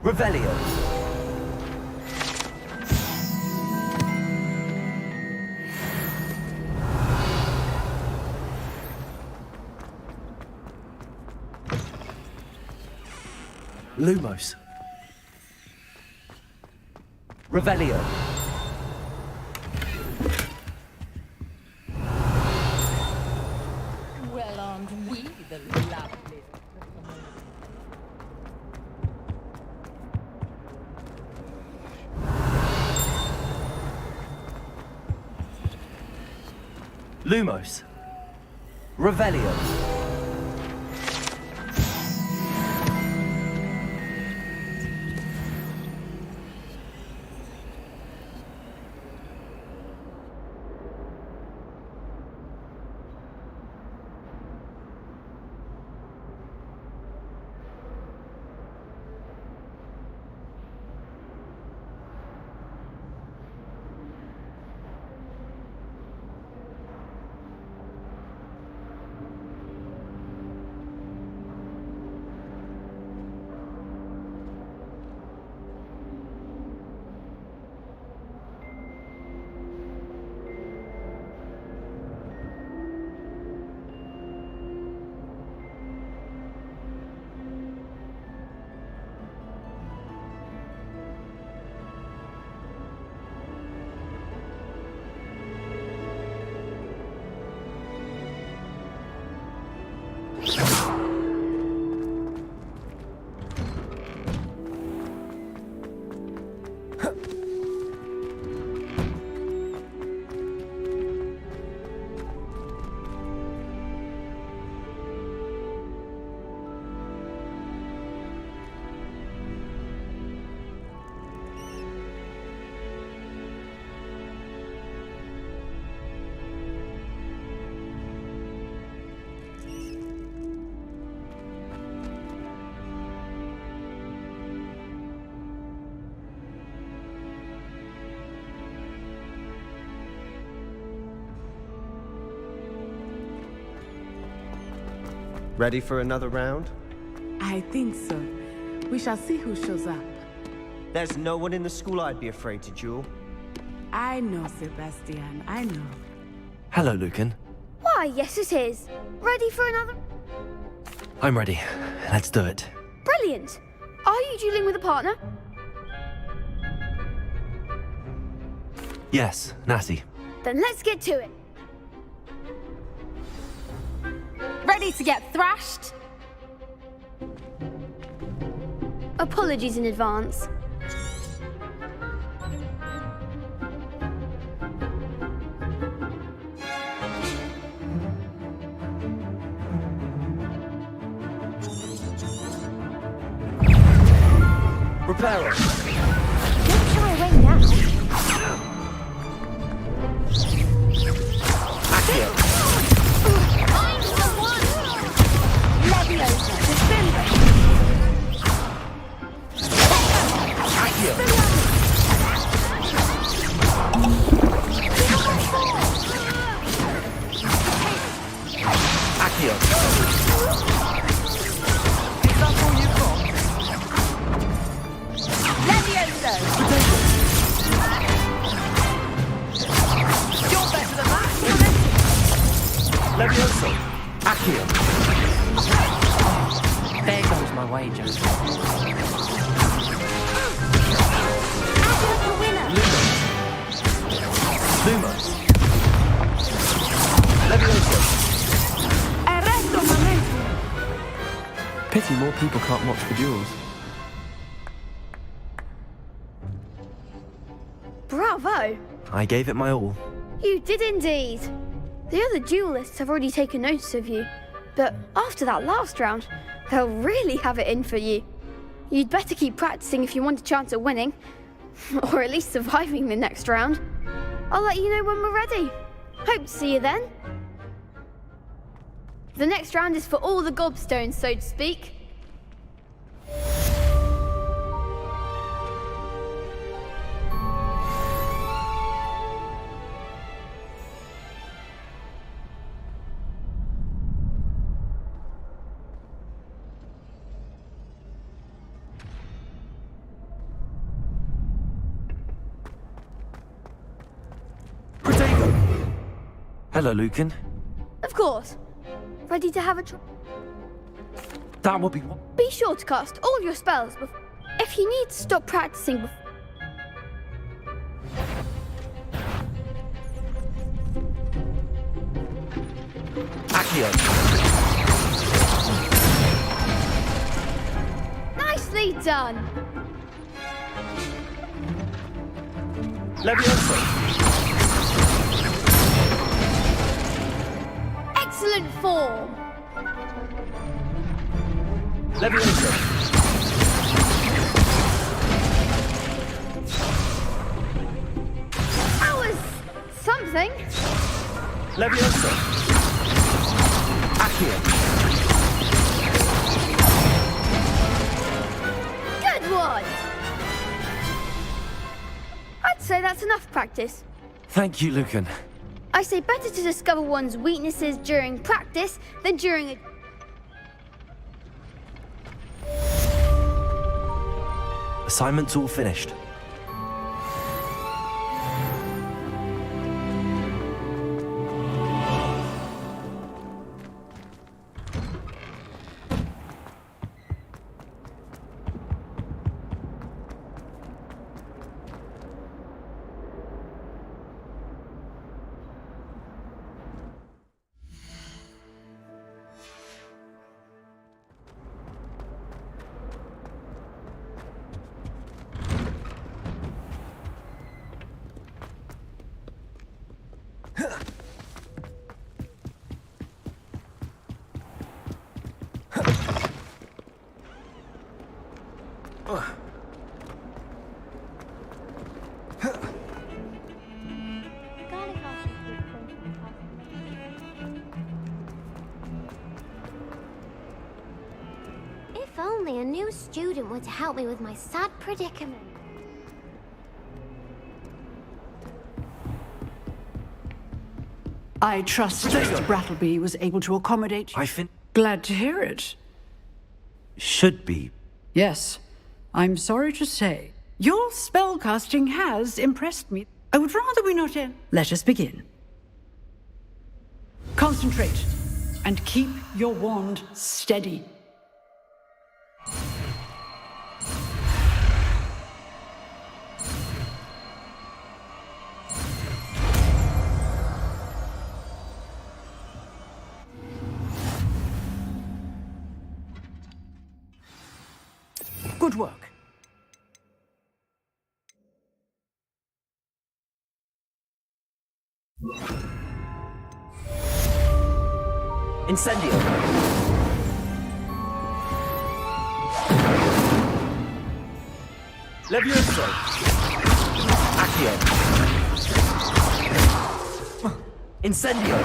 Revelio. Lumos. Revelio. Well, aren't we the lovely... Lumos. Revelio. Ready for another round? I think so. We shall see who shows up. There's no one in the school I'd be afraid to duel. I know, Sebastian, I know. Hello, Lucan. Why, yes it is. Ready for another? I'm ready. Let's do it. Brilliant. Are you dueling with a partner? Yes, Natty. Then let's get to it. Ready to get thrashed? Apologies in advance. Repair it. Don't shy away now. Accio. I'm the one! Leviosa, defender! Accio. Accio. Is that all you've got? Leviosa! You're better than that! Levioso. Accio. There goes my wager. Accio the winner! Lumos. Levioso. Arresto momento. Pity more people can't watch the duels. Bravo! I gave it my all. You did indeed. The other duelists have already taken notice of you, but after that last round, they'll really have it in for you. You'd better keep practicing if you want a chance at winning, or at least surviving the next round. I'll let you know when we're ready. Hope to see you then. The next round is for all the gobstones, so to speak. Hello, Lucan. Of course. Ready to have a try? That would be... Be sure to cast all your spells before. If you need to stop practicing before. Accio. Nicely done. Levioso. Excellent form. Levioso. That was something. Levioso. Accio. Good one. I'd say that's enough practice. Thank you, Lucan. I say better to discover one's weaknesses during practice than during a... Assignment's all finished. If only a new student were to help me with my sad predicament. I trust Mr. Brattleby was able to accommodate you. Glad to hear it. Should be. Yes, I'm sorry to say. Your spellcasting has impressed me. I would rather we not end. Let us begin. Concentrate and keep your wand steady. Good work. Incendio. Levioso. Accio. Incendio.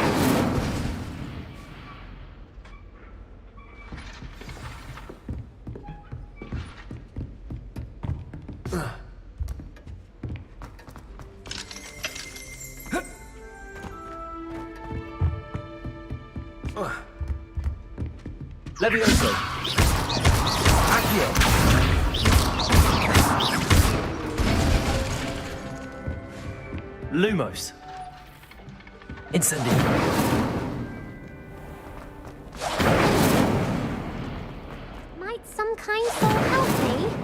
Levioso. Accio. Lumos. Incendio. Might some kind soul help me?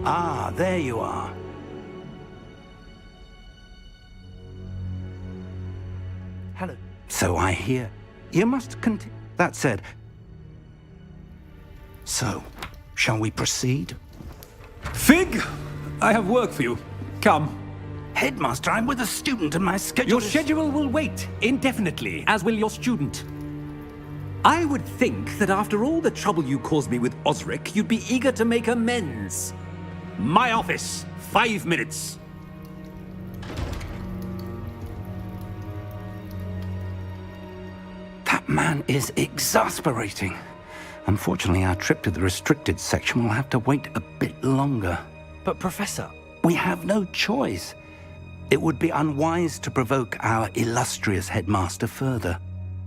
Ah, there you are. Hello. So I hear. You must continue. That said. So, shall we proceed? Fig! I have work for you. Come. Headmaster, I'm with a student and my schedule Your schedule will wait indefinitely, as will your student. I would think that after all the trouble you caused me with Osric, you'd be eager to make amends. My office, 5 minutes. That man is exasperating. Unfortunately, our trip to the restricted section will have to wait a bit longer. But Professor... We have no choice. It would be unwise to provoke our illustrious headmaster further.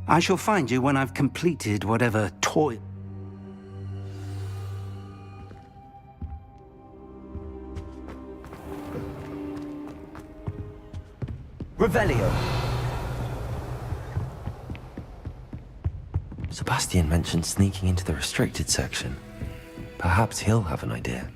I shall find you when I've completed whatever toil... Revelio. Sebastian mentioned sneaking into the restricted section. Perhaps he'll have an idea.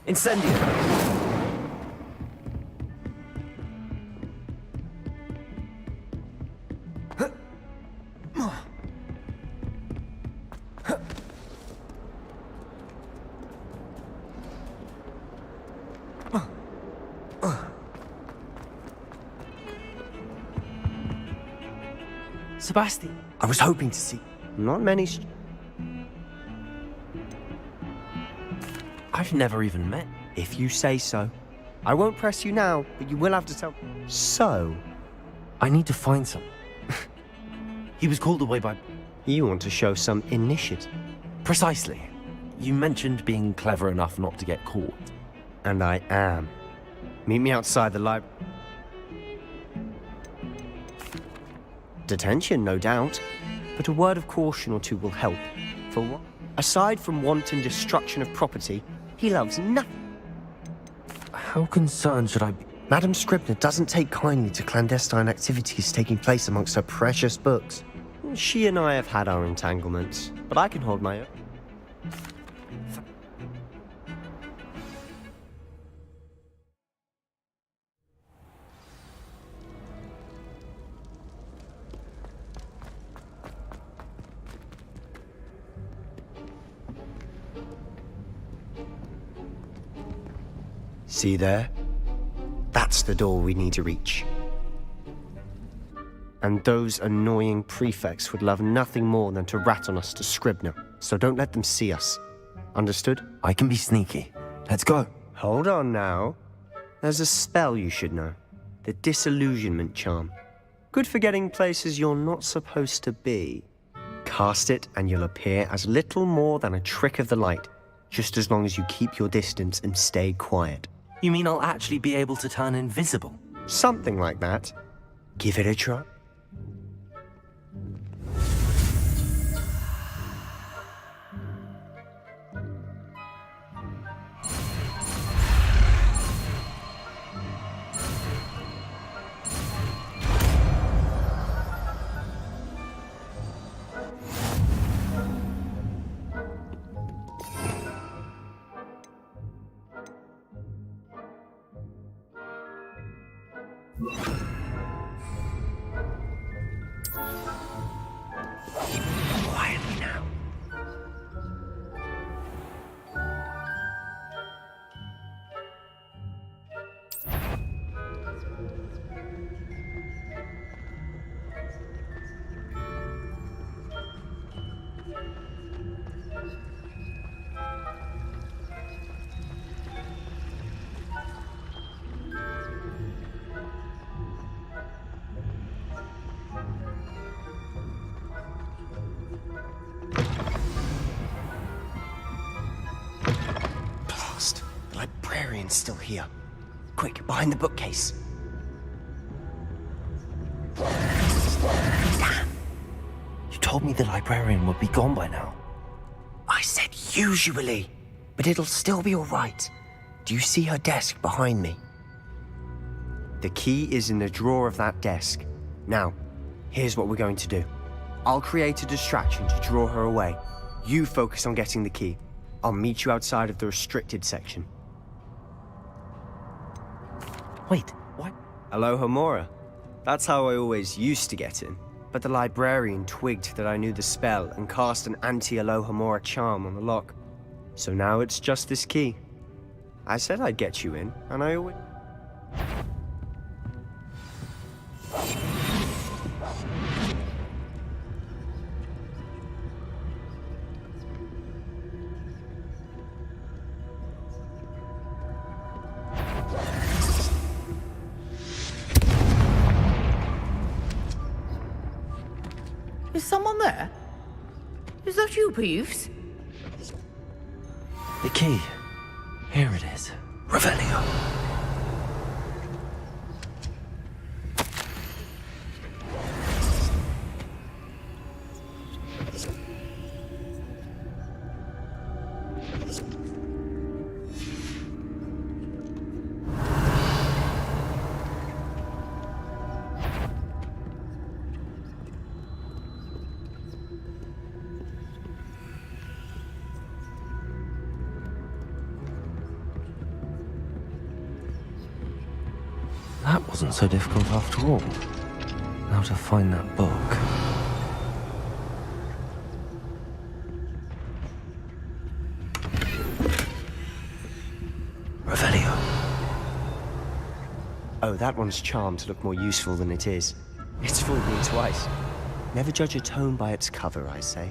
Incendio! Sebastian. I was hoping to see. Not many. I've never even met. If you say so. I won't press you now, but you will have to tell. So? I need to find some. He was called away by... You want to show some initiative. Precisely. You mentioned being clever enough not to get caught. And I am. Meet me outside the library. Detention, no doubt. But a word of caution or two will help. For what? Aside from wanton destruction of property, he loves nothing. How concerned should I be? Madame Scribner doesn't take kindly to clandestine activities taking place amongst her precious books. She and I have had our entanglements, but I can hold my own. See there? That's the door we need to reach. And those annoying prefects would love nothing more than to rat on us to Scribner, so don't let them see us. Understood? I can be sneaky. Let's go. Hold on now. There's a spell you should know. The Disillusionment Charm. Good for getting places you're not supposed to be. Cast it and you'll appear as little more than a trick of the light, just as long as you keep your distance and stay quiet. You mean I'll actually be able to turn invisible? Something like that. Give it a try. Quietly now. The librarian's still here. Quick, behind the bookcase. Damn! You told me the librarian would be gone by now. I said usually, but it'll still be all right. Do you see her desk behind me? The key is in the drawer of that desk. Now, here's what we're going to do. I'll create a distraction to draw her away. You focus on getting the key. I'll meet you outside of the restricted section. Wait, what? Alohomora. That's how I always used to get in. But the librarian twigged that I knew the spell and cast an anti-Alohomora charm on the lock. So now it's just this key. I said I'd get you in, and I always... Is someone there? Is that you, Peeves? The key. Here it is. Revelio. That wasn't so difficult after all. Now to find that book. Revelio. Oh, that one's charmed to look more useful than it is. It's fooled me twice. Never judge a tome by its cover, I say.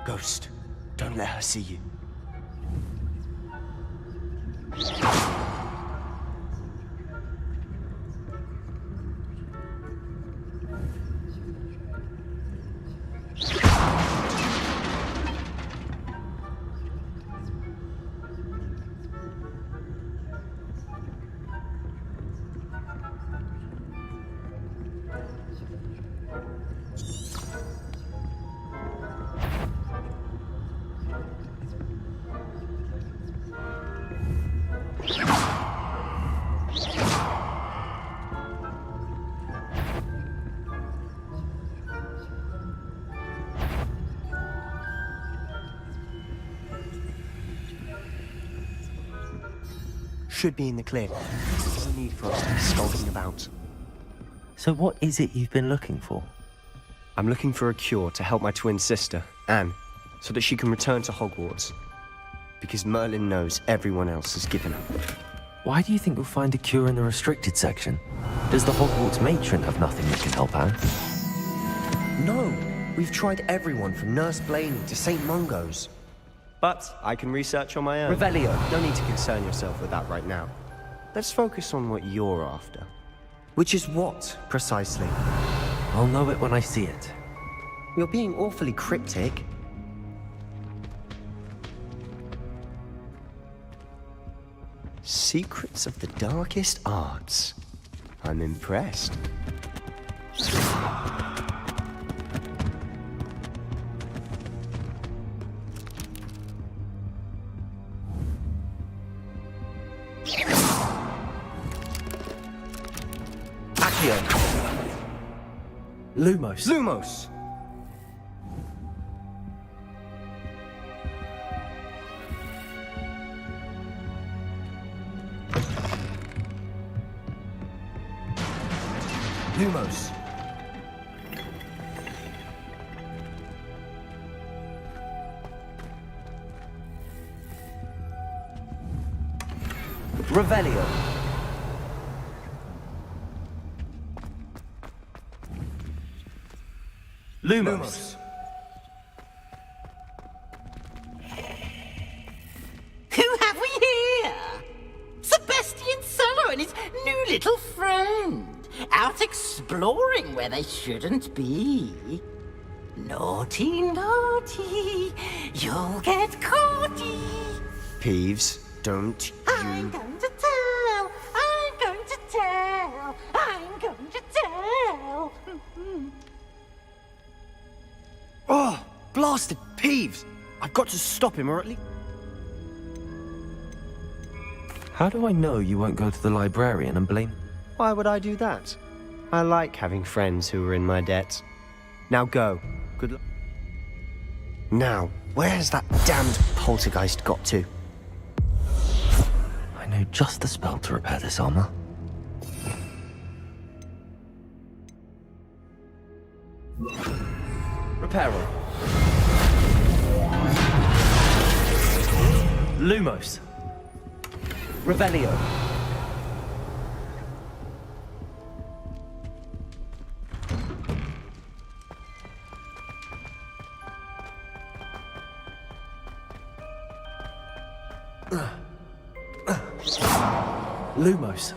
Ghost, don't let her see you. Should be in the clear. No need for us to be skulking about. So what is it you've been looking for? I'm looking for a cure to help my twin sister, Anne, so that she can return to Hogwarts. Because Merlin knows everyone else has given up. Why do you think you'll find a cure in the restricted section? Does the Hogwarts matron have nothing that can help Anne? No! We've tried everyone from Nurse Blaney to St. Mungo's. But I can research on my own. Revelio. No need to concern yourself with that right now. Let's focus on what you're after. Which is what, precisely? I'll know it when I see it. You're being awfully cryptic. Secrets of the darkest arts. I'm impressed. Lumos. Lumos! Lumos. Revelio. Lumos. Who have we here? Sebastian Sallow and his new little friend. Out exploring where they shouldn't be. Naughty, naughty. You'll get caughty. Peeves, don't I'm you... going to tell. I'm going to tell. I'm going to tell. Oh, blasted Peeves! I've got to stop him, or at least... How do I know you won't go to the librarian and blame... Why would I do that? I like having friends who are in my debt. Now go. Good luck. Now, where's that damned poltergeist got to? I know just the spell to repair this armor. Reparo. Lumos. Revelio. Lumos.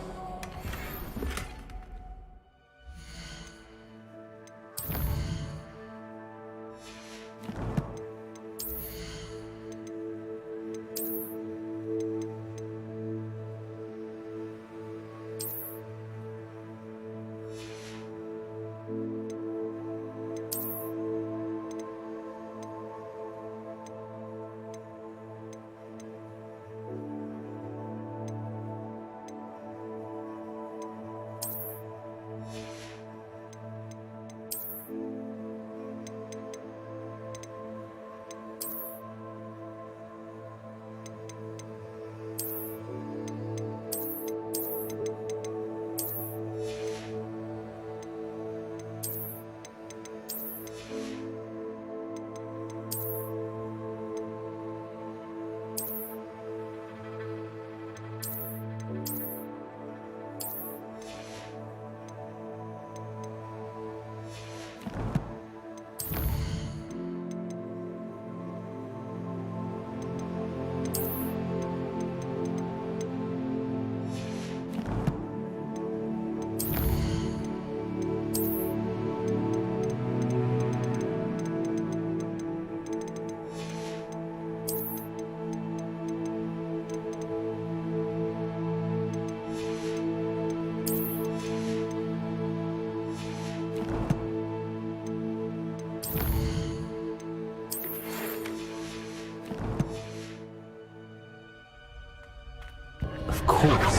course.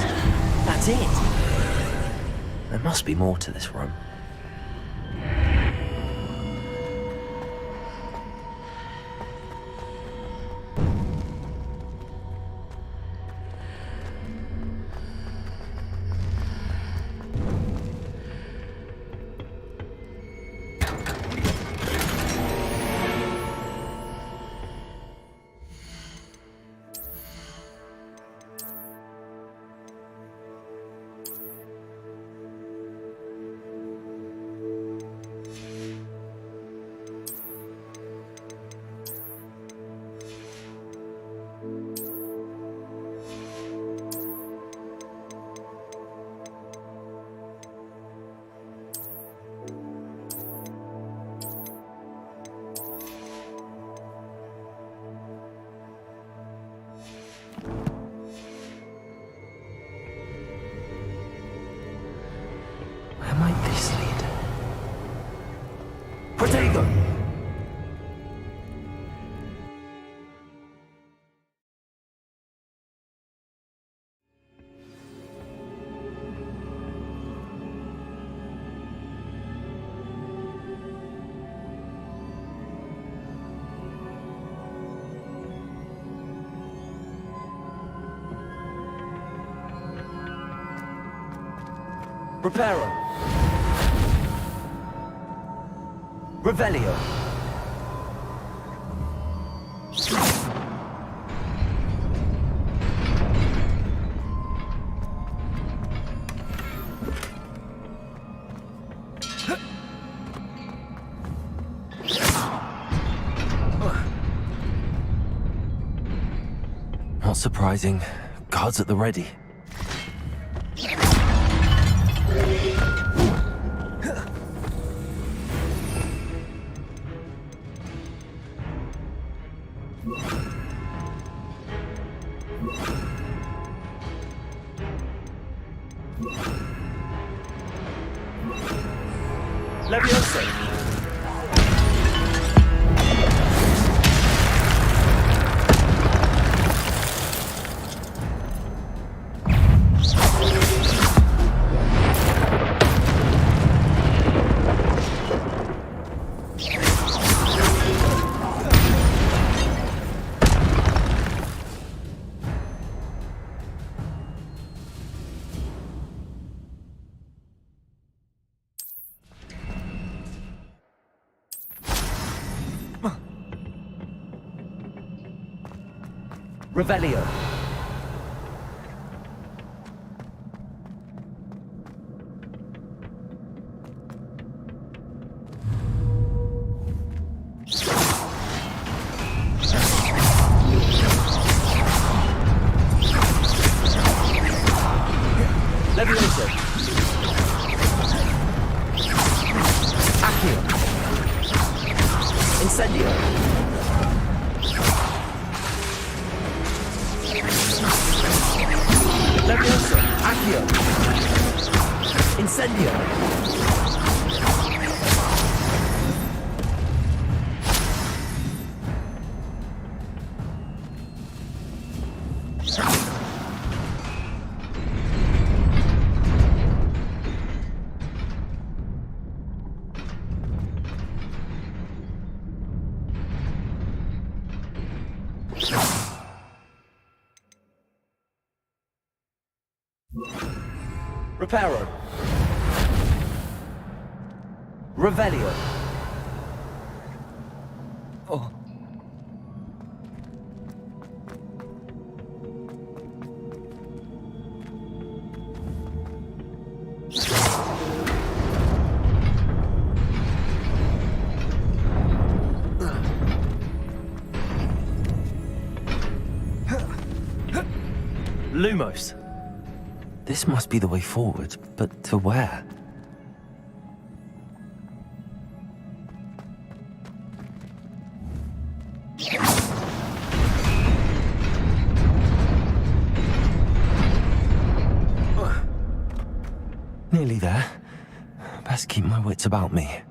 That's it. There must be more to this room. Where might this lead? Protego! Reparo. Revelio. Not surprising. Guards at the ready. Leviosa. Revelio. Leviosa. Accio. Incendio. Leviosa. Accio. Incendio. Reparo. Revelio. Oh. Lumos. This must be the way forward, but to where? Nearly there. Best keep my wits about me.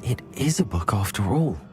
It is a book after all.